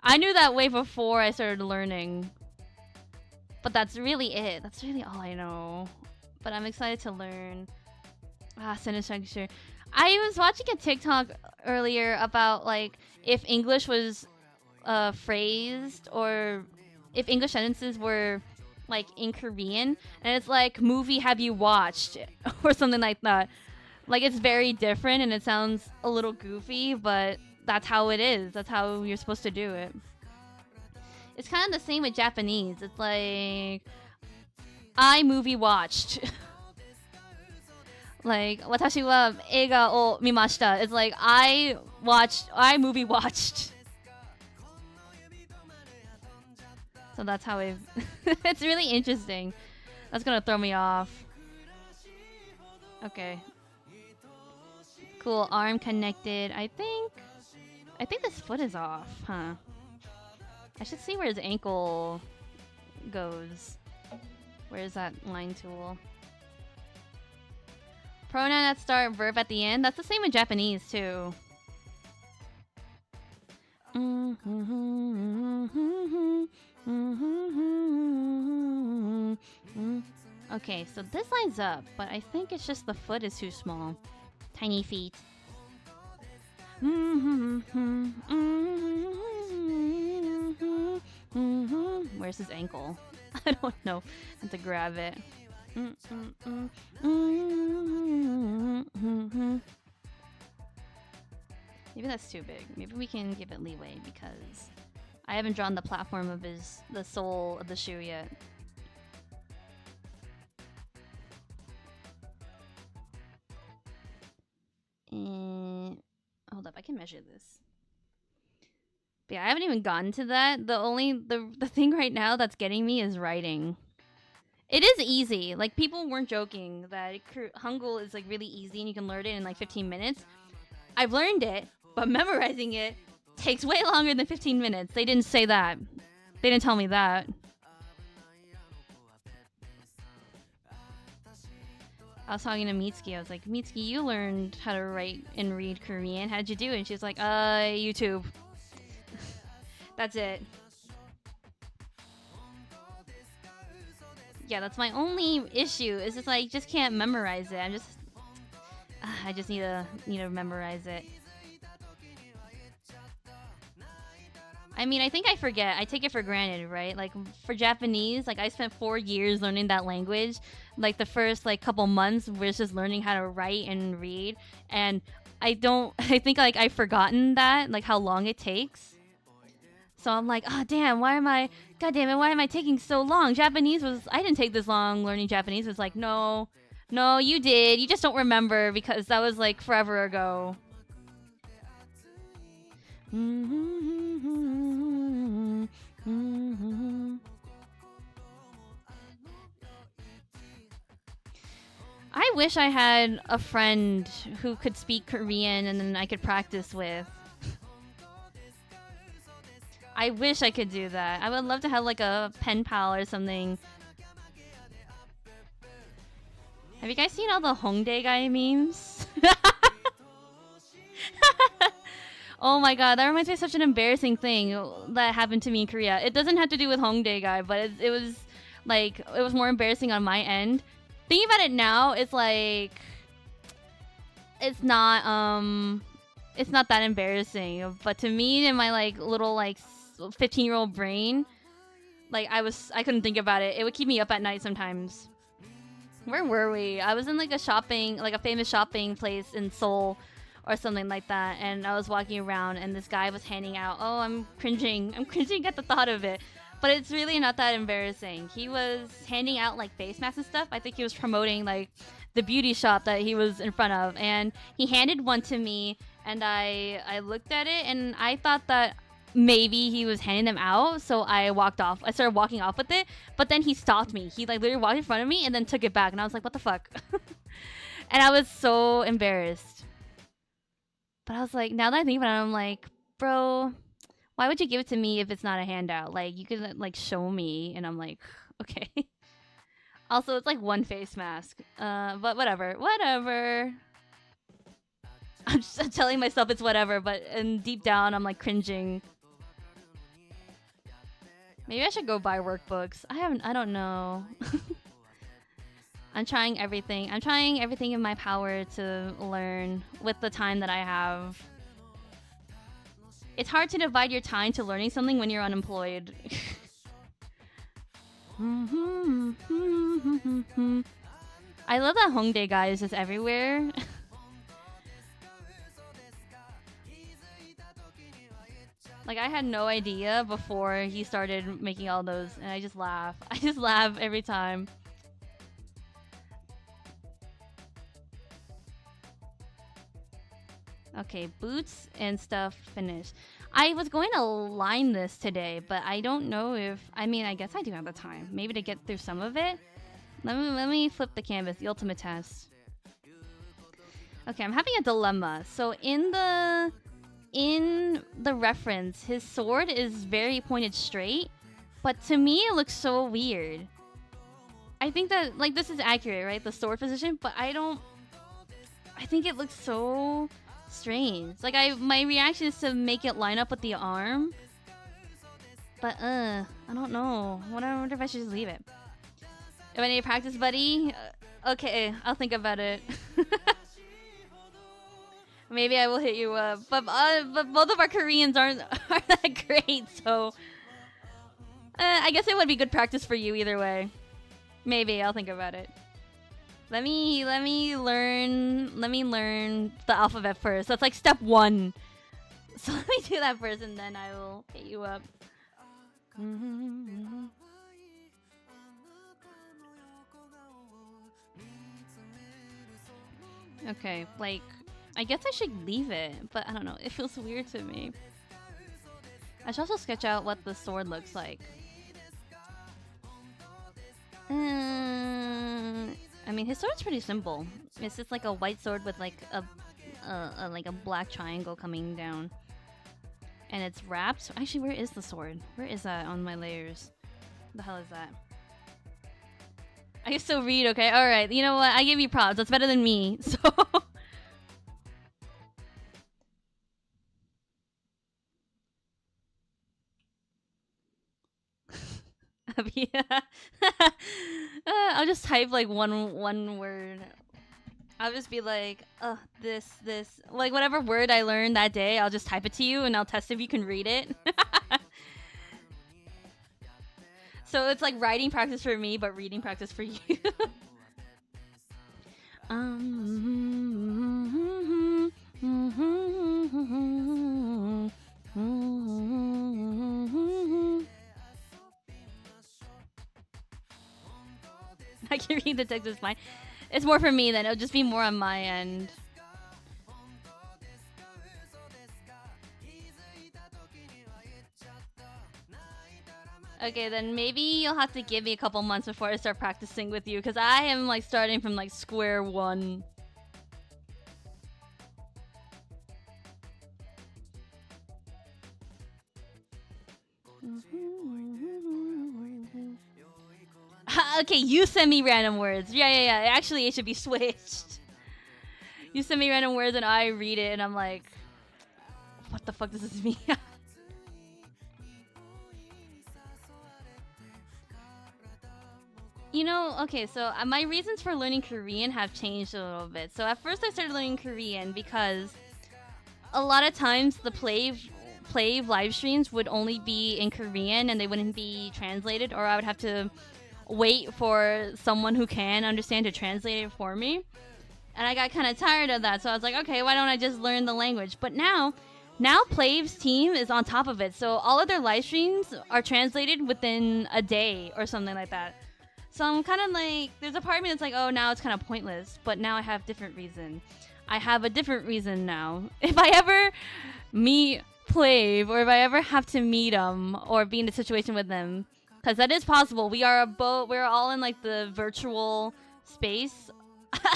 I knew that way before I started learning. But that's really it. That's really all I know. But I'm excited to learn. Sentence structure. I was watching a TikTok earlier about like if English was phrased, or if English sentences were like in Korean, and it's like movie have you watched or something like that. Like it's very different and it sounds a little goofy, but that's how it is. That's how you're supposed to do it. It's kind of the same with Japanese. It's like I movie watched. Like watashi wa eiga o mimashita. It's like I movie watched. So So that's how I've... It's really interesting. That's gonna throw me off. Okay. Cool, arm connected. I think this foot is off, huh? I should see where his ankle goes. Where is that line tool? Pronoun at start, verb at the end. That's the same in Japanese too. Okay, so this lines up, but I think it's just the foot is too small. Tiny feet. Where's his ankle? I don't know. I have to grab it. Maybe that's too big. Maybe we can give it leeway because I haven't drawn the platform of the sole of the shoe yet. Hold up, I can measure this. But yeah, I haven't even gotten to that. The thing right now that's getting me is writing. It is easy. Like, people weren't joking that Hangul is like really easy and you can learn it in like 15 minutes. I've learned it, but memorizing it takes way longer than 15 minutes. They didn't say that. They didn't tell me that. I was talking to Mitsuki. I was like, Mitsuki, you learned how to write and read Korean. How did you do it? And she was like, YouTube. That's it. Yeah, that's my only issue. Is just like, just can't memorize it. I just need to memorize it. I mean, I think I forget. I take it for granted, right? Like, for Japanese, like, I spent 4 years learning that language. Like, the first, like, couple months was just learning how to write and read. And I think, like, I've forgotten that, like, how long it takes. So I'm like, oh, damn, God damn it, why am I taking so long? I didn't take this long learning Japanese. It was like, no, you did. You just don't remember because that was, like, forever ago. I wish I had a friend who could speak Korean and then I could practice with. I wish I could do that. I would love to have like a pen pal or something. Have you guys seen all the Hongdae guy memes? Oh my god, that reminds me of such an embarrassing thing that happened to me in Korea. It doesn't have to do with Hongdae guy, but it was more embarrassing on my end. Thinking about it now, it's like it's not that embarrassing. But to me, in my like little like 15-year-old brain, like I couldn't think about it. It would keep me up at night sometimes. Where were we? I was in like a famous shopping place in Seoul or something like that, and I was walking around and this guy was handing out, oh, I'm cringing at the thought of it, but it's really not that embarrassing. He was handing out like face masks and stuff. I think he was promoting like the beauty shop that he was in front of, and he handed one to me, and I looked at it and I thought that maybe he was handing them out, so I started walking off with it, but then he stopped me. He like literally walked in front of me and then took it back, and I was like, what the fuck? And I was so embarrassed. But I was like, now that I think about it, I'm like, bro, why would you give it to me if it's not a handout? Like, you could like show me, and I'm like, okay. Also, it's like one face mask. But whatever. I'm just telling myself it's whatever, but deep down, I'm like cringing. Maybe I should go buy workbooks. I don't know. I'm trying everything. I'm trying everything in my power to learn with the time that I have. It's hard to divide your time to learning something when you're unemployed. I love that Hongdae guy is just everywhere. Like, I had no idea before he started making all those, and I just laugh. I just laugh every time. Okay, boots and stuff finished. I was going to line this today, but I don't know if... I mean, I guess I do have the time. Maybe to get through some of it. Let me flip the canvas, the ultimate test. Okay, I'm having a dilemma. So in the reference, his sword is very pointed straight, but to me it looks so weird. I think that, like, this is accurate, right? The sword position, but I think it looks so strange. Like, my reaction is to make it line up with the arm. But, I don't know. I wonder if I should just leave it. If I need a practice buddy? Okay, I'll think about it. Maybe I will hit you up. But both of our Koreans aren't that great, so... I guess it would be good practice for you either way. Maybe, I'll think about it. Let me learn the alphabet first. That's like step 1. So let me do that first and then I will hit you up. Okay, like, I guess I should leave it, but I don't know. It feels weird to me. I should also sketch out what the sword looks like. I mean, his sword's pretty simple. It's just like a white sword with like a black triangle coming down, and it's wrapped. Actually, where is the sword? Where is that on my layers? What the hell is that? I can still read. Okay, all right. You know what? I give you props. That's better than me. So. I'll just type like one word. I'll just be like, this, like whatever word I learned that day, I'll just type it to you and I'll test if you can read it. So it's like writing practice for me, but reading practice for you. I can read the text, it's fine. It's more for me then. It'll just be more on my end. Okay, then maybe you'll have to give me a couple months before I start practicing with you, because I am like starting from like square one. Okay, you send me random words. Yeah. Actually, it should be switched. You send me random words and I read it and I'm like, what the fuck does this mean? You know, okay, so my reasons for learning Korean have changed a little bit. So at first I started learning Korean because a lot of times the play live streams would only be in Korean and they wouldn't be translated, or I would have to wait for someone who can understand to translate it for me. And I got kind of tired of that, so I was like, okay, why don't I just learn the language? But now Plav's team is on top of it, so all of their live streams are translated within a day or something like that. So I'm kind of like, there's a part of me that's like, oh, now it's kind of pointless, but now I have different reason. I have a different reason now. If I ever meet Plav, or if I ever have to meet him or be in a situation with them, because that is possible. We're all in like the virtual space.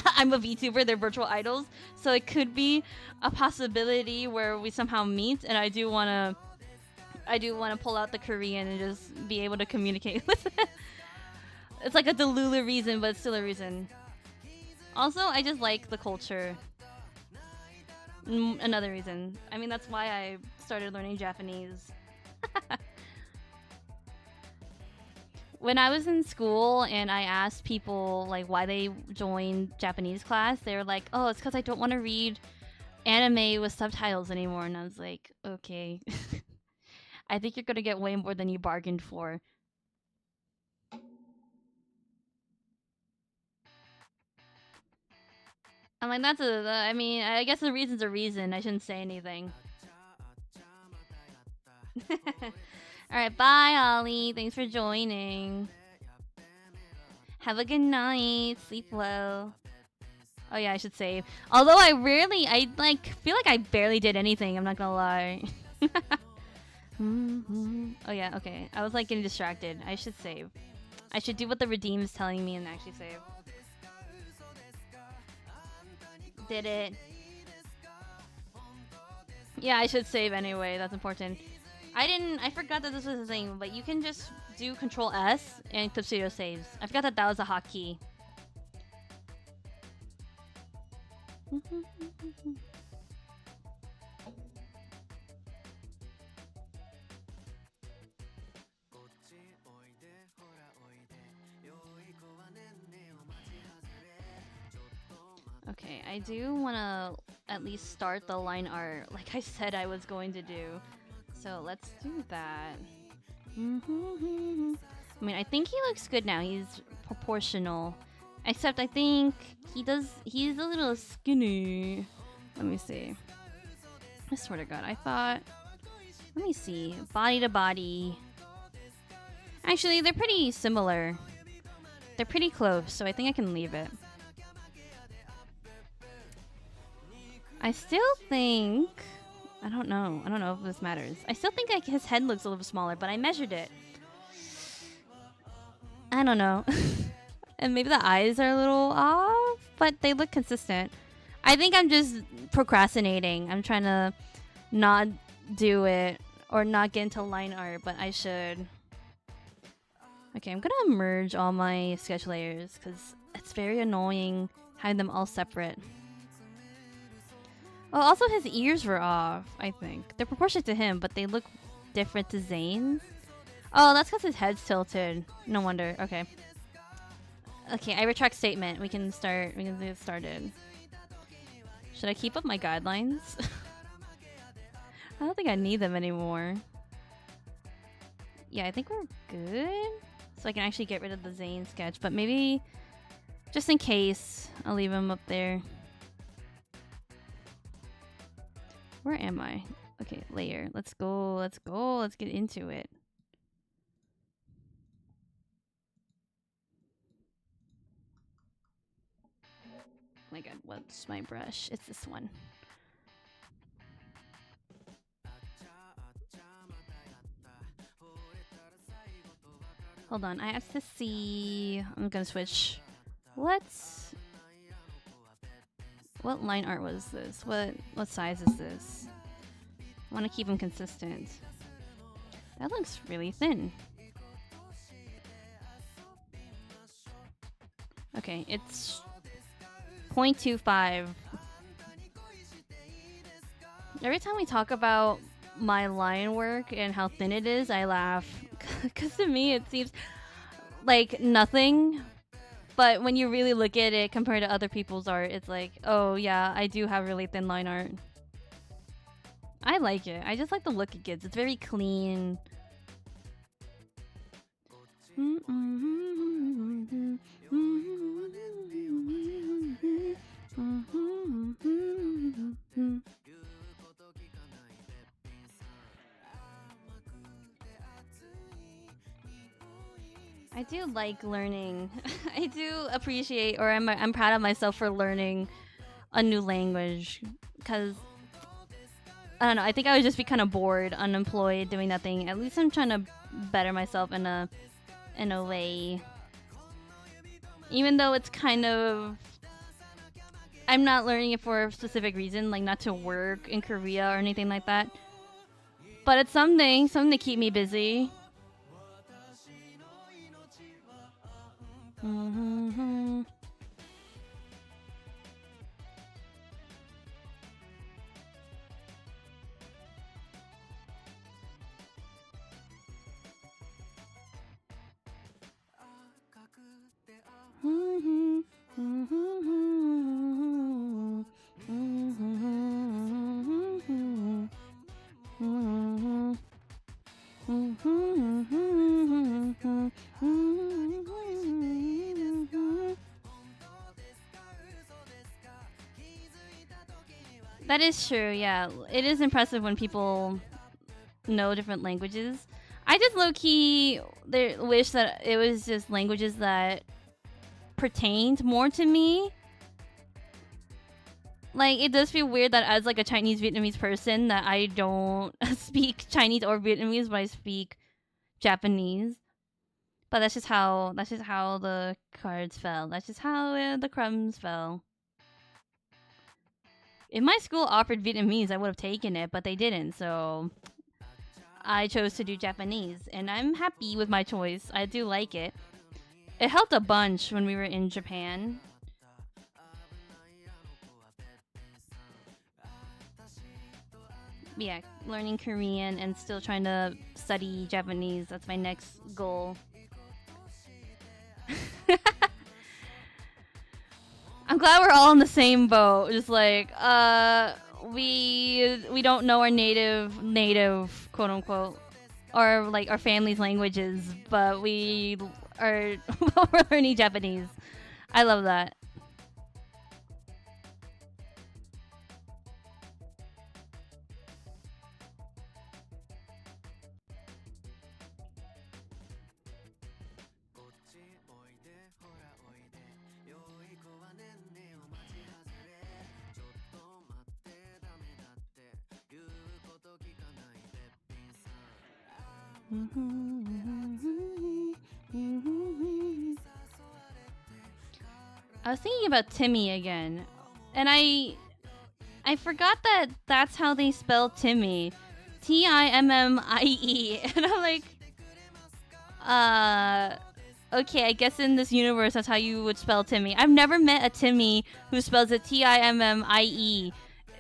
I'm a VTuber, they're virtual idols, so it could be a possibility where we somehow meet, and I do want to pull out the Korean and just be able to communicate with it. It's like a Delulu reason, but it's still a reason. Also, I just like the culture. Another reason. I mean, that's why I started learning Japanese. When I was in school and I asked people like why they joined Japanese class, they were like, oh, it's because I don't want to read anime with subtitles anymore. And I was like, okay. I think you're going to get way more than you bargained for. I'm like, I mean, I guess the reason's a reason. I shouldn't say anything. Alright, bye, Ollie. Thanks for joining. Have a good night. Sleep well. Oh yeah, I should save. Although I feel like I barely did anything, I'm not gonna lie. Oh yeah, okay. I was like getting distracted. I should save. I should do what the redeem is telling me and actually save. Did it. Yeah, I should save anyway. That's important. I forgot that this was a thing, but you can just do Control S and Clip Studio saves. I forgot that that was a hotkey. Okay, I do want to at least start the line art like I said I was going to do. So let's do that. I mean, I think he looks good now. He's proportional. Except I think he's a little skinny. Let me see. I swear to God, I thought... Let me see. Body to body. Actually, they're pretty similar. They're pretty close, so I think I can leave it. I still think... I don't know if this matters. I still think like his head looks a little smaller, but I measured it. I don't know. And maybe the eyes are a little off, but they look consistent. I think I'm just procrastinating. I'm trying to not do it or not get into line art, but I should. Okay, I'm gonna merge all my sketch layers because it's very annoying having them all separate. Oh, also his ears were off, I think. They're proportionate to him, but they look different to Zane's. Oh, that's because his head's tilted. No wonder. Okay. Okay, I retract statement. We can get started. Should I keep up my guidelines? I don't think I need them anymore. Yeah, I think we're good. So I can actually get rid of the Zane sketch, but maybe just in case, I'll leave him up there. Where am I? Okay, layer. Let's go. Let's go. Let's get into it. Oh my God, what's my brush? It's this one. Hold on, I have to see. I'm gonna switch. What line art was this? What size is this? I want to keep them consistent. That looks really thin. Okay, it's 0.25. Every time we talk about my line work and how thin it is, I laugh. Because to me, it seems like nothing. But when you really look at it compared to other people's art, it's like, oh yeah, I do have really thin line art. I like it. I just like the look it gives. It's very clean. I do like learning. I do appreciate, or I'm proud of myself for learning a new language, because I don't know. I think I would just be kind of bored, unemployed, doing nothing. At least I'm trying to better myself in a way. Even though it's kind of, I'm not learning it for a specific reason, like not to work in Korea or anything like that. But it's something to keep me busy. That is true, yeah. It is impressive when people know different languages. I just low-key wish that it was just languages that pertained more to me. Like, it does feel weird that as like a Chinese Vietnamese person that I don't speak Chinese or Vietnamese, but I speak Japanese. But that's just how the cards fell. That's just how the crumbs fell. If my school offered Vietnamese, I would have taken it, but they didn't. So I chose to do Japanese, and I'm happy with my choice. I do like it. It helped a bunch when we were in Japan. Yeah, learning Korean and still trying to study Japanese. That's my next goal. I'm glad we're all in the same boat. Just like, we don't know our native quote unquote, or like our family's languages, but we're learning Japanese. I love that. I was thinking about Timmy again, and I forgot that that's how they spell Timmy, Timmie, and I'm like, okay, I guess in this universe that's how you would spell Timmy. I've never met a Timmy who spells it Timmie.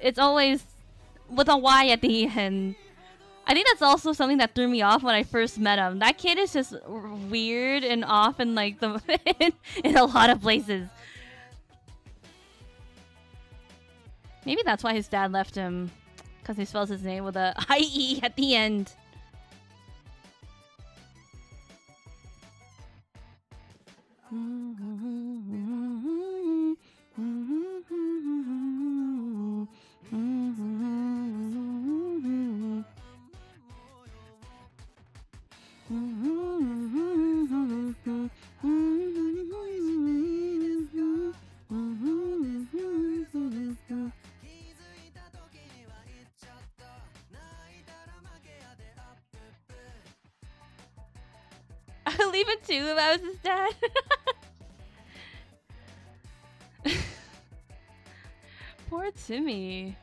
It's always with a Y at the end. I think that's also something that threw me off when I first met him. That kid is just weird and off in like the in a lot of places. Maybe that's why his dad left him, because he spells his name with a IE at the end. I would leave it too if I was his dad. Poor Timmy.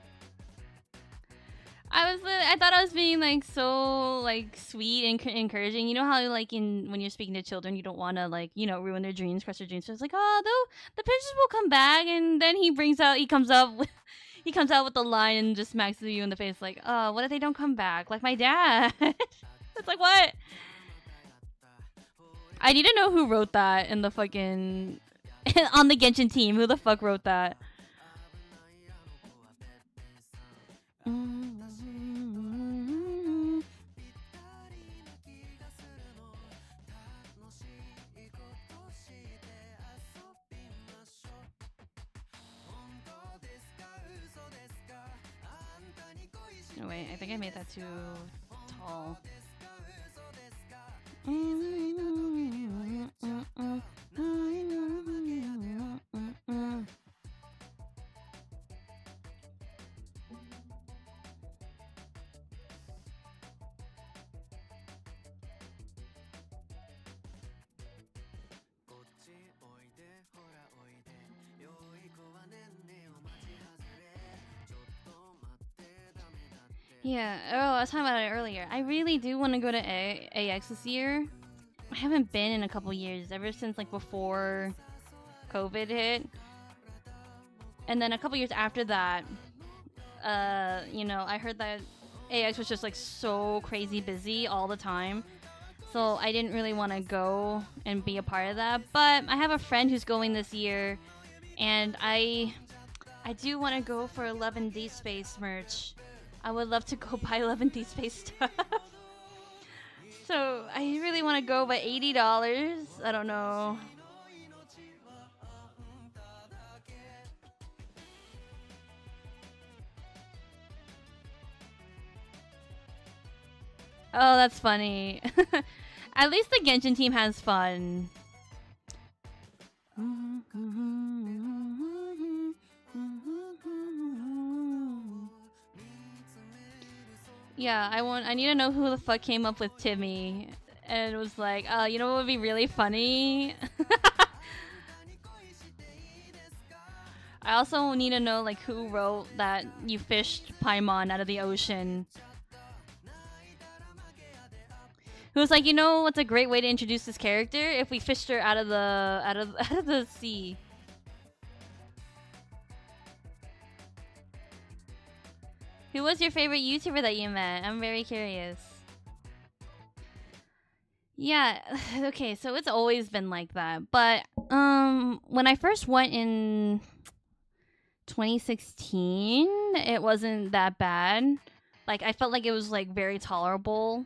I thought I was being like so like sweet and encouraging. You know how like in when you're speaking to children, you don't want to like ruin their dreams, crush their dreams. So it's like, oh, the pigeons will come back, and then he comes out with the line and just smacks you in the face like, oh, what if they don't come back? Like my dad. It's like, what? I need to know who wrote that in the fucking on the Genshin team. Who the fuck wrote that? Oh wait, I think I made that too tall. Yeah, oh, I was talking about it earlier. I really do want to go to AX this year. I haven't been in a couple years, ever since like before COVID hit. And then a couple years after that, I heard that AX was just like so crazy busy all the time. So I didn't really want to go and be a part of that. But I have a friend who's going this year, and I do want to go for 11 Deepspace merch. I would love to go buy 11 Deepspace stuff. So I really want to go, but $80? I don't know. Oh, that's funny. At least the Genshin team has fun. Yeah, I need to know who the fuck came up with Timmy. And it was like, you know what would be really funny? I also need to know like who wrote that you fished Paimon out of the ocean. Who was like, you know what's a great way to introduce this character? If we fished her out of the out of the sea. Who was your favorite YouTuber that you met? I'm very curious. Yeah, okay, so it's always been like that. But when I first went in 2016, it wasn't that bad. Like I felt like it was like very tolerable.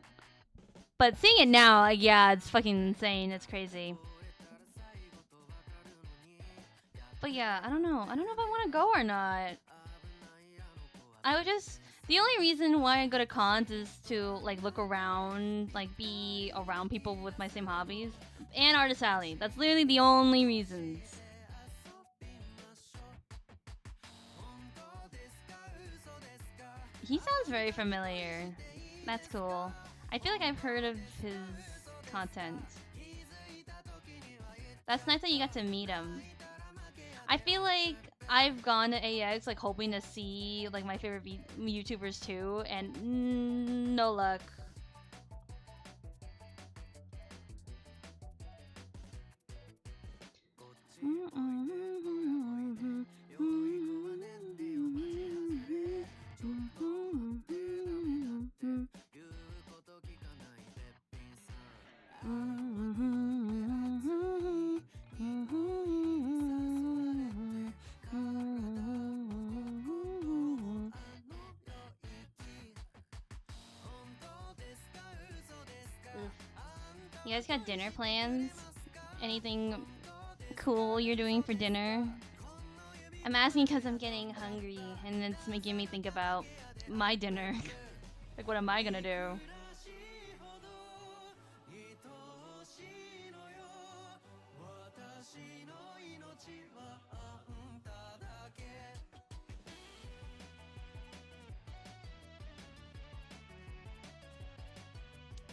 But seeing it now, like yeah, it's fucking insane. It's crazy. But yeah, I don't know. I don't know if I want to go or not. I would just the only reason why I go to cons is to like look around, like be around people with my same hobbies, and Artist Alley. That's literally the only reasons. He sounds very familiar. That's cool. I feel like I've heard of his content. That's nice that you got to meet him. I feel like I've gone to AX like hoping to see like my favorite YouTubers too, and no luck. You guys got dinner plans? Anything cool you're doing for dinner? I'm asking because I'm getting hungry and it's making me think about my dinner. Like, what am I gonna do?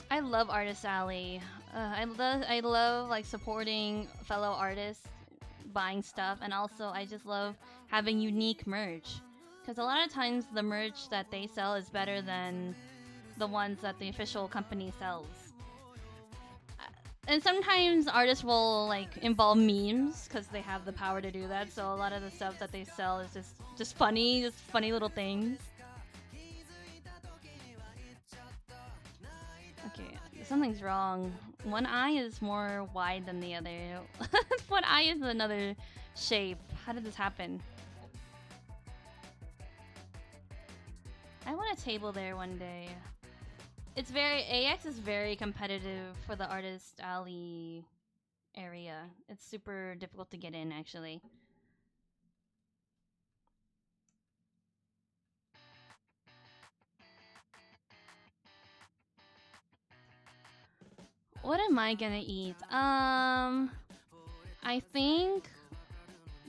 I love Artist Alley. I love like supporting fellow artists, buying stuff, and also I just love having unique merch. Because a lot of times the merch that they sell is better than the ones that the official company sells. And sometimes artists will like involve memes because they have the power to do that. So a lot of the stuff that they sell is just funny, just funny little things. Okay, something's wrong. One eye is more wide than the other. One eye is another shape. How did this happen? I want a table there one day. It's very AX is very competitive for the Artist Alley area. It's super difficult to get in actually. What am I gonna eat? I think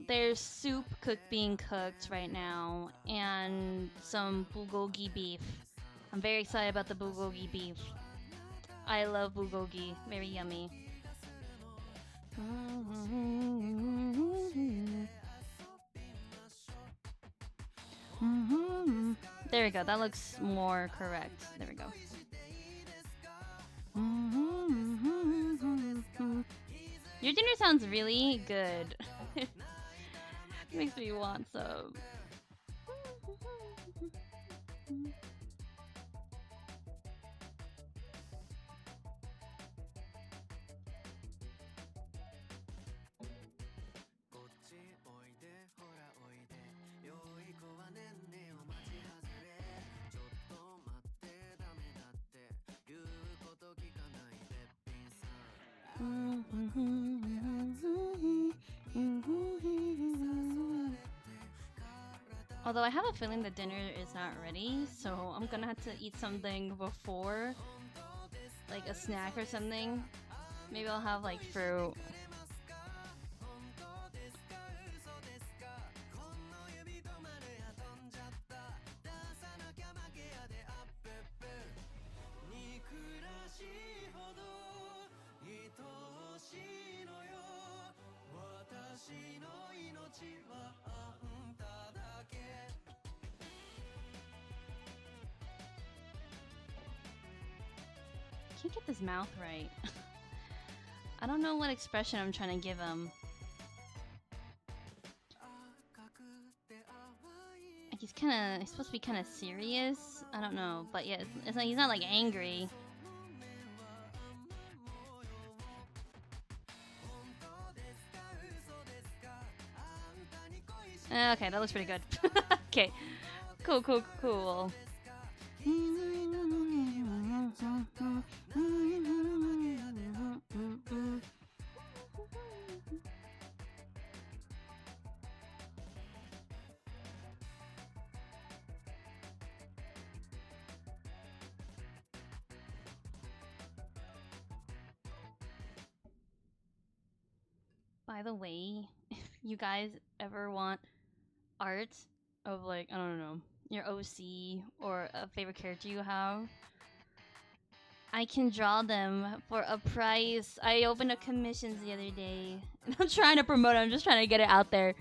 there's soup being cooked right now and some bulgogi beef. I'm very excited about the bulgogi beef. I love bulgogi. Very yummy. There we go. That looks more correct. There we go. Your dinner sounds really good. Makes me want some. Although I have a feeling the dinner is not ready, so I'm gonna have to eat something before, like a snack or something. Maybe I'll have like fruit. can't get this mouth right. I don't know what expression I'm trying to give him. Like he's supposed to be kind of serious. I don't know, but yeah, it's like he's not like angry. Okay, that looks pretty good. Okay, cool. By the way, if you guys ever want art of like, I don't know, your OC or a favorite character you have, I can draw them for a price. I opened up commissions the other day. I'm trying to promote it. I'm just trying to get it out there.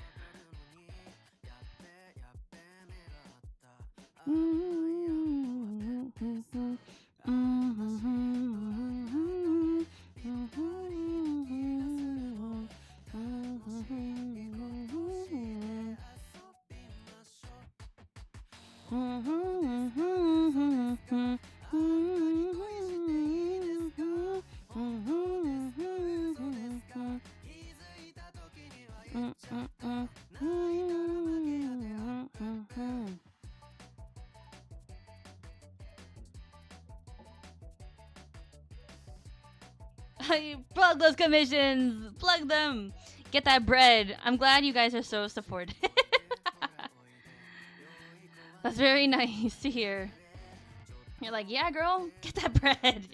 Plug those commissions! Plug them! Get that bread! I'm glad you guys are so supportive. That's very nice to hear. You're like, yeah, girl, get that bread!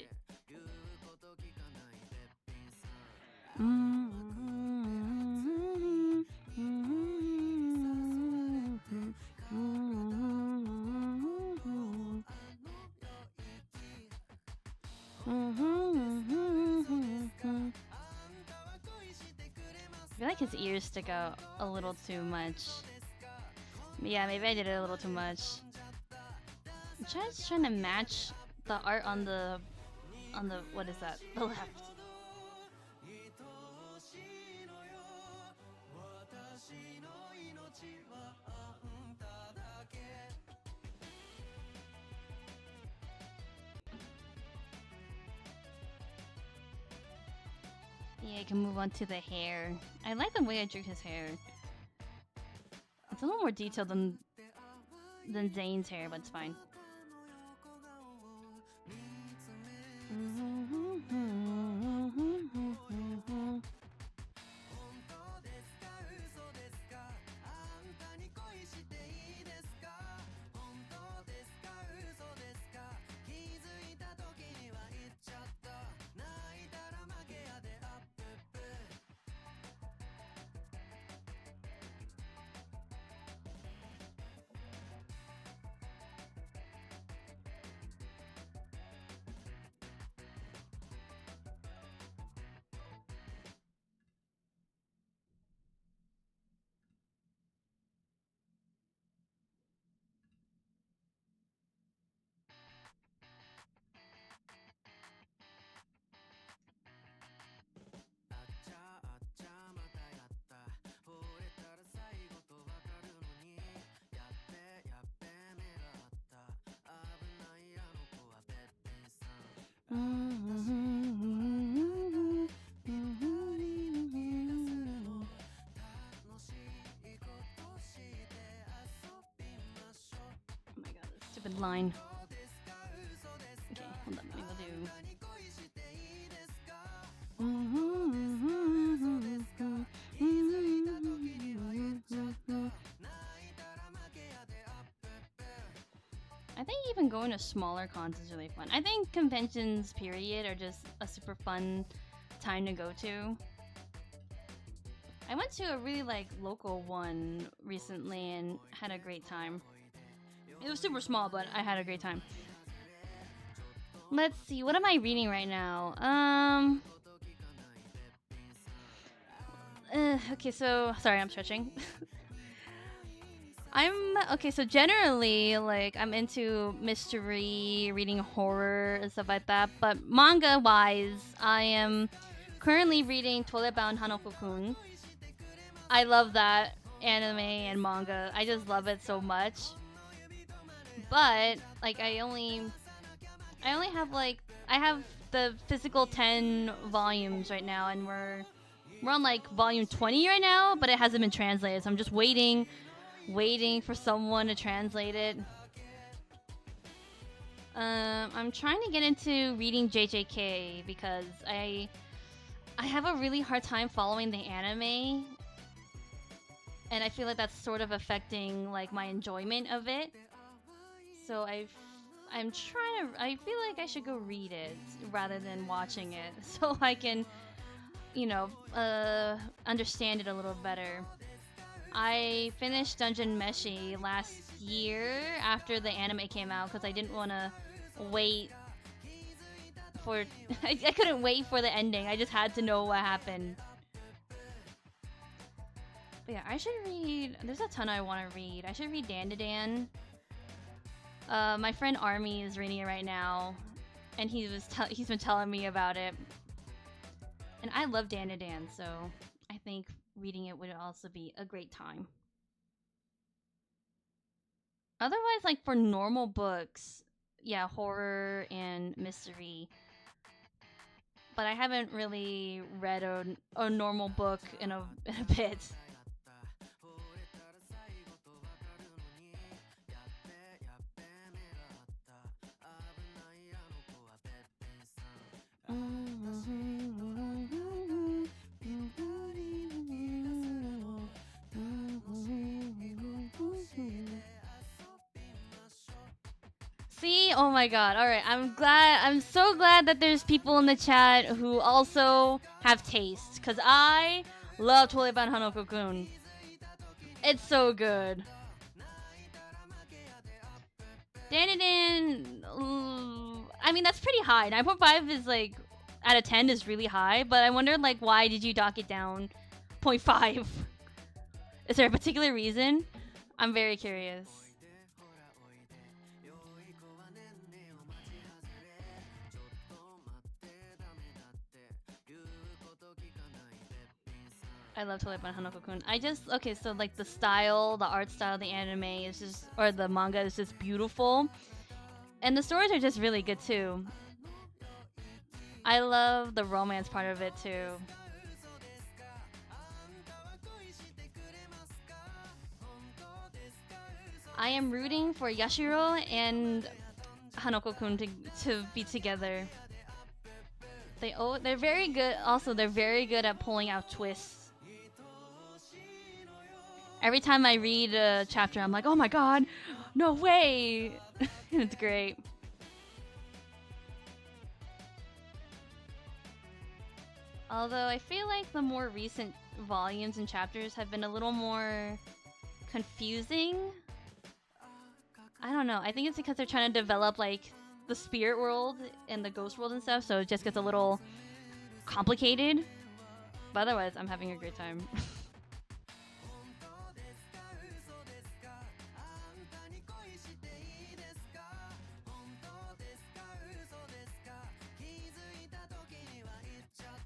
I feel like his ears stick out a little too much. Yeah, maybe I did it a little too much. I'm just trying to match the art on the what is that? The left. Yeah, I can move on to the hair. I like the way I drew his hair. It's a little more detailed than Zane's hair, but it's fine. Line. Okay, hold on, maybe we'll do. I think even going to smaller cons is really fun. I think conventions, period, are just a super fun time to go to. I went to a really local one recently and had a great time. It was super small, but I had a great time. Let's see, what am I reading right now? Okay, so sorry, I'm stretching. I'm okay. So generally, like, I'm into mystery, reading horror and stuff like that. But manga wise, I am currently reading Toilet-Bound Hanoko-kun. I love that anime and manga. I just love it so much. But like, I only have like I have the physical 10 volumes right now, and we're on like volume 20 right now, but it hasn't been translated. So I'm just waiting for someone to translate it. I'm trying to get into reading JJK because I have a really hard time following the anime, and I feel like that's sort of affecting like my enjoyment of it. So I'm trying to. I feel like I should go read it rather than watching it, so I can, you know, understand it a little better. I finished Dungeon Meshi last year after the anime came out because I didn't want to wait for. I couldn't wait for the ending. I just had to know what happened. But yeah, I should read. There's a ton I want to read. I should read Dan. My friend Army is reading it right now, and he's been telling me about it. And I love Dan, so I think reading it would also be a great time. Otherwise, like for normal books, yeah, horror and mystery. But I haven't really read a normal book in a bit. See, oh my god. All right, I'm so glad that there's people in the chat who also have taste, cuz I love Toilet-Bound Hanoko-kun. It's so good. Dan, I mean, that's pretty high. 9.5 is like out of 10 is really high, but I wonder like why did you dock it down 0.5? Is there a particular reason? I'm very curious. I love Toilet-Bound Hanoko-kun. I just okay, so like the style, the art style, the anime is just or the manga is just beautiful. And the stories are just really good too. I love the romance part of it too. I am rooting for Yashiro and Hanoko-kun to be together. They're very good. Also, they're very good at pulling out twists. Every time I read a chapter, I'm like, oh my god, no way! It's great. Although I feel like the more recent volumes and chapters have been a little more confusing. I don't know. I think it's because they're trying to develop like the spirit world and the ghost world and stuff, so it just gets a little complicated. But otherwise, I'm having a great time.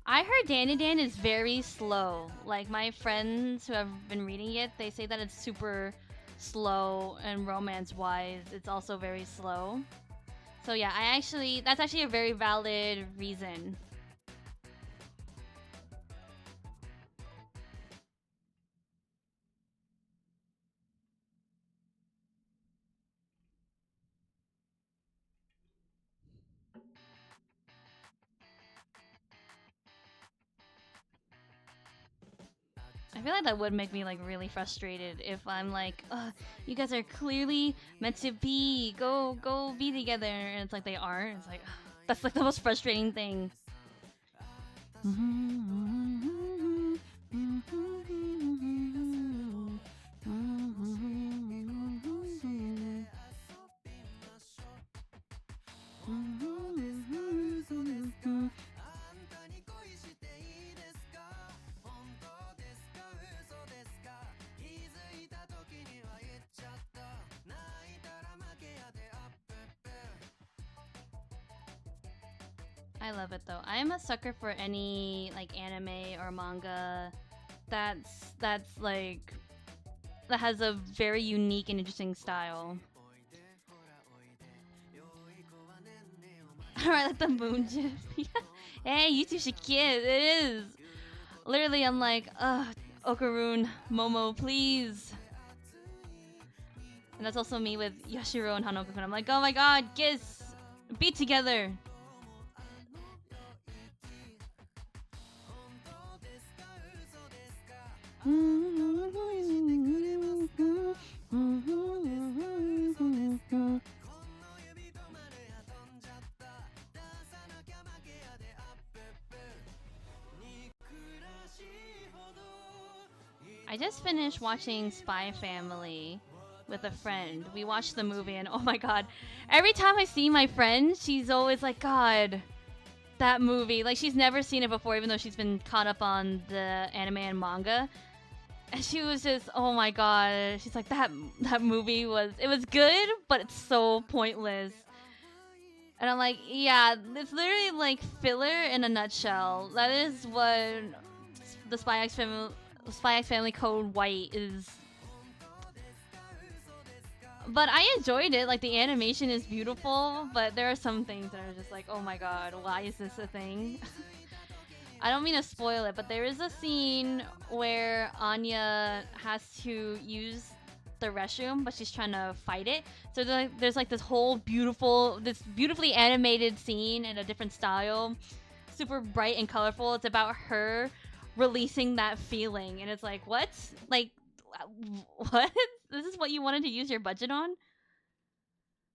I heard Dan is very slow. Like my friends who have been reading it, they say that it's super slow and romance-wise, it's also very slow. So yeah, that's actually a very valid reason. I feel like that would make me like really frustrated if I'm like, you guys are clearly meant to go be together, and it's like they aren't. It's like that's like the most frustrating thing. I love it though. I am a sucker for any like anime or manga that's like that has a very unique and interesting style. Alright, like the moon gif. Hey, you two should kiss. It is. Literally, I'm like, ugh, Okarun, Momo, please. And that's also me with Yashiro and Hanoka-kun. I'm like, oh my god, kiss! Be together! I just finished watching Spy Family with a friend. We watched the movie and oh my god. Every time I see my friend, she's always like, God, that movie. Like, she's never seen it before, even though she's been caught up on the anime and manga. And she was just, oh my god. She's like, that movie was good, but it's so pointless. And I'm like, yeah, it's literally like filler in a nutshell. That is what the Spy X Family Code White is. But I enjoyed it. Like, the animation is beautiful, but there are some things that are just like, oh my god, why is this a thing? I don't mean to spoil it, but there is a scene where Anya has to use the restroom, but she's trying to fight it. So there's like this whole beautifully animated scene in a different style, super bright and colorful. It's about her releasing that feeling, and it's like, what? Like, what? This is what you wanted to use your budget on?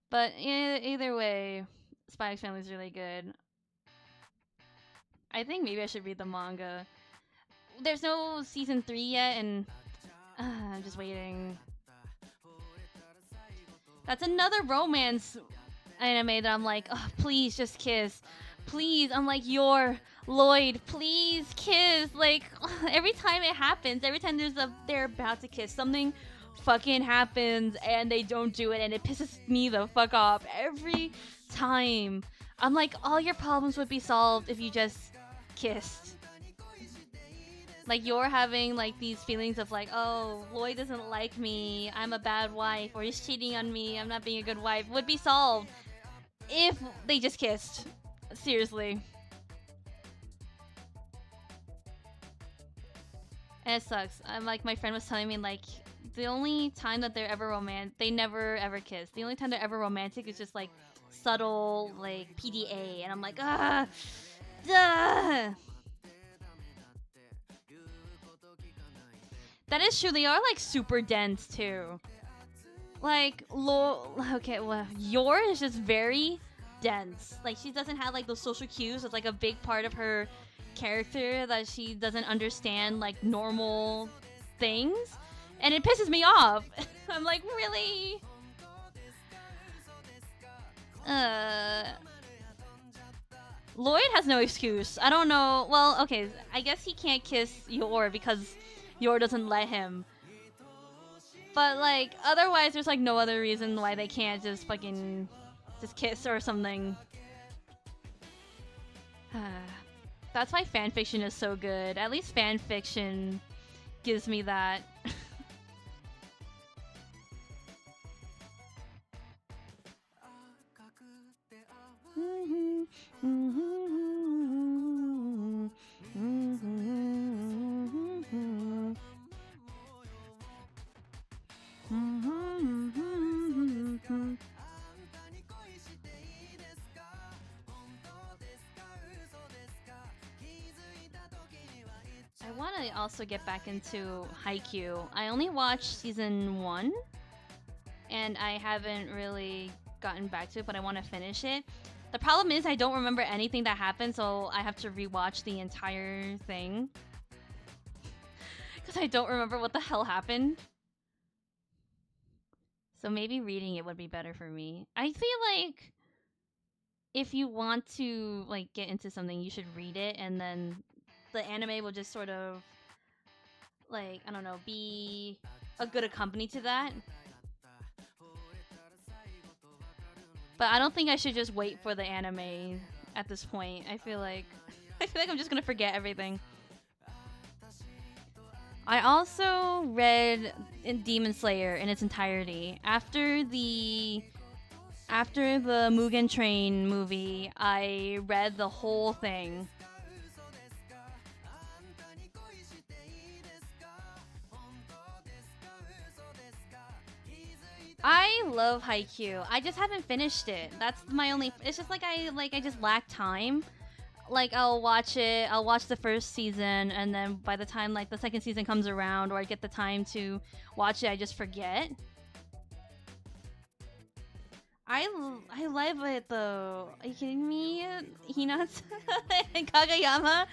But either way, Spy X Family is really good. I think maybe I should read the manga. There's no season 3 yet, and I'm just waiting. That's another romance anime that I'm like, oh, please just kiss. Please, I'm like, Lloyd, please kiss. Like, every time it happens, every time they're about to kiss, something fucking happens and they don't do it, and it pisses me the fuck off every time. I'm like, all your problems would be solved if you just kissed. Like, you're having like these feelings of like, oh, Lloyd doesn't like me, I'm a bad wife, or he's cheating on me, I'm not being a good wife, would be solved if they just kissed. Seriously. And it sucks. I'm like, my friend was telling me, like, the only time that they're ever romantic, they never ever kiss. The only time they're ever romantic is just like subtle, like PDA, and I'm like, ah, duh. That is true. They are like super dense too. Like, okay, well, Yor is just very dense. Like, she doesn't have like those social cues. It's like a big part of her character that she doesn't understand like normal things, and it pisses me off. I'm like, really? Lloyd has no excuse. I don't know. Well, okay, I guess he can't kiss Yor because Yor doesn't let him. But like, otherwise, there's like no other reason why they can't just fucking just kiss or something. That's why fanfiction is so good. At least fanfiction gives me that. I want to also get back into Haikyuu. I only watched season 1, and I haven't really gotten back to it, but I want to finish it. The problem is I don't remember anything that happened, so I have to rewatch the entire thing. Because I don't remember what the hell happened. So maybe reading it would be better for me. I feel like if you want to like get into something, you should read it, and then the anime will just sort of like, I don't know, be a good accompaniment to that. But I don't think I should just wait for the anime at this point. I feel like I feel like I'm just gonna forget everything. I also read in Demon Slayer in its entirety after the Mugen Train movie. I read the whole thing. I love Haikyuu. I just haven't finished it. That's my only. It's just like I just lack time. Like I'll watch it. I'll watch the first season, and then by the time like the second season comes around, or I get the time to watch it, I just forget. I love it though. Are you kidding me? Hinata and Kagayama.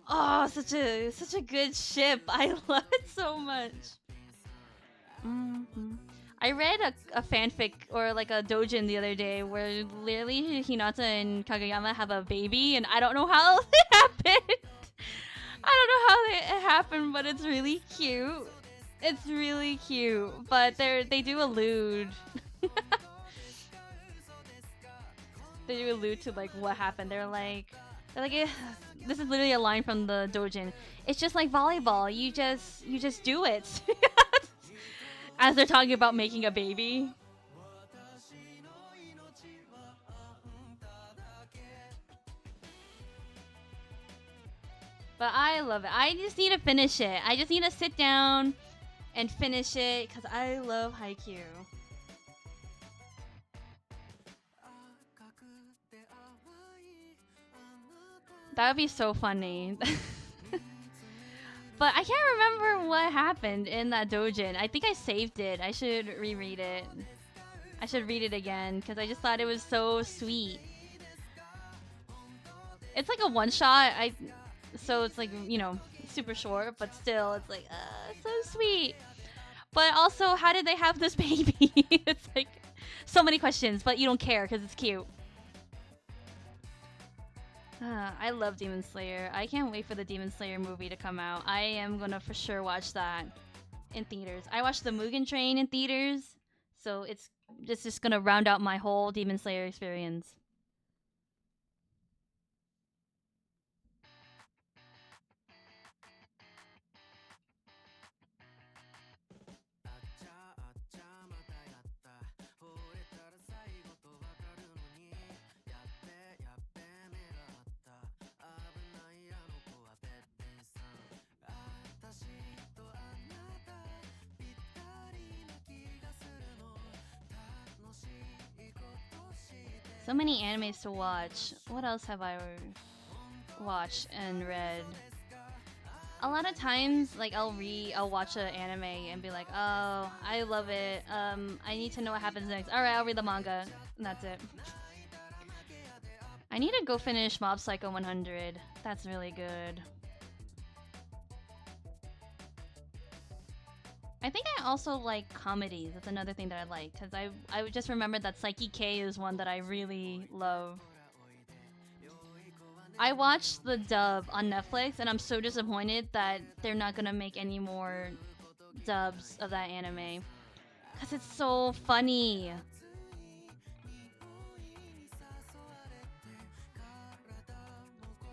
Oh, such a good ship. I love it so much. hmm I read a fanfic or like a dojin the other day where literally Hinata and Kagayama have a baby, and I don't know how it happened. I don't know how it happened, but it's really cute. It's really cute, but they do allude. They do allude to like what happened. They're like this is literally a line from the dojin. It's just like volleyball. You just do it. As they're talking about making a baby. But I love it. I just need to finish it. I just need to sit down and finish it because I love Haikyuu. That would be so funny. But I can't remember what happened in that dojin. I think I saved it. I should reread it. I should read it again because I just thought it was so sweet. It's like a one shot. So it's like super short, but still it's like so sweet. But also, how did they have this baby? It's like so many questions, but you don't care because it's cute. I love Demon Slayer. I can't wait for the Demon Slayer movie to come out. I am gonna for sure watch that in theaters. I watched the Mugen Train in theaters, so it's just gonna round out my whole Demon Slayer experience. So many animes to watch. What else have I watched and read? A lot of times, like I'll watch an anime and be like, oh, I love it. I need to know what happens next. All right, I'll read the manga, and that's it. I need to go finish Mob Psycho 100. That's really good. I think I also like comedies. That's another thing that I like because I would just remember that Psyche K is one that I really love. I watched the dub on Netflix and I'm so disappointed that they're not gonna make any more dubs of that anime because it's so funny.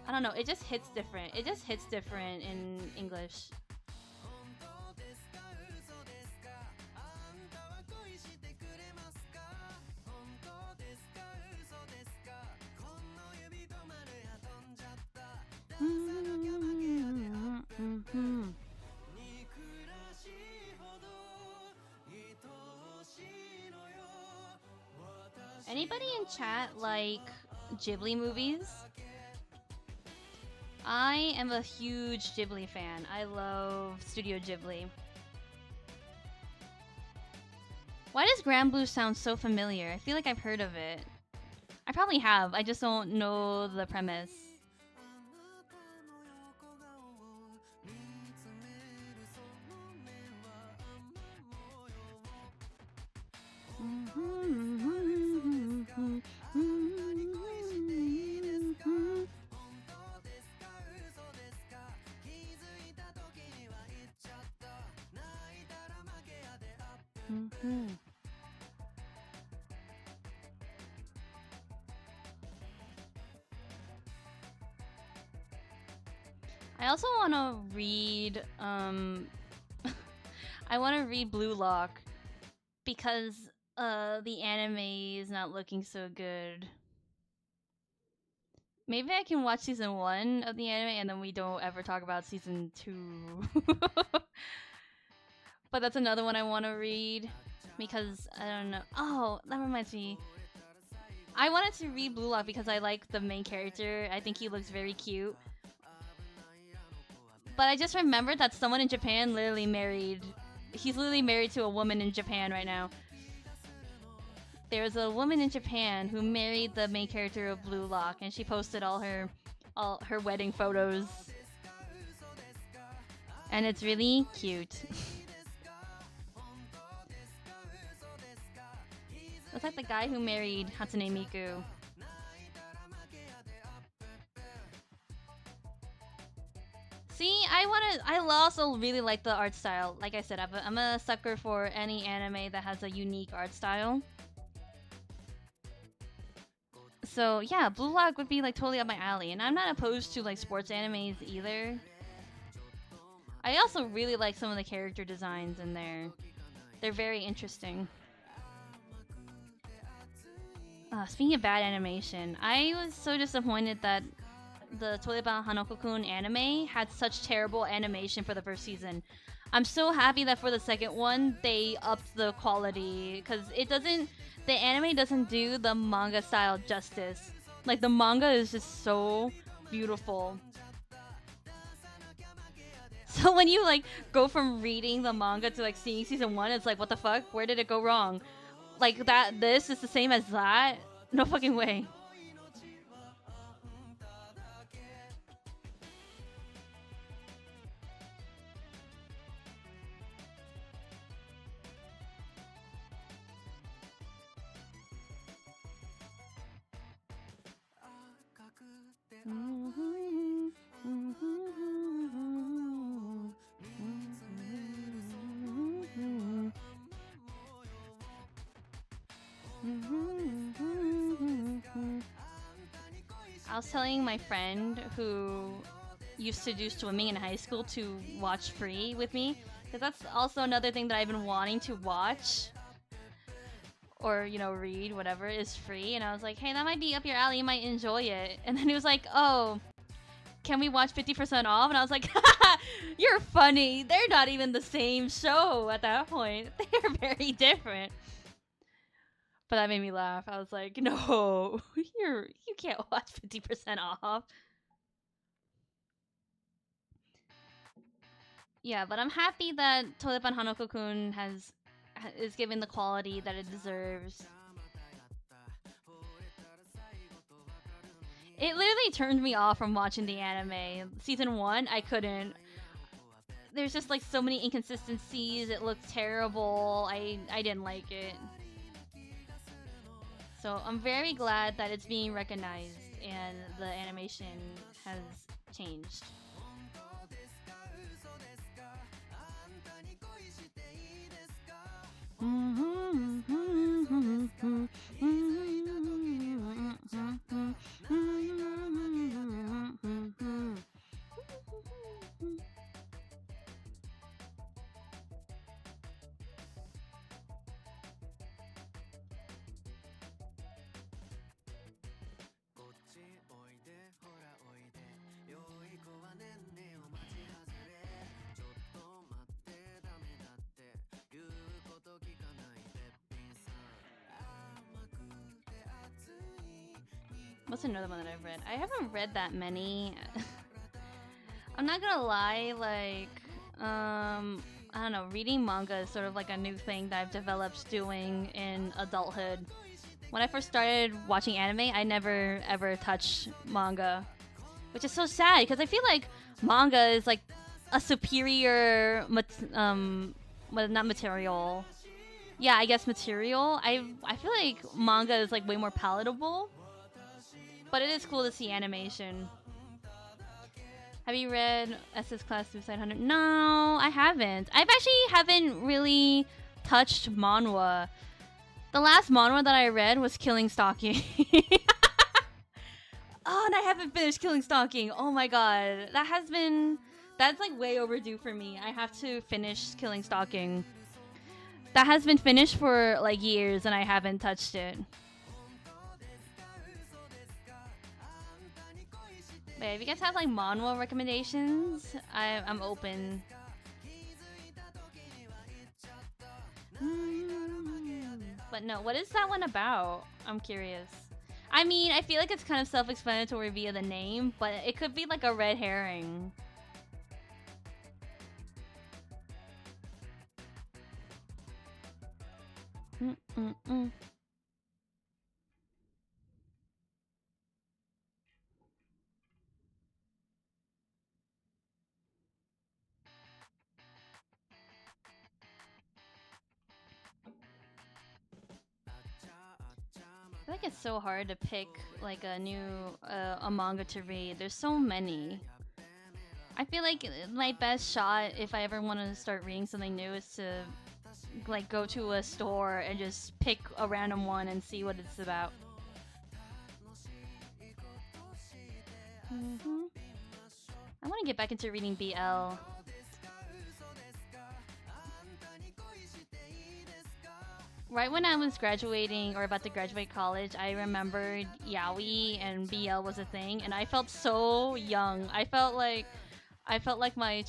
I don't know. It just hits different. It just hits different in English. Anybody in chat like Ghibli movies? I am a huge Ghibli fan. I love Studio Ghibli. Why does Grand Blue sound so familiar? I feel like I've heard of it. I probably have. I just don't know the premise. I also want to read I want to read Blue Lock because the anime is not looking so good. Maybe I can watch season 1 of the anime and then we don't ever talk about season 2. But that's another one I want to read because I don't know. Oh, that reminds me. I wanted to read Blue Lock because I like the main character. I think he looks very cute. But I just remembered that someone in Japan literally married. He's literally married to a woman in Japan right now. There's a woman in Japan who married the main character of Blue Lock, and she posted all her wedding photos, and it's really cute. Looks like the guy who married Hatsune Miku. See, I also really like the art style. Like I said, I'm a sucker for any anime that has a unique art style. So yeah, Blue Lock would be like totally up my alley, and I'm not opposed to like sports animes either. I also really like some of the character designs in there. They're very interesting. Speaking of bad animation, I was so disappointed that the Toiban Hanoko-kun anime had such terrible animation for the first season. I'm so happy that for the second one they upped the quality because the anime doesn't do the manga style justice. Like the manga is just so beautiful. So when you like go from reading the manga to like seeing season 1, it's like what the fuck? Where did it go wrong? Like this is the same as that? No fucking way. I was telling my friend who used to do swimming in high school to watch Free with me, because that's also another thing that I've been wanting to watch or, you know, read, whatever, is Free. And I was like, hey, that might be up your alley, you might enjoy it. And then he was like, oh, can we watch 50% off? And I was like, you're funny. They're not even the same show at that point. They're very different. But that made me laugh. I was like, no, you can't watch 50% off. Yeah, but I'm happy that Toiban Hanoko-kun is given the quality that it deserves. It literally turned me off from watching the anime. Season 1, I couldn't. There's just like so many inconsistencies. It looked terrible. I didn't like it. So I'm very glad that it's being recognized and the animation has changed. What's another one that I've read? I haven't read that many. I'm not gonna lie, like, I don't know, reading manga is sort of like a new thing that I've developed doing in adulthood. When I first started watching anime, I never ever touched manga, which is so sad because I feel like manga is like a superior, well, not material. Yeah, I guess material. I feel like manga is like way more palatable. But it is cool to see animation. Have you read SS Class Suicide 100? No, I haven't. Haven't really touched manhwa. The last manhwa that I read was Killing Stalking. Oh, and I haven't finished Killing Stalking. Oh my god. That's like way overdue for me. I have to finish Killing Stalking. That has been finished for like years and I haven't touched it. But if you guys have like manhwa recommendations, I'm open. But no, what is that one about? I'm curious. I mean, I feel like it's kind of self-explanatory via the name, but it could be like a red herring. I feel like it's so hard to pick like a new a manga to read. There's so many. I feel like my best shot if I ever want to start reading something new is to like go to a store and just pick a random one and see what it's about. I want to get back into reading BL. Right when I was graduating or about to graduate college, I remembered yaoi and BL was a thing, and I felt so young. I felt like my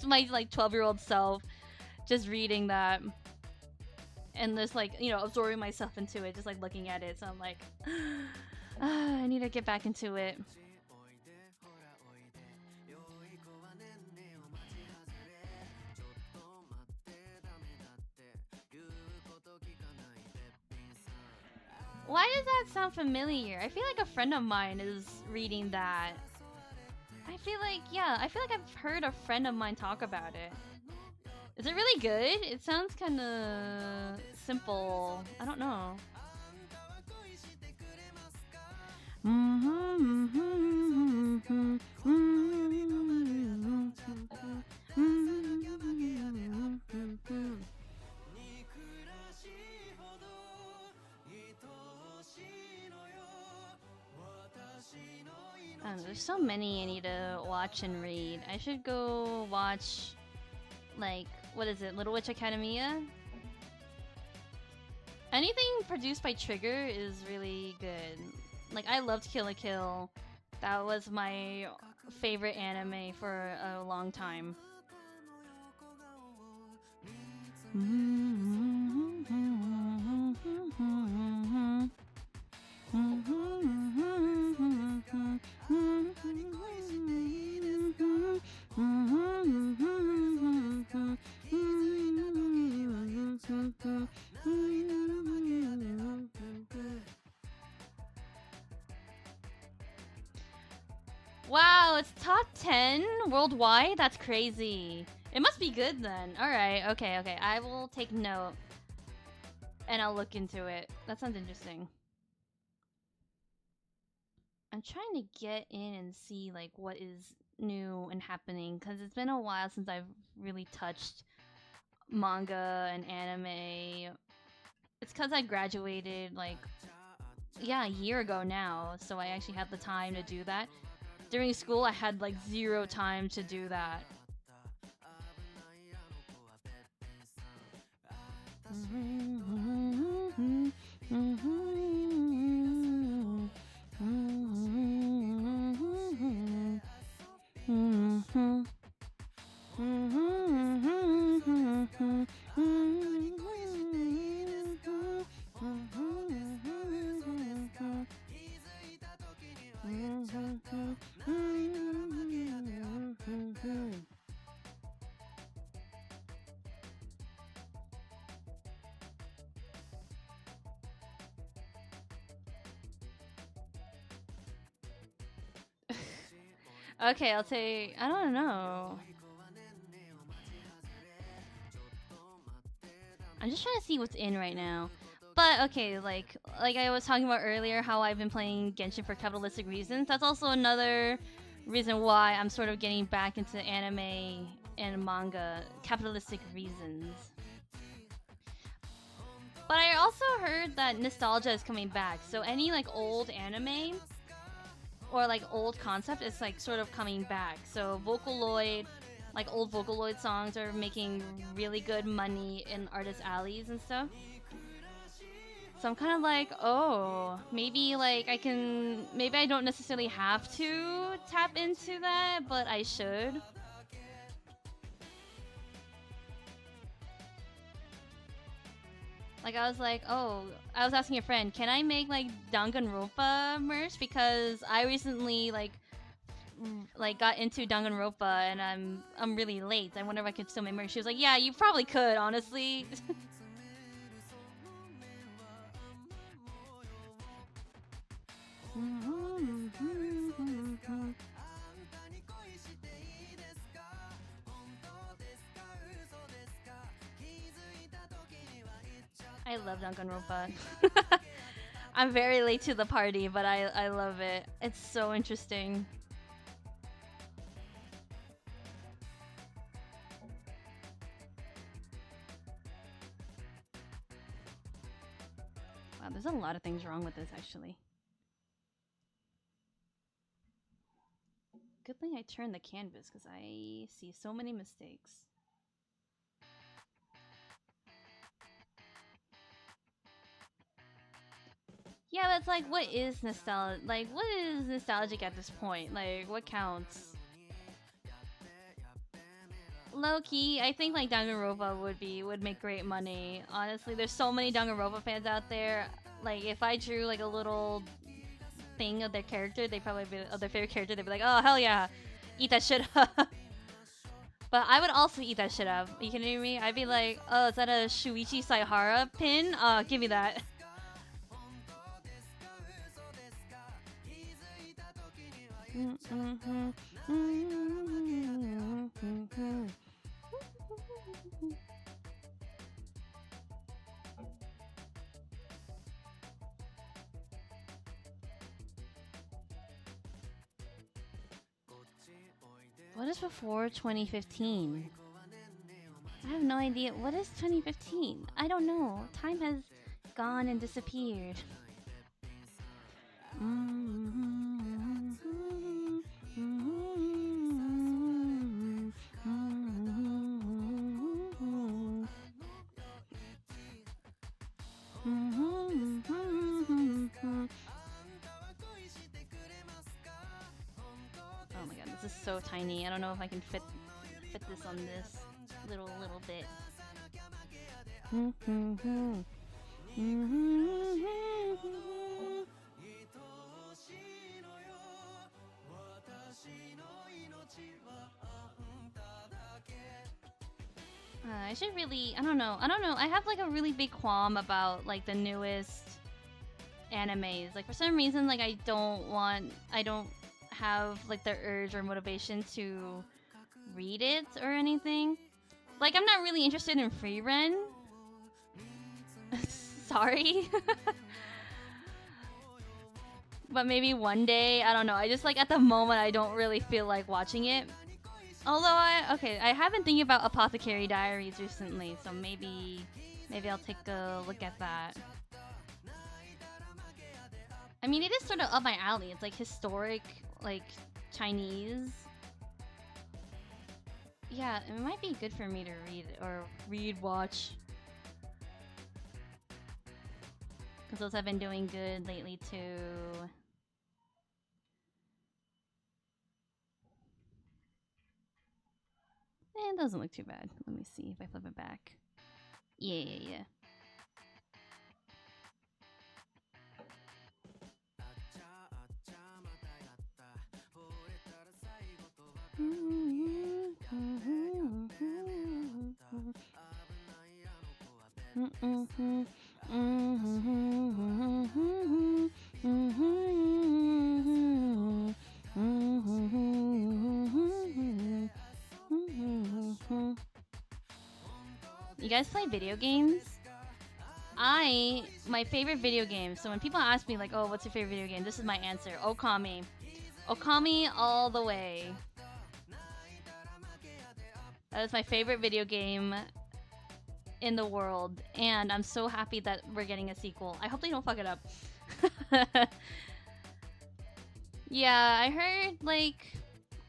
my like 12-year-old self just reading that and just like, you know, absorbing myself into it, just like looking at it. So I'm like, I need to get back into it. Why does that sound familiar? I feel like a friend of mine is reading that. I feel like I've heard a friend of mine talk about it. Is it really good? It sounds kind of simple. I don't know. There's so many I need to watch and read. I should go watch, like, what is it, Little Witch Academia? Anything produced by Trigger is really good. Like, I loved Kill la Kill. That was my favorite anime for a long time. Wow, it's top 10 worldwide? That's crazy. It must be good then. Alright, okay. I will take note. And I'll look into it. That sounds interesting. I'm trying to get in and see like what is new and happening, because it's been a while since I've really touched manga and anime. It's because I graduated like, yeah, a year ago now, so I actually had the time to do that. During school, I had like zero time to do that. Okay, I'll take. I don't know. I'm just trying to see what's in right now. But okay, like I was talking about earlier, how I've been playing Genshin for capitalistic reasons. That's also another reason why I'm sort of getting back into anime and manga. Capitalistic reasons. But I also heard that nostalgia is coming back. So any like old anime, or like old concept is like sort of coming back. So Vocaloid, like old Vocaloid songs are making really good money in artist alleys and stuff. So I'm kind of like, oh, maybe like maybe I don't necessarily have to tap into that, but I should. Like I was like, oh, I was asking a friend, can I make like Danganronpa merch, because I recently like got into Danganronpa and I'm really late. I wonder if I could still make merch. She was like, yeah, you probably could, honestly. I love Danganronpa. I'm very late to the party, but I love it. It's so interesting. Wow, there's a lot of things wrong with this, actually. Good thing I turned the canvas, because I see so many mistakes. Yeah, that's like, what is nostalgic? Like, what is nostalgic at this point? Like, what counts? Low key, I think like Danganronpa would make great money. Honestly, there's so many Danganronpa fans out there. Like, if I drew like a little thing of their character, they probably be of their favorite character. They'd be like, oh hell yeah, eat that shit up. But I would also eat that shit up. Are you kidding me? I'd be like, oh, is that a Shuichi Saihara pin? Give me that. What is before 2015? I have no idea. What is 2015? I don't know. Time has gone and disappeared. Oh my god, this is so tiny. I don't know if I can fit this on this little bit. I should really, I don't know. I have like a really big qualm about like the newest animes. Like for some reason, like I don't have like the urge or motivation to read it or anything. Like I'm not really interested in free run. Sorry. But maybe one day, I don't know. I just like at the moment I don't really feel like watching it. Although I have been thinking about Apothecary Diaries recently, so maybe I'll take a look at that. I mean, it is sort of up my alley. It's like historic, like Chinese. Yeah, it might be good for me to watch. Because those have been doing good lately too. It doesn't look too bad. Let me see if I flip it back. Yeah. You guys play video games? My favorite video game, so when people ask me like, oh, what's your favorite video game? This is my answer. Okami. Okami all the way. That is my favorite video game in the world, and I'm so happy that we're getting a sequel. I hope they don't fuck it up. Yeah, I heard like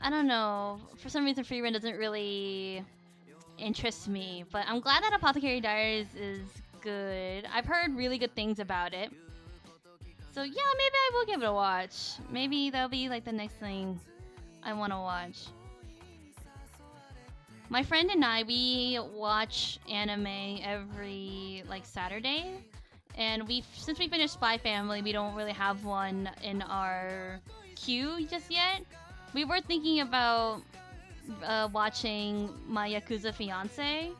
I don't know. For some reason, free run doesn't really interest me, but I'm glad that Apothecary Diaries is good. I've heard really good things about it. So yeah, maybe I will give it a watch. Maybe that'll be like the next thing I want to watch. My friend and I, we watch anime every like Saturday, and we since we finished Spy Family, we don't really have one in our queue just yet. We were thinking about watching My Yakuza Fiance,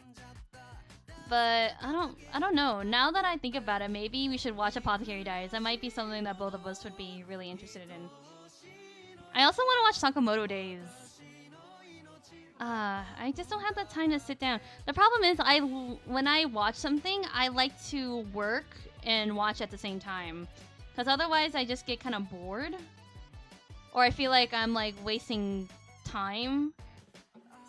but I don't know. Now that I think about it, maybe we should watch Apothecary Diaries. That might be something that both of us would be really interested in. I also want to watch Sakamoto Days. I just don't have the time to sit down. The problem is, when I watch something, I like to work and watch at the same time, because otherwise I just get kind of bored, or I feel like I'm like wasting time.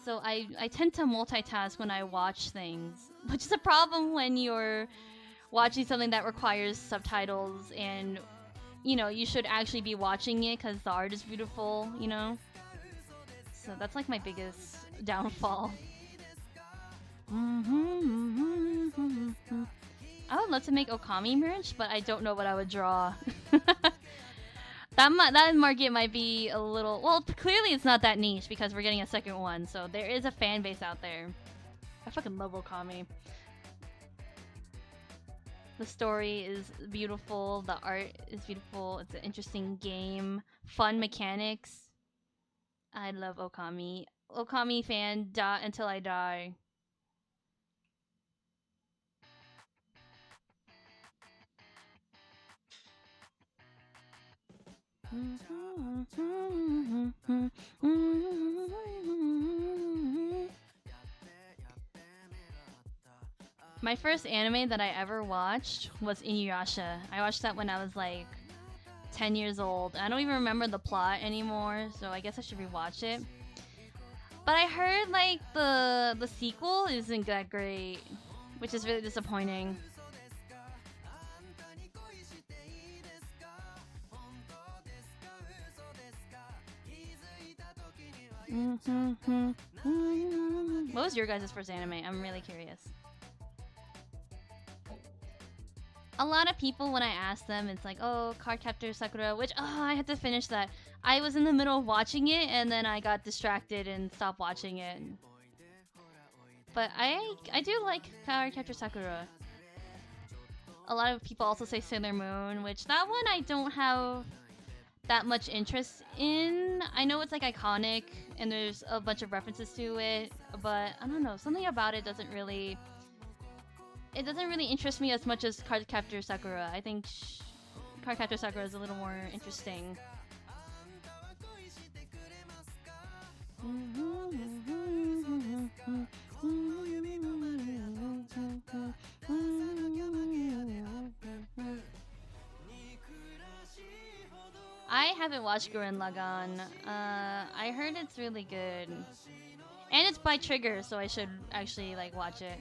So I tend to multitask when I watch things, which is a problem when you're watching something that requires subtitles and you should actually be watching it because the art is beautiful. So that's like my biggest downfall. I would love to make Okami merch, but I don't know what I would draw. That market might be a little well. Clearly, it's not that niche because we're getting a second one, so there is a fan base out there. I fucking love Okami. The story is beautiful. The art is beautiful. It's an interesting game. Fun mechanics. I love Okami. Okami fan until I die. My first anime that I ever watched was Inuyasha. I watched that when I was like 10 years old. I don't even remember the plot anymore, so I guess I should rewatch it. But I heard like the sequel isn't that great, which is really disappointing. What was your guys' first anime? I'm really curious. A lot of people, when I ask them, it's like, oh, Cardcaptor Sakura, which, oh, I had to finish that. I was in the middle of watching it, and then I got distracted and stopped watching it. But I do like Cardcaptor Sakura. A lot of people also say Sailor Moon, which that one I don't have that much interest in. I know it's like iconic, and there's a bunch of references to it, but I don't know, something about it doesn't really interest me as much as Cardcaptor Sakura. I think Cardcaptor Sakura is a little more interesting. I haven't watched Gurren Lagann. I heard it's really good, and it's by Trigger, so I should actually like watch it.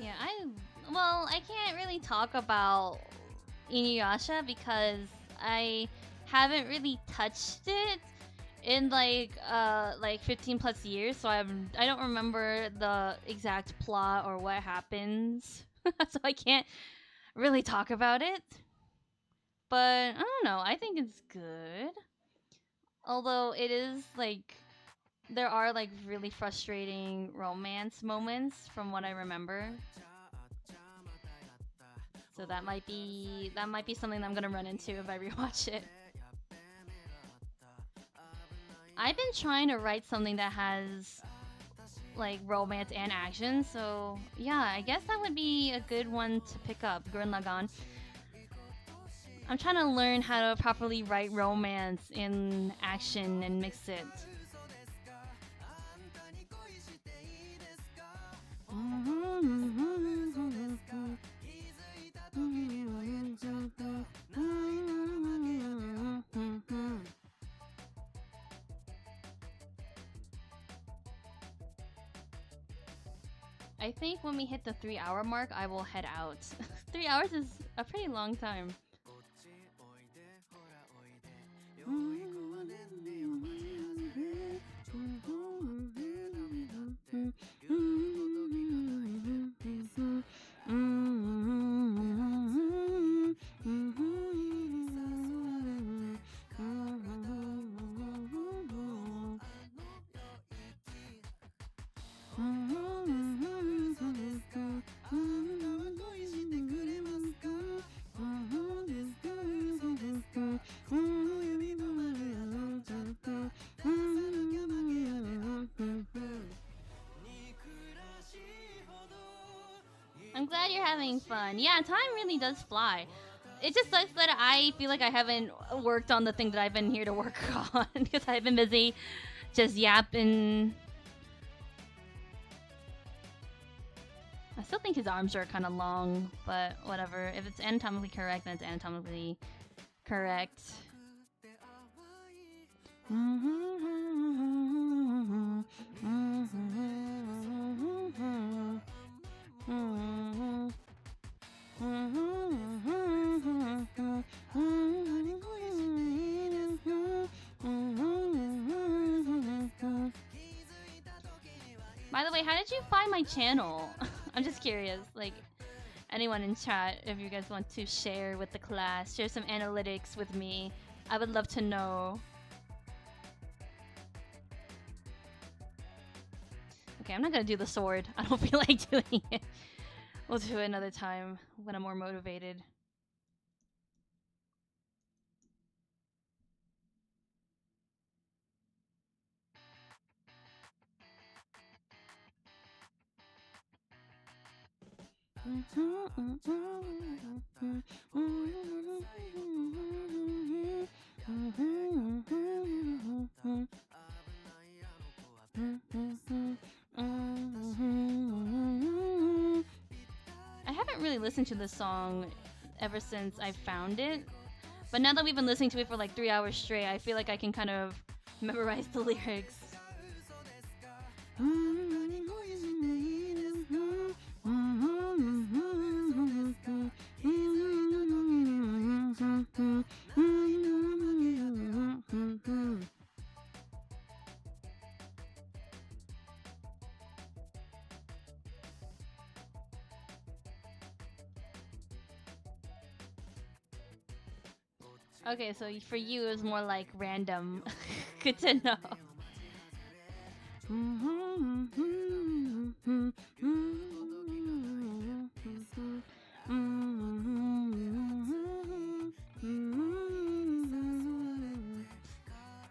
Yeah, I can't really talk about Inuyasha because I haven't really touched it in like 15 plus years, so I don't remember the exact plot or what happens. So I can't really talk about it. But I don't know, I think it's good. Although it is like there are like really frustrating romance moments from what I remember. So that might be something that I'm gonna run into if I rewatch it. I've been trying to write something that has like romance and action. So yeah, I guess that would be a good one to pick up, Gurren Lagann. I'm trying to learn how to properly write romance in action and mix it. I think when we hit the 3-hour mark, I will head out. 3 hours is a pretty long time. I'm glad you're having fun. Yeah, time really does fly. It just sucks that I feel like I haven't worked on the thing that I've been here to work on because I've been busy just yapping. I still think his arms are kind of long, but whatever. If it's anatomically correct, then it's anatomically correct. By the way, how did you find my channel? I'm just curious. Like, anyone in chat, if you guys want to share with the class, share some analytics with me, I would love to know. Okay, I'm not gonna do the sword. I don't feel like doing it. We'll do it another time when I'm more motivated. I haven't really listened to this song ever since I found it, but now that we've been listening to it for like 3 hours straight, I feel like I can kind of memorize the lyrics. Okay, so for you, it was more like random. Good to know.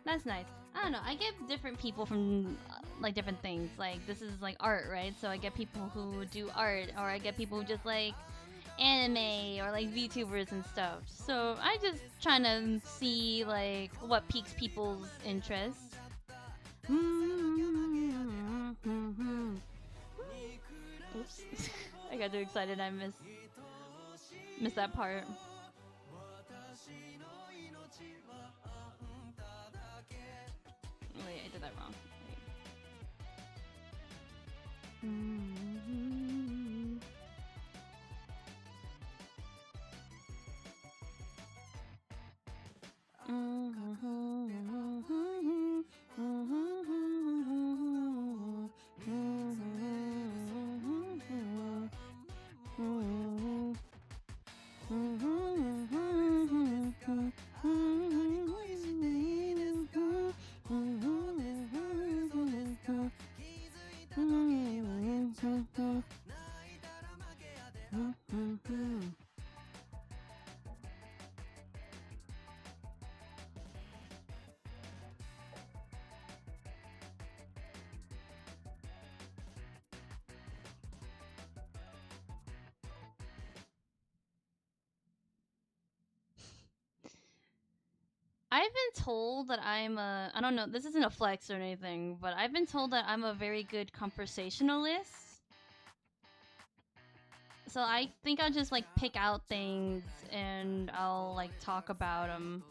That's nice. I don't know. I get different people from like different things. Like this is like art, right? So I get people who do art, or I get people who just like anime or like VTubers and stuff. So I just trying to see like what piques people's interest. Oops. I got too excited. I missed that part. Wait, I did that wrong. I've been told that I don't know, this isn't a flex or anything, but I've been told that I'm a very good conversationalist. So I think I'll just like pick out things and I'll like talk about them.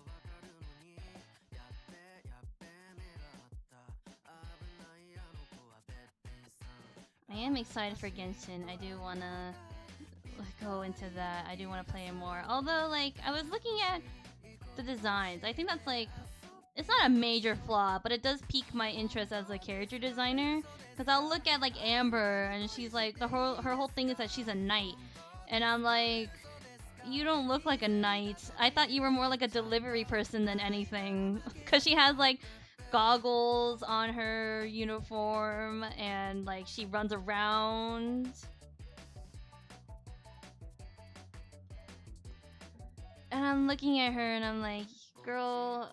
I am excited for Genshin. I do want to go into that. I do want to play it more. Although, like, I was looking at the designs. I think that's like, it's not a major flaw, but it does pique my interest as a character designer. Because I'll look at like Amber, and she's like, her whole thing is that she's a knight, and I'm like, you don't look like a knight. I thought you were more like a delivery person than anything. Because she has like goggles on her uniform, and like she runs around. And I'm looking at her and I'm like, girl,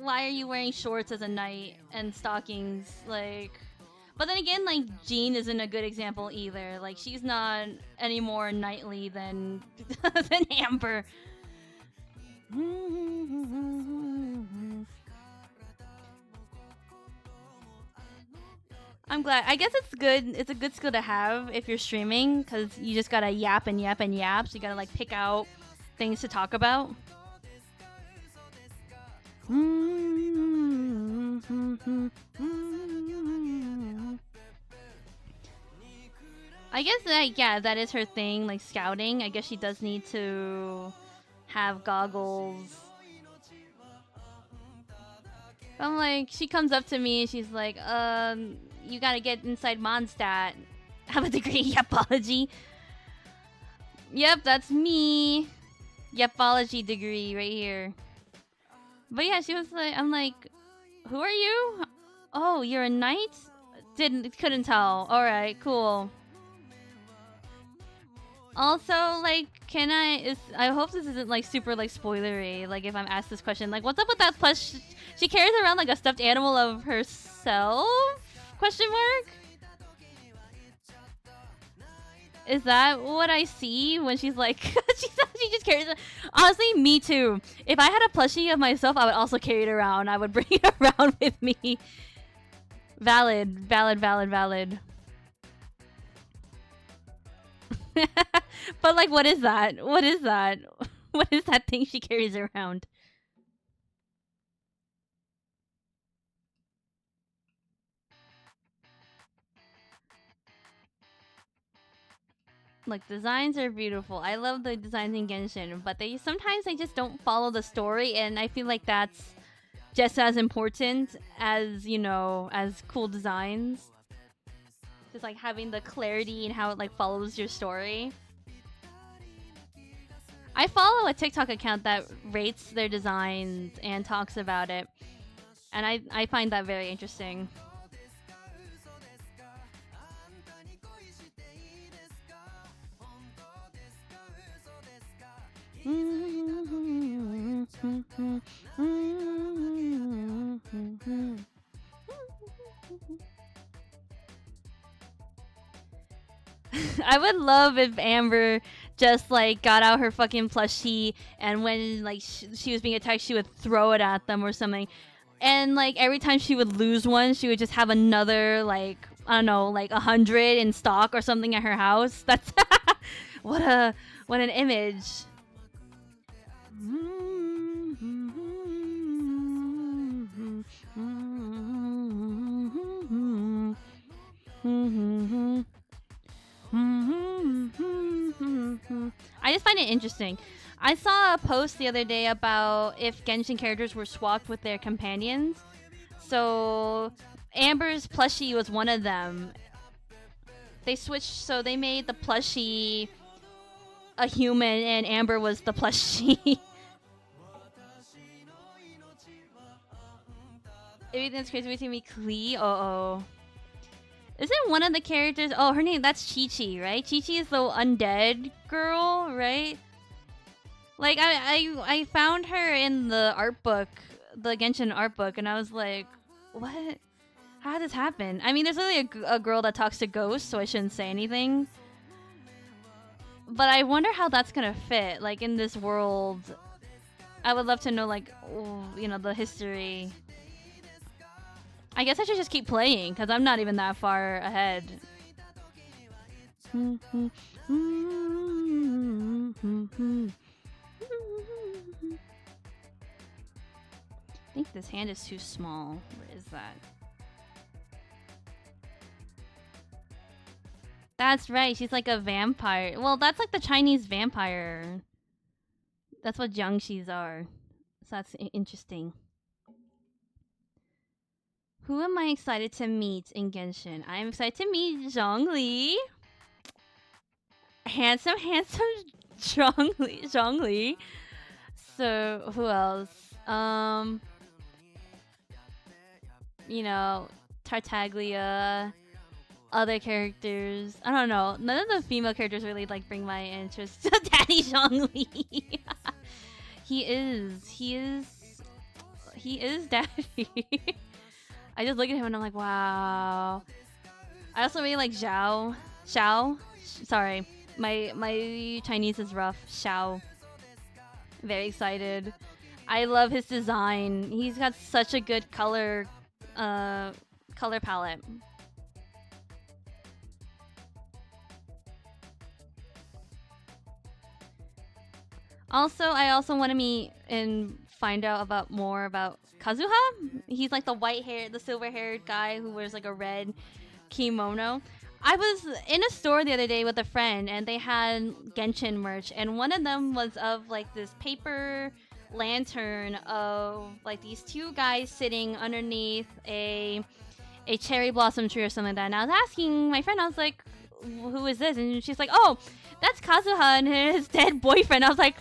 why are you wearing shorts as a knight and stockings? Like, but then again, like, Jean isn't a good example either. Like, she's not any more knightly than than Amber. I'm glad. I guess it's good. It's a good skill to have if you're streaming, because you just gotta yap and yap and yap. So you gotta like pick out things to talk about. I guess that, yeah, that is her thing, like scouting. I guess she does need to have goggles. I'm like, she comes up to me and she's like, you gotta get inside Mondstadt. Have a degree in Yapology. Yep, that's me. Yapology degree right here. But yeah, she was like, I'm like, who are you? Oh, you're a knight? Couldn't tell. Alright, cool. Also, like, I hope this isn't like super like spoilery, like if I'm asked this question, like what's up with that plush? She carries around like a stuffed animal of herself? Question mark? Is that what I see when she's like, she just carries it? Honestly, me too. If I had a plushie of myself, I would also carry it around. I would bring it around with me. Valid, valid, valid, valid. But like, what is that? What is that? What is that thing she carries around? Like, designs are beautiful. I love the designs in Genshin, but sometimes they just don't follow the story, and I feel like that's just as important as, you know, as cool designs. Just like having the clarity and how it like follows your story. I follow a TikTok account that rates their designs and talks about it, and I find that very interesting. I would love if Amber just like got out her fucking plushie, and when like she was being attacked, she would throw it at them or something. And like every time she would lose one, she would just have another, like, I don't know, like 100 in stock or something at her house. That's what an image. I just find it interesting. I saw a post the other day about if Genshin characters were swapped with their companions. So Amber's plushie was one of them. They switched, so they made the plushie a human, and Amber was the plushie. Everything's crazy between me, Klee. Uh-oh. Isn't one of the characters... Oh, her name... That's Chi-Chi, right? Chi-Chi is the undead girl, right? Like, I found her in the art book, the Genshin art book, and I was like, what? How did this happen? I mean, there's literally a girl that talks to ghosts, so I shouldn't say anything. But I wonder how that's gonna fit, like, in this world. I would love to know, like, you know, the history. I guess I should just keep playing, because I'm not even that far ahead. I think this hand is too small. Where is that? That's right, she's like a vampire. Well, that's like the Chinese vampire. That's what Jiangxis are. So that's interesting. Who am I excited to meet in Genshin? I am excited to meet Zhongli. Handsome Zhongli. So who else? You know, Tartaglia, other characters. I don't know. None of the female characters really like bring my interest. Daddy Zhongli. He is daddy. I just look at him and I'm like, wow. I also really like Xiao. Sorry, my Chinese is rough. Xiao. Very excited. I love his design. He's got such a good color palette. Also, I also want to meet and find out more about Kazuha. He's like the silver-haired guy who wears like a red kimono. I was in a store the other day with a friend, and they had Genshin merch, and one of them was of like this paper lantern of like these two guys sitting underneath a cherry blossom tree or something like that. And I was asking my friend, I was like, "Who is this?" And she's like, "Oh, that's Kazuha and his dead boyfriend." I was like,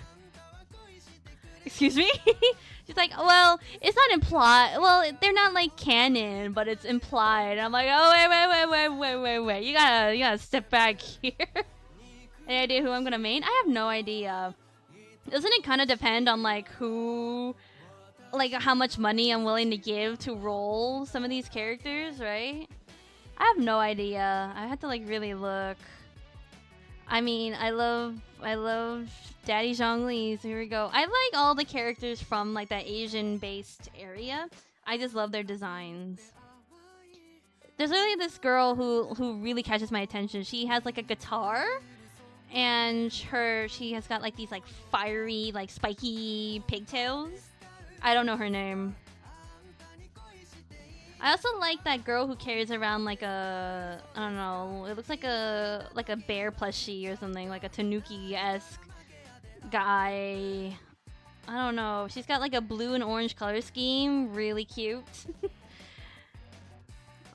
"Excuse me?" She's like, "Well, it's not implied. Well, they're not like canon, but it's implied." And I'm like, "Oh, wait. You gotta step back here." Any idea who I'm gonna main? I have no idea. Doesn't it kind of depend on like who, like how much money I'm willing to give to roll some of these characters, right? I have no idea. I had to like really look. I mean, I love Daddy Zhongli, so here we go. I like all the characters from like that Asian-based area. I just love their designs. There's really this girl who really catches my attention. She has like a guitar, and she has got like these like fiery, like spiky pigtails. I don't know her name. I also like that girl who carries around like a, I don't know, it looks like a bear plushie or something, like a Tanuki-esque guy. I don't know. She's got like a blue and orange color scheme. Really cute.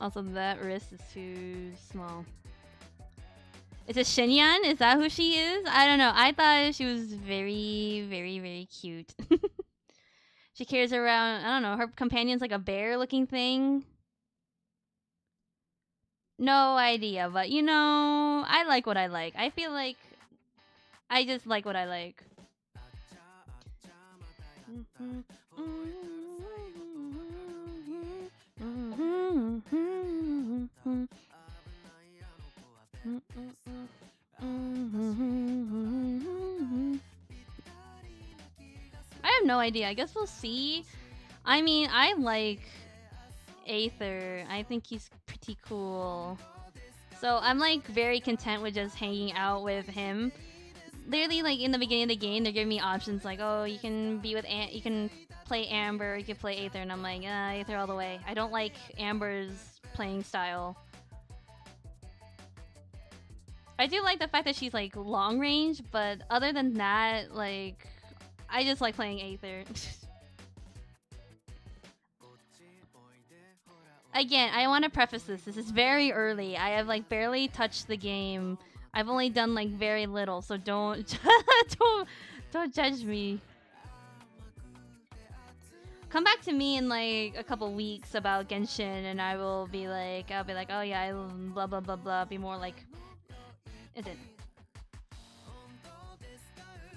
Also, that wrist is too small. Is it Shinyan? Is that who she is? I don't know. I thought she was very, very, very cute. She carries around, I don't know, her companion's like a bear-looking thing. No idea, but you know, I like what I like. I feel like I just like what I like. I have no idea. I guess we'll see. I mean, I like Aether. I think he's pretty cool. So I'm like very content with just hanging out with him. Literally, like in the beginning of the game, they're giving me options like, oh, you can be with you can play Amber, you can play Aether, and I'm like, Aether all the way. I don't like Amber's playing style. I do like the fact that she's like long range, but other than that, like, I just like playing Aether. Again, I want to preface this. This is very early. I have like barely touched the game. I've only done like very little, so don't don't judge me. Come back to me in like a couple weeks about Genshin, and I'll be like, oh yeah, I blah blah blah blah. Be more like, is it?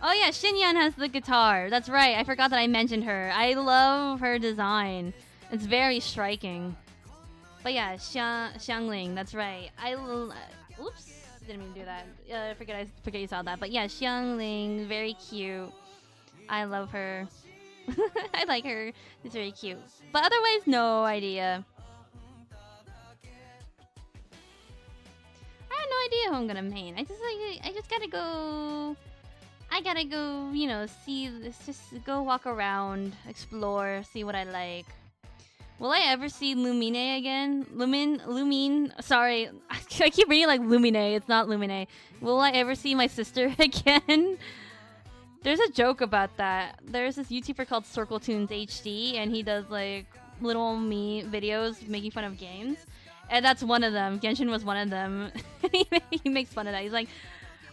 Oh yeah, Xinyan has the guitar. That's right. I forgot that I mentioned her. I love her design. It's very striking. But yeah, Xiangling. That's right. Oops, didn't mean to do that. I forget you saw that. But yeah, Xiangling, very cute. I love her. I like her. It's very cute. But otherwise, no idea. I have no idea who I'm gonna main. I just gotta go. I gotta go, you know, see. Let's just go walk around, explore, see what I like. Will I ever see Lumine again? Lumine. Sorry, I keep reading like Lumine. It's not Lumine. Will I ever see my sister again? There's a joke about that. There's this YouTuber called Circle Tunes HD, and he does like little me videos making fun of games, and that's one of them. Genshin was one of them. He makes fun of that. He's like,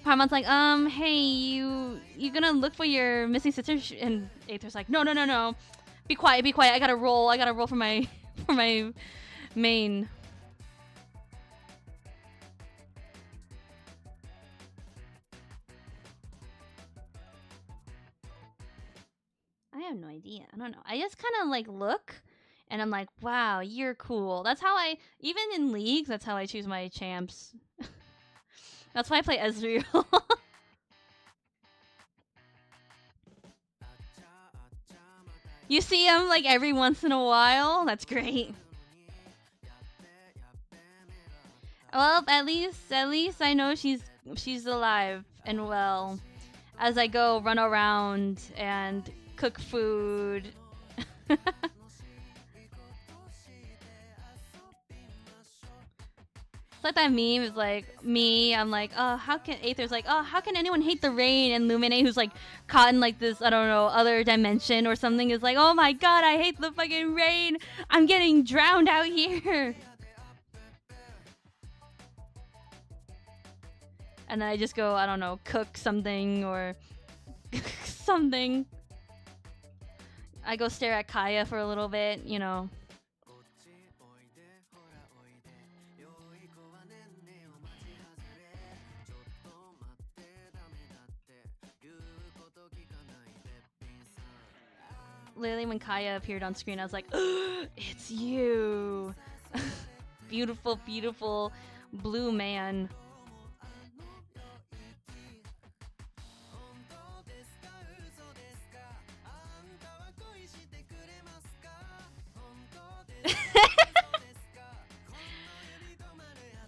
Paimon's like, hey, you gonna look for your missing sister? And Aether's like, no. Be quiet. I gotta roll for my for my main. I have no idea. I don't know. I just kind of like look, and I'm like, wow, you're cool. That's how I, even in leagues, that's how I choose my champs. That's why I play Ezreal. You see him like every once in a while. That's great. Well, at least I know she's alive and well. As I go run around and cook food. It's like that meme is like me. I'm like, oh, how can Aether's like, oh, how can anyone hate the rain? And Lumine, who's like caught in like this, I don't know, other dimension or something, is like, oh my god, I hate the fucking rain. I'm getting drowned out here. And then I just go, I don't know, cook something or something. I go stare at Kaya for a little bit, you know. Literally, when Kaya appeared on screen, I was like, oh, it's you. Beautiful, beautiful blue man.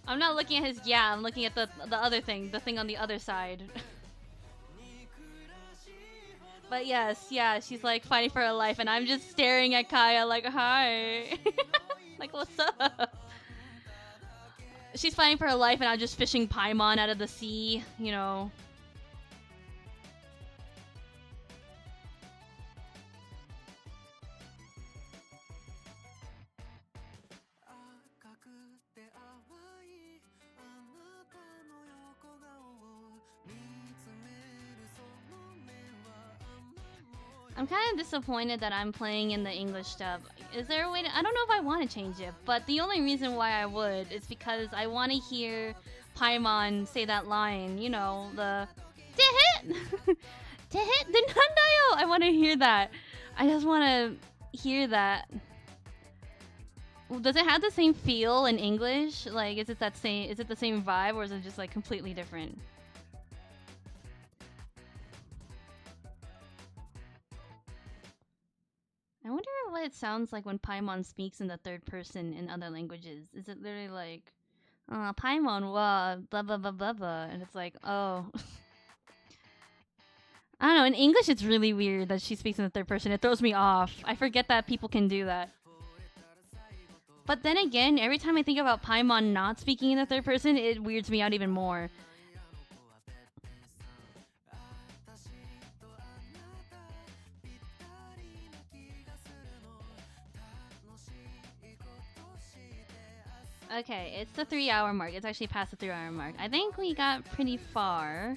I'm not looking at his I'm looking at the other thing, the thing on the other side. But yes, yeah, she's like fighting for her life, and I'm just staring at Kaya like, hi. Like, what's up? She's fighting for her life, and I'm just fishing Paimon out of the sea, you know. I'm kind of disappointed that I'm playing in the English dub. Is there a way to... I don't know if I want to change it, but the only reason why I would is because I want to hear Paimon say that line, you know, the... Tehit! Tehit Denandayo! I want to hear that. I just want to hear that. Does it have the same feel in English? Like, is it the same vibe, or is it just like completely different? I wonder what it sounds like when Paimon speaks in the third person in other languages. Is it literally like, Paimon wa blah blah blah blah blah, and it's like, oh. I don't know, in English it's really weird that she speaks in the third person. It throws me off. I forget that people can do that. But then again, every time I think about Paimon not speaking in the third person, it weirds me out even more. Okay, it's the 3-hour mark. It's actually past the 3-hour mark. I think we got pretty far.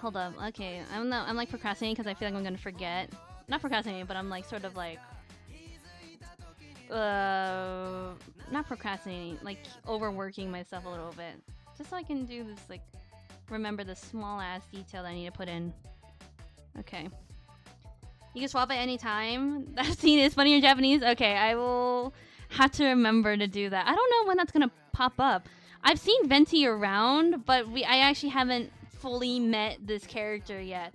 Hold up. Okay, I'm like procrastinating because I feel like I'm gonna forget. Not procrastinating, but I'm like sort of like not procrastinating, like overworking myself a little bit, just so I can do this, like remember the small ass detail that I need to put in. Okay. You can swap at any time. That scene is funny in Japanese. Okay, I will have to remember to do that. I don't know when that's gonna pop up. I've seen Venti around, but I actually haven't fully met this character yet.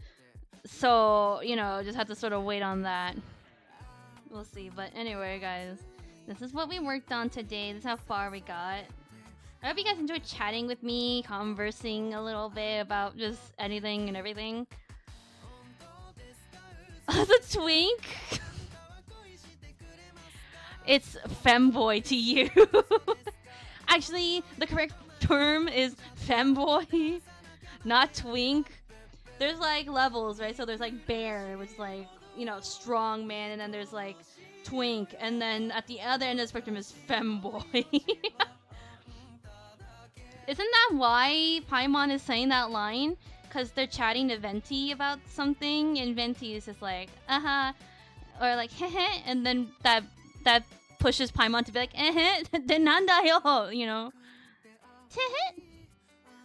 So, you know, just have to sort of wait on that. We'll see. But anyway, guys, this is what we worked on today. This is how far we got. I hope you guys enjoyed chatting with me, conversing a little bit about just anything and everything. The twink? It's femboy to you. Actually, the correct term is femboy, not twink. There's like levels, right? So there's like bear, which is like, you know, strong man, and then there's like twink, and then at the other end of the spectrum is femboy. Isn't that why Paimon is saying that line? Because they're chatting to Venti about something, and Venti is just like, or like, heh, and then that pushes Paimon to be like, then nanda yo, you know?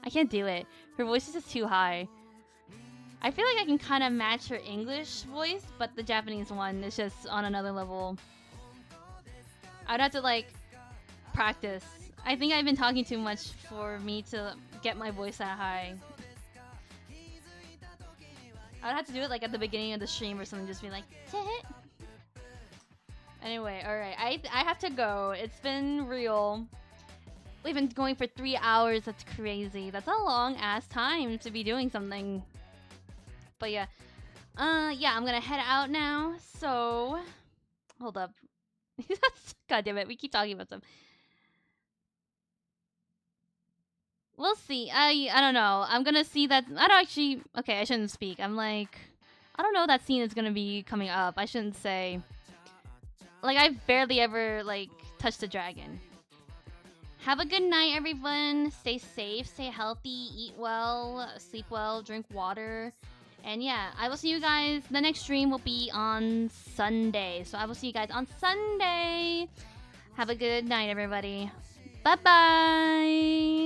I can't do it. Her voice is just too high. I feel like I can kind of match her English voice, but the Japanese one is just on another level. I'd have to like practice. I think I've been talking too much for me to get my voice that high. I'd have to do it like at the beginning of the stream or something, just be like, Anyway, alright, I have to go. It's been real. We've been going for 3 hours. That's crazy. That's a long ass time to be doing something. But yeah. Yeah, I'm gonna head out now. So, hold up. God damn it, we keep talking about stuff. We'll see. I don't know. I'm gonna see that. I don't actually. Okay, I shouldn't speak. I'm like, I don't know that scene is gonna be coming up. I shouldn't say. Like, I've barely ever like touched a dragon. Have a good night, everyone. Stay safe, stay healthy, eat well, sleep well, drink water. And yeah, I will see you guys. The next stream will be on Sunday. So I will see you guys on Sunday. Have a good night, everybody. Bye-bye.